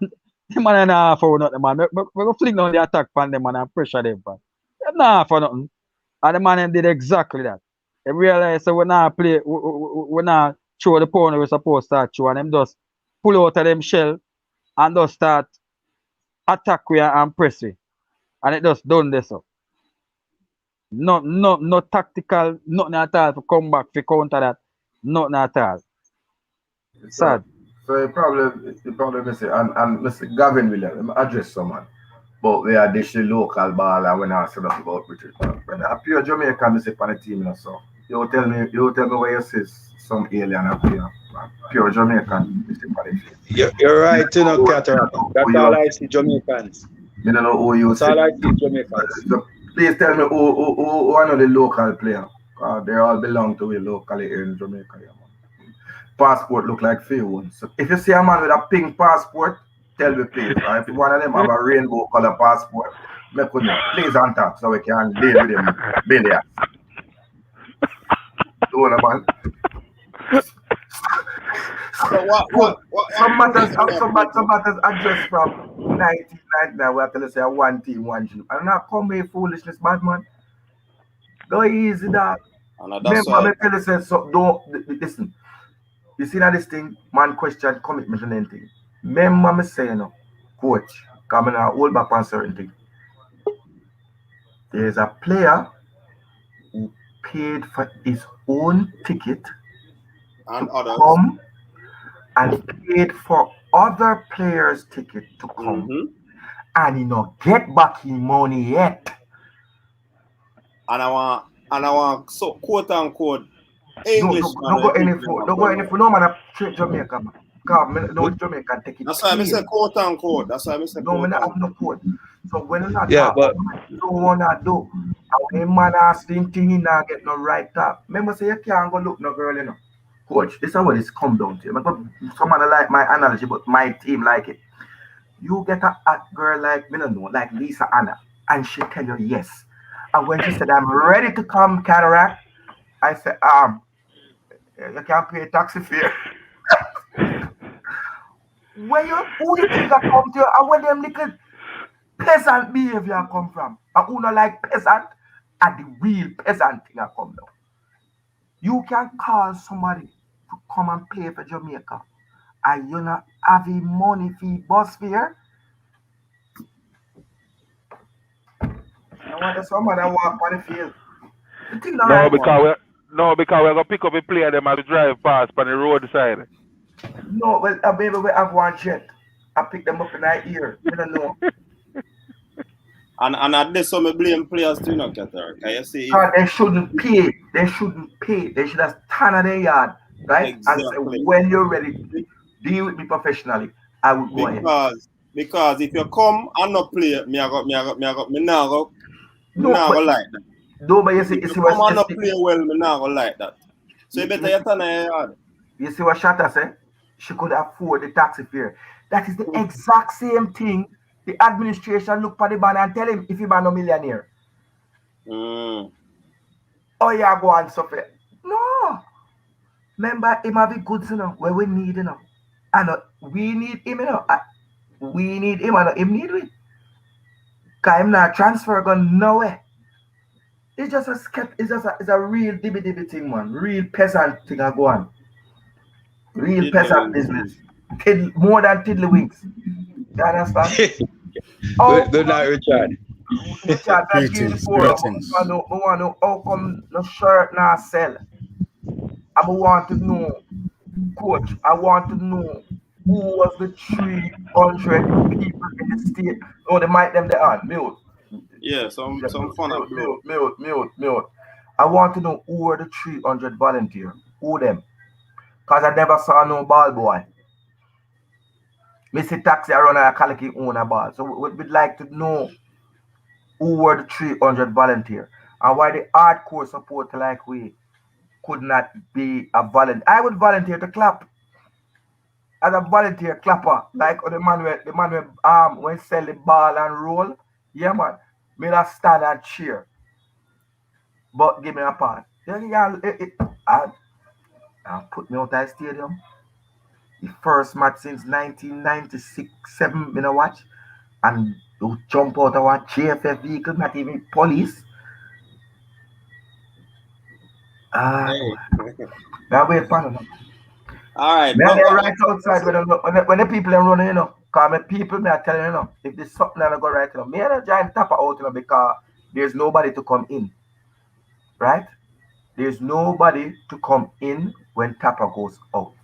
[SPEAKER 5] not for nothing, man. We're gonna fling down the attack upon them and pressure them, man. They're not for nothing. And the man did exactly that. They realized that we not play, we not throw the corner we're supposed to throw, and them just pull out of them shell and just start attack we and press we. And it just done this up. No tactical, nothing at all to come back to counter that. Nothing at all. Sad.
[SPEAKER 2] So the problem is, and listen, Gavin Williams, address someone. But we are this local ball and when I said up about British. When I pure Jamaican is on the team, so you tell me where you see some alien up here. Pure Jamaican is on the team.
[SPEAKER 4] You're right, Cataract. That's all I see Jamaicans.
[SPEAKER 2] I don't know who you see.
[SPEAKER 4] That's all I see Jamaicans.
[SPEAKER 2] So please tell me who are the local player. They all belong to a locally here in Jamaica. passport look like fair one. So if you see a man with a pink passport, tell me please. Or if one of them have a rainbow color passport, make we know. Please on top so we can deal with them billions. Do you man?
[SPEAKER 1] So
[SPEAKER 2] Some matters addressed from 1999. We have to say one team, one dream. And not come with foolishness, bad man. Go easy, dog.
[SPEAKER 1] And that's why
[SPEAKER 2] Remember, me tell you, say, so don't listen. You see that this thing, man question commitment and anything. Remember me saying, no, coach, coming out hold back on certain thing. There's a player who paid for his own ticket
[SPEAKER 1] and
[SPEAKER 2] to
[SPEAKER 1] others.
[SPEAKER 2] come and paid for other players' ticket to come, and he not get back his money yet.
[SPEAKER 1] And I want so quote unquote English.
[SPEAKER 2] Don't go any for no man straight Jamaica, man. Because no Jamaican take it.
[SPEAKER 1] That's why I say quote unquote. That's why I say
[SPEAKER 2] no,
[SPEAKER 1] quote
[SPEAKER 2] man, I have
[SPEAKER 1] unquote.
[SPEAKER 2] no quote. So when you not
[SPEAKER 4] Yeah,
[SPEAKER 2] talk,
[SPEAKER 4] but
[SPEAKER 2] you don't wanna do. And when man ask thing he not get no right top. Remember say you can't go look no girl, you know. Coach, this is what it's come down to. Someone like my analogy, but my team like it. You get a hot girl like me, don't know, like Lisa Anna, and she tell you yes. And when she said I'm ready to come cataract, I said, you can't pay taxi fare. Where you who you think I come to and where them little peasant behavior come from? And who not like peasant and the real peasant thing I come now. You can call somebody to come and play for Jamaica and you not having money for bus fare. I want somebody that walk on the field. The thing not
[SPEAKER 3] No,
[SPEAKER 2] right one.
[SPEAKER 3] because we're gonna pick up a player them as we drive past on the roadside.
[SPEAKER 2] No, well, baby, we have one jet. I pick them up in that ear. I don't know.
[SPEAKER 1] And at this some blame players too not get there. Can you see?
[SPEAKER 2] They shouldn't pay. They shouldn't pay. They should have stand at their yard, right? And say,
[SPEAKER 1] Exactly.
[SPEAKER 2] when you're ready, deal with me professionally. I will go ahead.
[SPEAKER 1] Because if you come and not play, me now go like that.
[SPEAKER 2] No, but you
[SPEAKER 1] If
[SPEAKER 2] see
[SPEAKER 1] you come and not play well, me now go like that. So you better you turn your yard.
[SPEAKER 2] You see what Shatta said? She could afford the taxi fare. That is the exact same thing. The administration look for the man and tell him if he man a millionaire. Oh, yeah, go on suffer. No. Remember, him have the goods, you know, where we need, you know. And we need him, you know. We need him, and him need we. Because him not transfer gun nowhere. It's just it's a real dibby thing, man. Real peasant thing I go on. Real peasant business. More than tiddlywinks. You understand?
[SPEAKER 4] Good night, Richard.
[SPEAKER 2] Richard, I gave you before. I want to know how come no shirt not sell. I want to know, coach. I want to know who was the 300 people in the state. Oh, they might them they on mute.
[SPEAKER 1] Yeah, some fun of blow.
[SPEAKER 2] Mute. I want to know who were the 300 volunteers. Who them? Because I never saw no ball boy. Missy Taxi around and Kaliki own a ball. So we'd like to know who were the 300 volunteers and why the hardcore supporter like we could not be a volunteer. I would volunteer to clap as a volunteer clapper, like the man when sell the ball and roll. Yeah, man. Me not stand and cheer. But give me a part. I put me out of the stadium. The first match since 1996, 7, you know, watch. And you jump out of a JFF vehicle, not even police. Now wait for them.
[SPEAKER 1] All right.
[SPEAKER 2] Me are right outside when the people are running, you know. Because my people, me are telling you, know, if there's something that I go right, you know, me and a giant tapper out, you know, because there's nobody to come in. Right? There's nobody to come in when tapper goes out.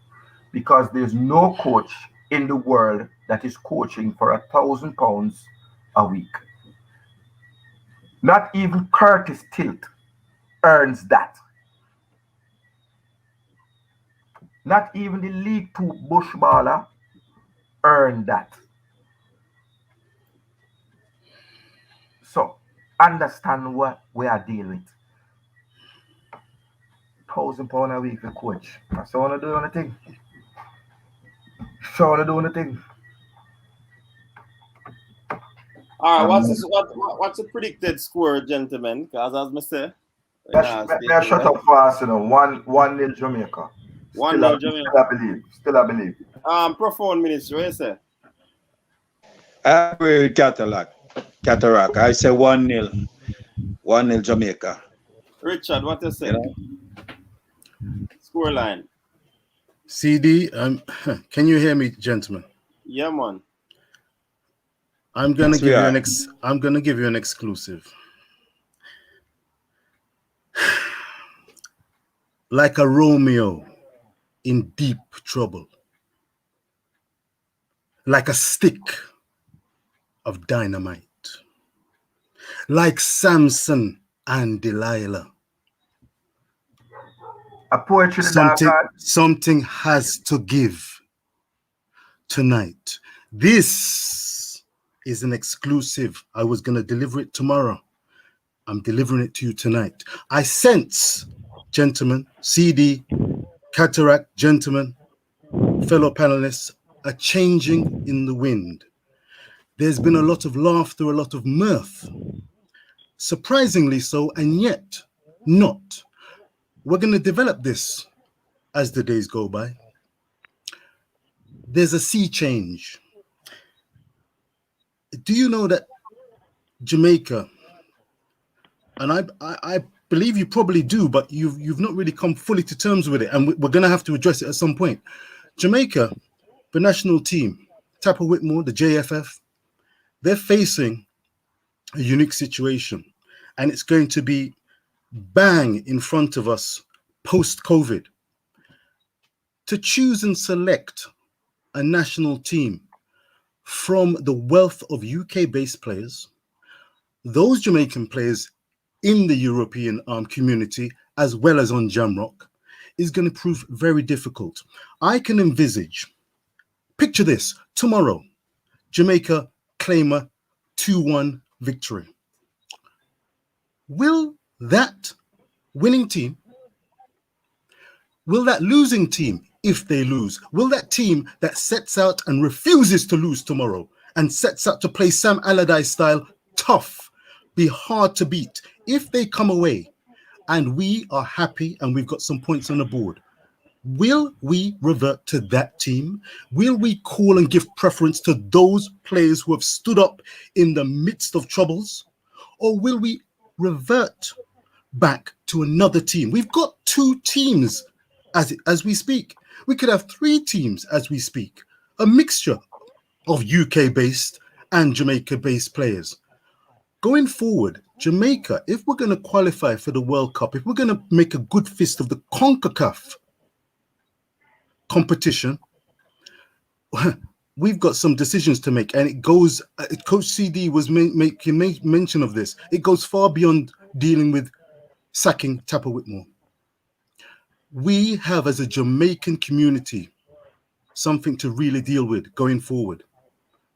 [SPEAKER 2] Because there's no coach in the world that is coaching for £1,000 a week. Not even Curtis Tilt earns that. Not even the League Two Bushballer earn that. So understand what we are dealing with. £1,000 a week for coach. That's all I do on the thing. So I do on the thing.
[SPEAKER 1] All right, what's the predicted score, gentlemen? Because as I say,
[SPEAKER 2] May I shut up fast, 1-0 Jamaica.
[SPEAKER 1] 1-0 Jamaica.
[SPEAKER 2] Still I believe.
[SPEAKER 1] Profound ministry, what you say?
[SPEAKER 4] I agree with Cataract. I say 1-0. 1-0 Jamaica.
[SPEAKER 1] Richard, what you say?
[SPEAKER 4] You know?
[SPEAKER 1] Score line.
[SPEAKER 6] CD, can you hear me, gentlemen?
[SPEAKER 1] Yeah, man.
[SPEAKER 6] I'm gonna give you an exclusive. Like a Romeo in deep trouble. Like a stick of dynamite. Like Samson and Delilah.
[SPEAKER 2] A poetry
[SPEAKER 6] something has to give tonight. This is an exclusive. I was going to deliver it tomorrow. I'm delivering it to you tonight. I sense, gentlemen, CD, Cataract, gentlemen, fellow panelists, a changing in the wind. There's been a lot of laughter, a lot of mirth. Surprisingly so, and yet not. We're going to develop this as the days go by. There's a sea change. Do you know that Jamaica, and I believe you probably do, but you've not really come fully to terms with it, and we're going to have to address it at some point. Jamaica, the national team, Tapper Whitmore, the JFF, they're facing a unique situation, and it's going to be bang in front of us post-COVID. To choose and select a national team from the wealth of UK-based players, those Jamaican players in the European community, as well as on Jamrock, is going to prove very difficult. I can envisage, picture this, tomorrow, Jamaica claim a 2-1 victory. Will that winning team, will that losing team, if they lose, will that team that sets out and refuses to lose tomorrow and sets out to play Sam Allardyce style tough, be hard to beat, if they come away and we are happy and we've got some points on the board, will we revert to that team? Will we call and give preference to those players who have stood up in the midst of troubles? Or will we revert back to another team? We've got 2 teams as we speak. We could have 3 teams as we speak, a mixture of UK-based and Jamaica-based players. Going forward, Jamaica, if we're going to qualify for the World Cup, if we're going to make a good fist of the CONCACAF competition, we've got some decisions to make, and it goes, Coach CD was making mention of this, it goes far beyond dealing with sacking Tapper Whitmore. We have, as a Jamaican community, something to really deal with going forward,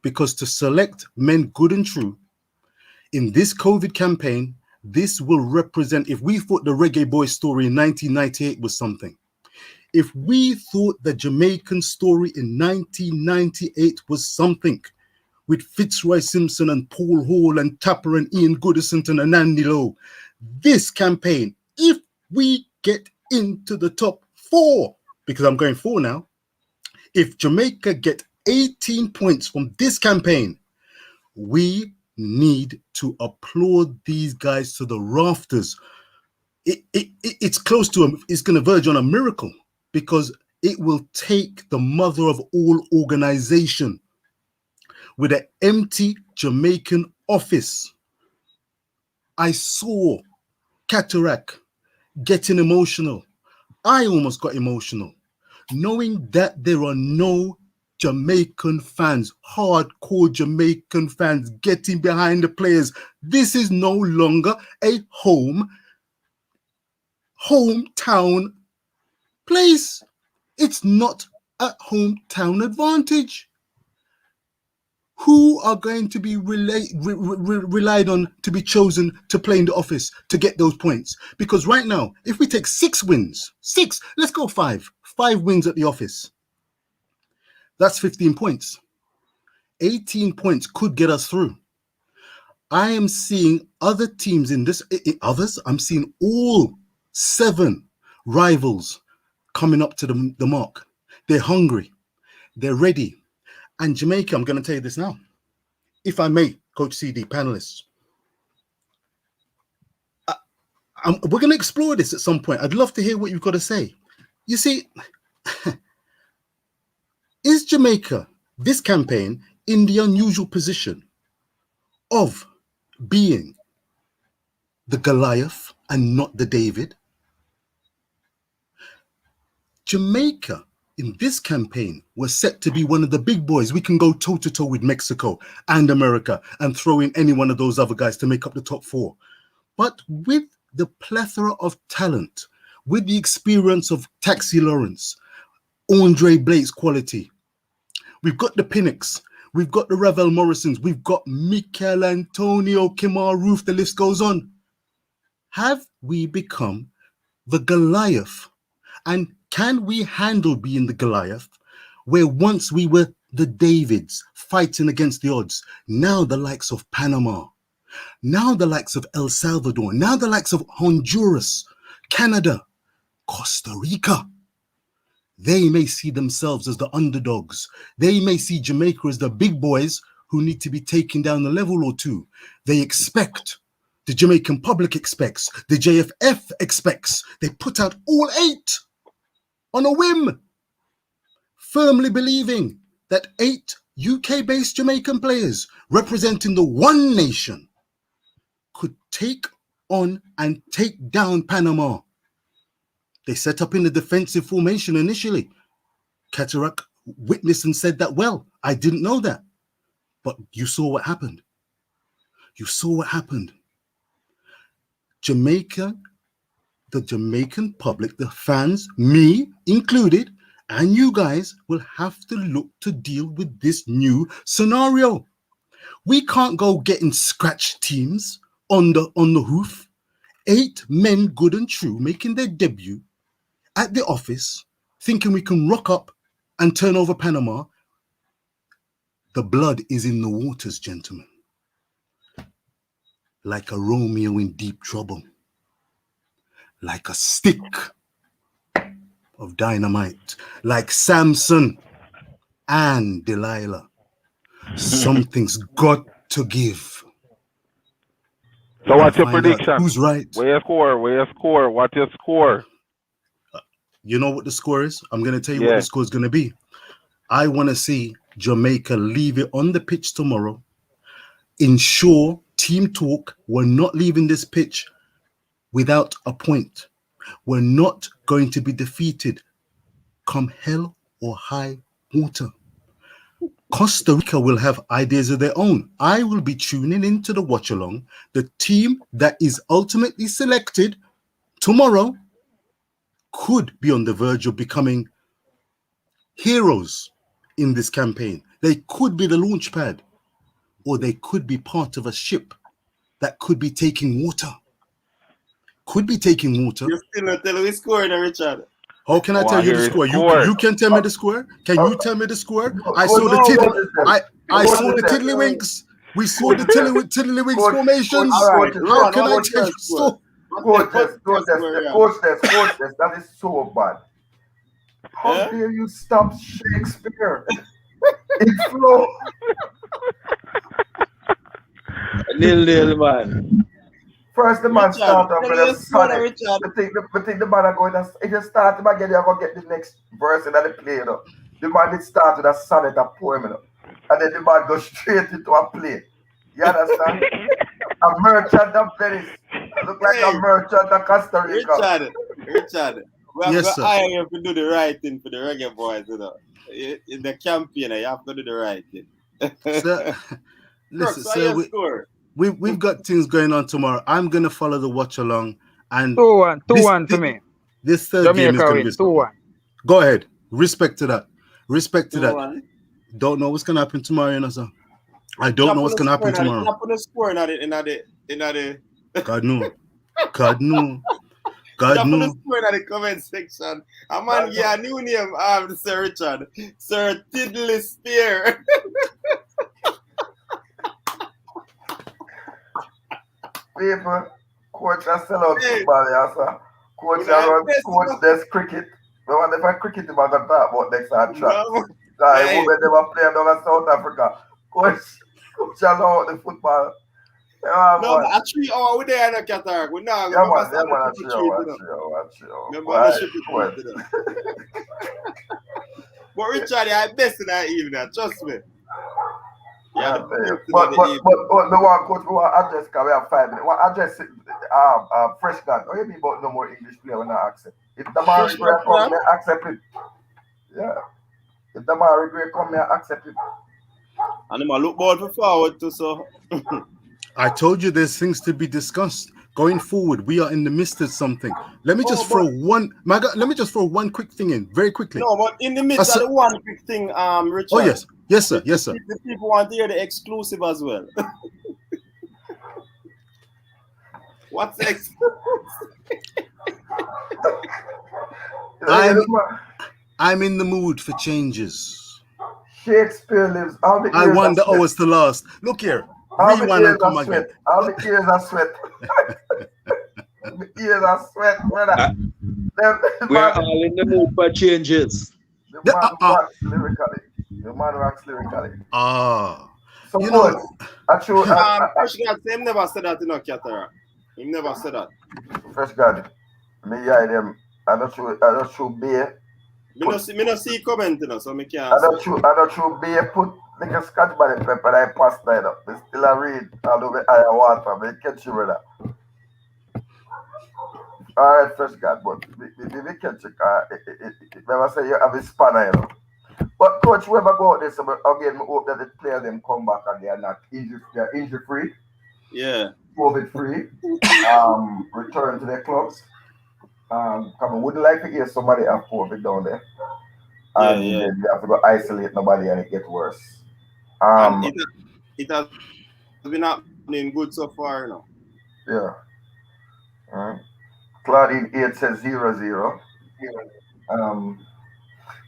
[SPEAKER 6] because to select men good and true in this COVID campaign, this will represent, if we thought the Reggae Boyz story in 1998 was something, if we thought the Jamaican story in 1998 was something, with Fitzroy Simpson and Paul Hall and Tapper and Ian Goodison and Andy Lowe, this campaign, if we get into the top 4, because I'm going 4 now, if Jamaica get 18 points from this campaign, we need to applaud these guys to the rafters. It's close to it's going to verge on a miracle, because it will take the mother of all organization with an empty Jamaican office. I saw Cataract getting emotional. I almost got emotional, knowing that there are no Jamaican fans, hardcore Jamaican fans getting behind the players. This is no longer a hometown place. It's not a hometown advantage. who are going to be relied on to be chosen to play in the office to get those points. Because right now, if we take 6 wins, let's go 5 wins at the office, that's 15 points. 18 points could get us through. I am seeing other teams in this, I'm seeing all 7 rivals coming up to the mark. They're hungry, they're ready. And Jamaica, I'm going to tell you this now, if I may, Coach CD, panelists, we're going to explore this at some point. I'd love to hear what you've got to say. You see, is Jamaica, this campaign, in the unusual position of being the Goliath and not the David? Jamaica in this campaign was set to be one of the big boys. We can go toe-to-toe with Mexico and America and throw in any one of those other guys to make up the top 4. But with the plethora of talent, with the experience of Taxi Lawrence, Andre Blake's quality, we've got the Pinnocks, we've got the Ravel Morrisons, we've got Mikel Antonio, Kimar Roof, the list goes on. Have we become the Goliath? And can we handle being the Goliath, where once we were the Davids fighting against the odds? Now the likes of Panama, now the likes of El Salvador, now the likes of Honduras, Canada, Costa Rica. They may see themselves as the underdogs. They may see Jamaica as the big boys who need to be taken down a level or 2. They expect, the Jamaican public expects, the JFF expects. They put out all 8 on a whim, firmly believing that 8 UK-based Jamaican players representing the one nation could take on and take down Panama. They set up in the defensive formation initially. Cataract witnessed and said that, well, I didn't know that. But you saw what happened. You saw what happened. Jamaica, the Jamaican public, the fans, me included, and you guys will have to look to deal with this new scenario. We can't go getting scratch teams on the hoof. 8 men good and true making their debut at the office, thinking we can rock up and turn over Panama. The blood is in the waters, gentlemen. Like a Romeo in deep trouble. Like a stick of dynamite. Like Samson and Delilah. Something's got to give.
[SPEAKER 3] So what's your prediction?
[SPEAKER 6] Who's right?
[SPEAKER 3] Where you score? What's your score?
[SPEAKER 6] You know what the score is? I'm going to tell you what the score is going to be. I want to see Jamaica leave it on the pitch tomorrow. Ensure team talk, we're not leaving this pitch without a point. We're not going to be defeated come hell or high water. Costa Rica will have ideas of their own. I will be tuning into the watch along. The team that is ultimately selected tomorrow could be on the verge of becoming heroes in this campaign. They could be the launch pad, or they could be part of a ship that could be taking water. Could be taking water.
[SPEAKER 1] You're still not telling me score, Richard.
[SPEAKER 6] How can I tell you the score? You can tell me the score. Can you tell me the score? I saw the tiddlywinks. We saw the tiddlywinks formations. How can I tell you the score?
[SPEAKER 2] Coach, that is so bad. How dare you stop Shakespeare? It's flow.
[SPEAKER 4] Nil, man.
[SPEAKER 2] First, the man started off with a sonnet. I think the man are going to, if you start him again, you're going to get the next verse that they play. You know. The man did start with a sonnet, a poem, you know. And then the man goes straight into a play. You understand? A merchant of Venice. Look like a merchant of Costa Rica.
[SPEAKER 1] Richard, we have to hire you to do the right thing for the Reggae Boyz, you know. In the campaign, you have to do the right thing.
[SPEAKER 6] Sir, listen, sir, we've got things going on tomorrow. I'm going to follow the watch along. And
[SPEAKER 5] 2-1 to me.
[SPEAKER 6] This third
[SPEAKER 5] Jamaica
[SPEAKER 6] game is going to be
[SPEAKER 5] 2-1.
[SPEAKER 6] Go ahead. Respect to that. Respect to that. Don't know what's going to happen tomorrow, you know, sir. I don't know what's gonna happen tomorrow.
[SPEAKER 1] Drop on the score in the
[SPEAKER 6] God no. God no. God
[SPEAKER 1] drop on the
[SPEAKER 6] no.
[SPEAKER 1] score in the comment section. A man, yeah, new name, Sir Richard. Sir Tiddly Spear.
[SPEAKER 2] People, coach I sell out
[SPEAKER 1] Hey.
[SPEAKER 2] football, yeah, sir. Coach
[SPEAKER 1] Well,
[SPEAKER 2] I run
[SPEAKER 1] best
[SPEAKER 2] coach
[SPEAKER 1] enough.
[SPEAKER 2] there's cricket. The one if I cricket him I got talk about next time track.
[SPEAKER 1] No.
[SPEAKER 2] I
[SPEAKER 1] Hey.
[SPEAKER 2] women never play down in South Africa. Coach I know the football. Yeah,
[SPEAKER 1] No,
[SPEAKER 2] man.
[SPEAKER 1] but a 3 hour we there in the cataract. We now
[SPEAKER 2] Yeah,
[SPEAKER 1] remember
[SPEAKER 2] man,
[SPEAKER 1] the
[SPEAKER 2] a
[SPEAKER 1] triple
[SPEAKER 2] 3
[SPEAKER 1] treat,
[SPEAKER 2] hours,
[SPEAKER 1] you know.
[SPEAKER 2] 3 hours, 3 hours.
[SPEAKER 1] Remember
[SPEAKER 2] Why?
[SPEAKER 1] the triple treat, you know. But Richard, I best in that evening, trust me. Yeah,
[SPEAKER 2] But the one coach who address can we have 5 minutes. What address fresh gun. Oh, you mean about no more English player when I accept. If the man regret come here, accept it. Yeah. If the man regret come here, accept it.
[SPEAKER 1] And I look forward forward to so.
[SPEAKER 6] I told you there's things to be discussed. Going forward, we are in the midst of something. Let me just throw one. Let me just throw one quick thing in, very quickly.
[SPEAKER 1] No, but in the midst of the one quick thing, Richard.
[SPEAKER 6] Oh yes, yes sir, yes sir.
[SPEAKER 1] The people want to hear the exclusive as well. What's the exclusive?
[SPEAKER 6] I'm in the mood for changes.
[SPEAKER 2] Shakespeare lives.
[SPEAKER 6] I want the hours to last. Look here. Rewind and come again.
[SPEAKER 2] All the ears are sweat. The ears are sweat, brother.
[SPEAKER 4] We're all in the mood for changes.
[SPEAKER 2] The man rocks lyrically. The man rocks lyrically. So
[SPEAKER 6] you know,
[SPEAKER 1] Fresh God, him never said that in a cataract. He never said that.
[SPEAKER 2] Fresh God, me yeah them. I don't show beer.
[SPEAKER 1] Me no see comment, you know, so me can't.
[SPEAKER 2] I don't show beer put like a scotch by the pepper. I pass that up. Me still a read. I do the higher water. Me catch you, brother. All right, Fresh God, but we catch it. Never say you have a spanner, you know. But coach, whoever go out there, so again, I hope that the players them come back and they are not injury free.
[SPEAKER 1] Yeah.
[SPEAKER 2] COVID free. Return to their clubs. Come on, wouldn't like to hear somebody have COVID down there. And then you have to go isolate nobody and it gets worse.
[SPEAKER 1] And it has been happening good so far, you know.
[SPEAKER 2] Yeah. Claudine 8 says 0-0.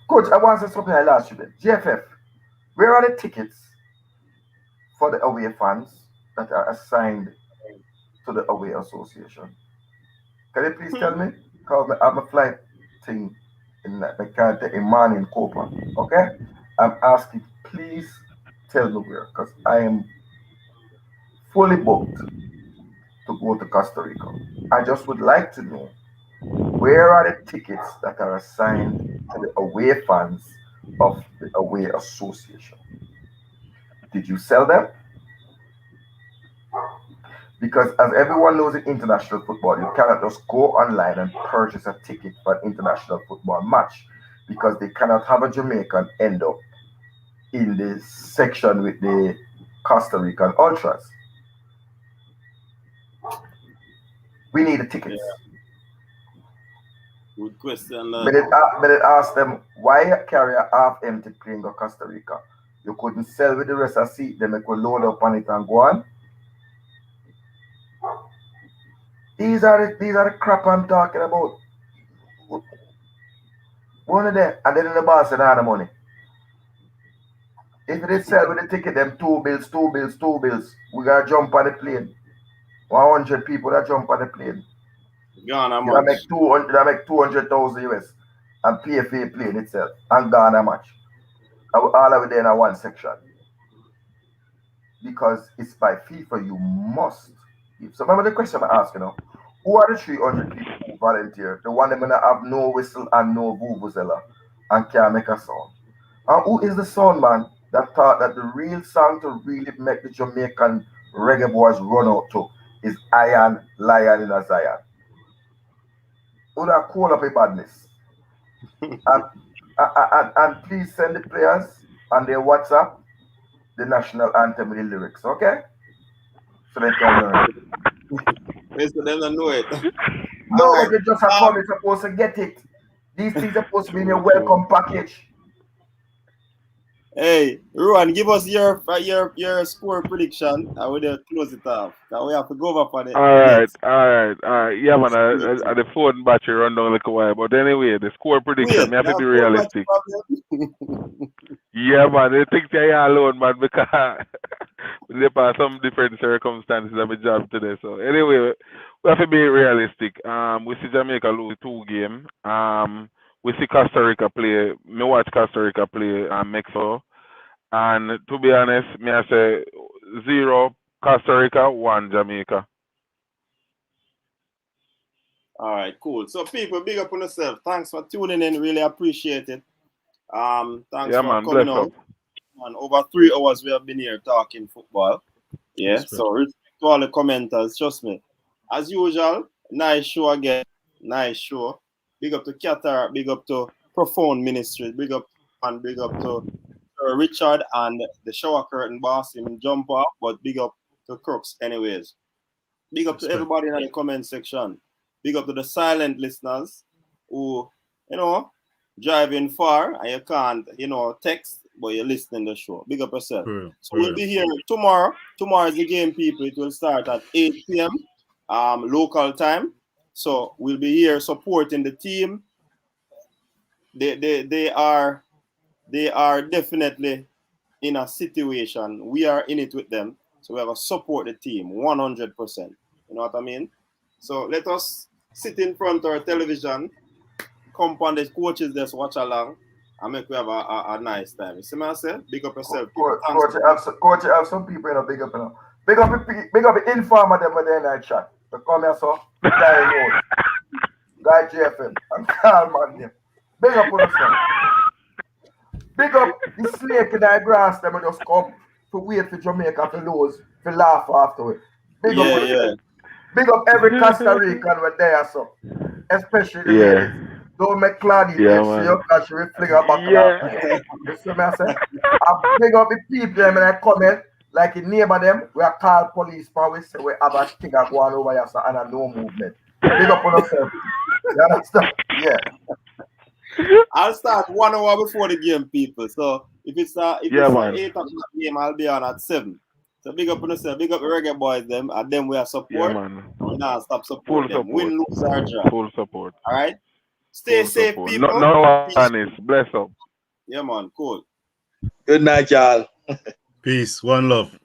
[SPEAKER 2] Coach, I want to say something I last you. GFF, where are the tickets for the away fans that are assigned to the away association? Can you please tell me? Because I have a flight thing in Imani in Copa. Okay? I'm asking, please tell me where, because I am fully booked to go to Costa Rica. I just would like to know, where are the tickets that are assigned to the away fans of the away association? Did you sell them? Because as everyone knows in international football, you cannot just go online and purchase a ticket for an international football match, because they cannot have a Jamaican end up in the section with the Costa Rican ultras. We need the tickets.
[SPEAKER 1] Yeah. Good question.
[SPEAKER 2] But it asked them, why carry a half-empty plane to Costa Rica? You couldn't sell with the rest of the seat, then they could load up on it and go on. These are the crap I'm talking about. One of them, and then in the boss said, the money. If they sell with the ticket, them 2 bills, we gotta jump on the plane. 100 people that jump on the plane.
[SPEAKER 1] Ghana
[SPEAKER 2] match. That make 200,000 US and pay for the plane itself and Ghana match. All of it there in one section. Because it's by FIFA, you must. So remember the question I asked, who are the 300 people who volunteer? The one that gonna have no whistle and no vuvuzela and can't make a sound. And who is the sound man that thought that the real song to really make the Jamaican Reggae Boyz run out to is Iron Lion in a Zion? Who that call up a badness? and please send the players on their WhatsApp the national anthem with the lyrics, okay? So they can learn.
[SPEAKER 1] So they don't know it.
[SPEAKER 2] No, but they just have come, they're supposed to get it. These things are supposed to be in your welcome package.
[SPEAKER 1] Hey, Ruan, give us your score prediction. I will close it off. Now we have to go over for the next.
[SPEAKER 3] All right. Yeah, man. The phone battery run down like a while, but anyway, the score prediction.
[SPEAKER 1] Wait,
[SPEAKER 3] Me have to
[SPEAKER 1] now
[SPEAKER 3] be
[SPEAKER 1] go back
[SPEAKER 3] realistic.
[SPEAKER 1] to
[SPEAKER 3] Yeah, man. I think they are alone, man, because there are some different circumstances of my job today. So anyway, we have to be realistic. We see Jamaica lose 2 games. We see Costa Rica play. Me watch Costa Rica play Mexico. And to be honest, me I say 0 Costa Rica, 1 Jamaica.
[SPEAKER 1] All right, cool. So people, big up on yourself. Thanks for tuning in. Really appreciate it. Thanks
[SPEAKER 3] Yeah,
[SPEAKER 1] for
[SPEAKER 3] man.
[SPEAKER 1] coming
[SPEAKER 3] Bless
[SPEAKER 1] on.
[SPEAKER 3] up.
[SPEAKER 1] And over 3 hours we have been here talking football. Yeah.
[SPEAKER 6] Respect.
[SPEAKER 1] So respect to all the commenters. Trust me. As usual, nice show again. Nice show. Big up to Qatar. Big up to Profound Ministry. Big up to Richard and the shower curtain boss. Him jump up, but big up to Crooks anyways. Big up to
[SPEAKER 6] Respect.
[SPEAKER 1] everybody in the comment section. Big up to the silent listeners who, driving far and you can't, text, but you're listening to the show. Big up yourself. So we'll be here tomorrow. Tomorrow is the game, people. It will start at 8 p.m. Local time. So we'll be here supporting the team. They are definitely in a situation. We are in it with them. So we have to support the team 100%. You know what I mean? So let us sit in front of our television, compound the coaches just watch along, and make we have a nice time. You see what I say? Big up yourself.
[SPEAKER 2] Coach, have some people in a big up, Big up the informer them when they're in that chat. They come here, so guy knows. Guy JFM and Carl man. Big up on yourself. Big up the snake in the grass, them just come to wait for Jamaica to lose, to laugh afterwards. Big up on yourself. Big up every Costa Rican when they are so. Especially the ladies. Don't make Claudia see you because she will fling her back to that. You see me I say? I big up the people them and I comment like in neighbor them, we are called police man, we say we have a thing going over here so, and a no movement. Big up on yourself. You understand? Yeah.
[SPEAKER 1] I'll start 1 hour before the game, people. So if it's an 8 o'clock game, I'll be on at 7. So big up on yourself, big up the Reggae Boyz them, and them we are support.
[SPEAKER 3] Yeah, man.
[SPEAKER 1] We now stop support them.
[SPEAKER 3] Support.
[SPEAKER 1] Win, lose, or draw.
[SPEAKER 3] Full support.
[SPEAKER 1] All right. Stay safe,
[SPEAKER 3] support.
[SPEAKER 1] people.
[SPEAKER 3] No honest. Bless up.
[SPEAKER 1] Yeah, man. Cool.
[SPEAKER 4] Good night, y'all.
[SPEAKER 6] Peace. One love.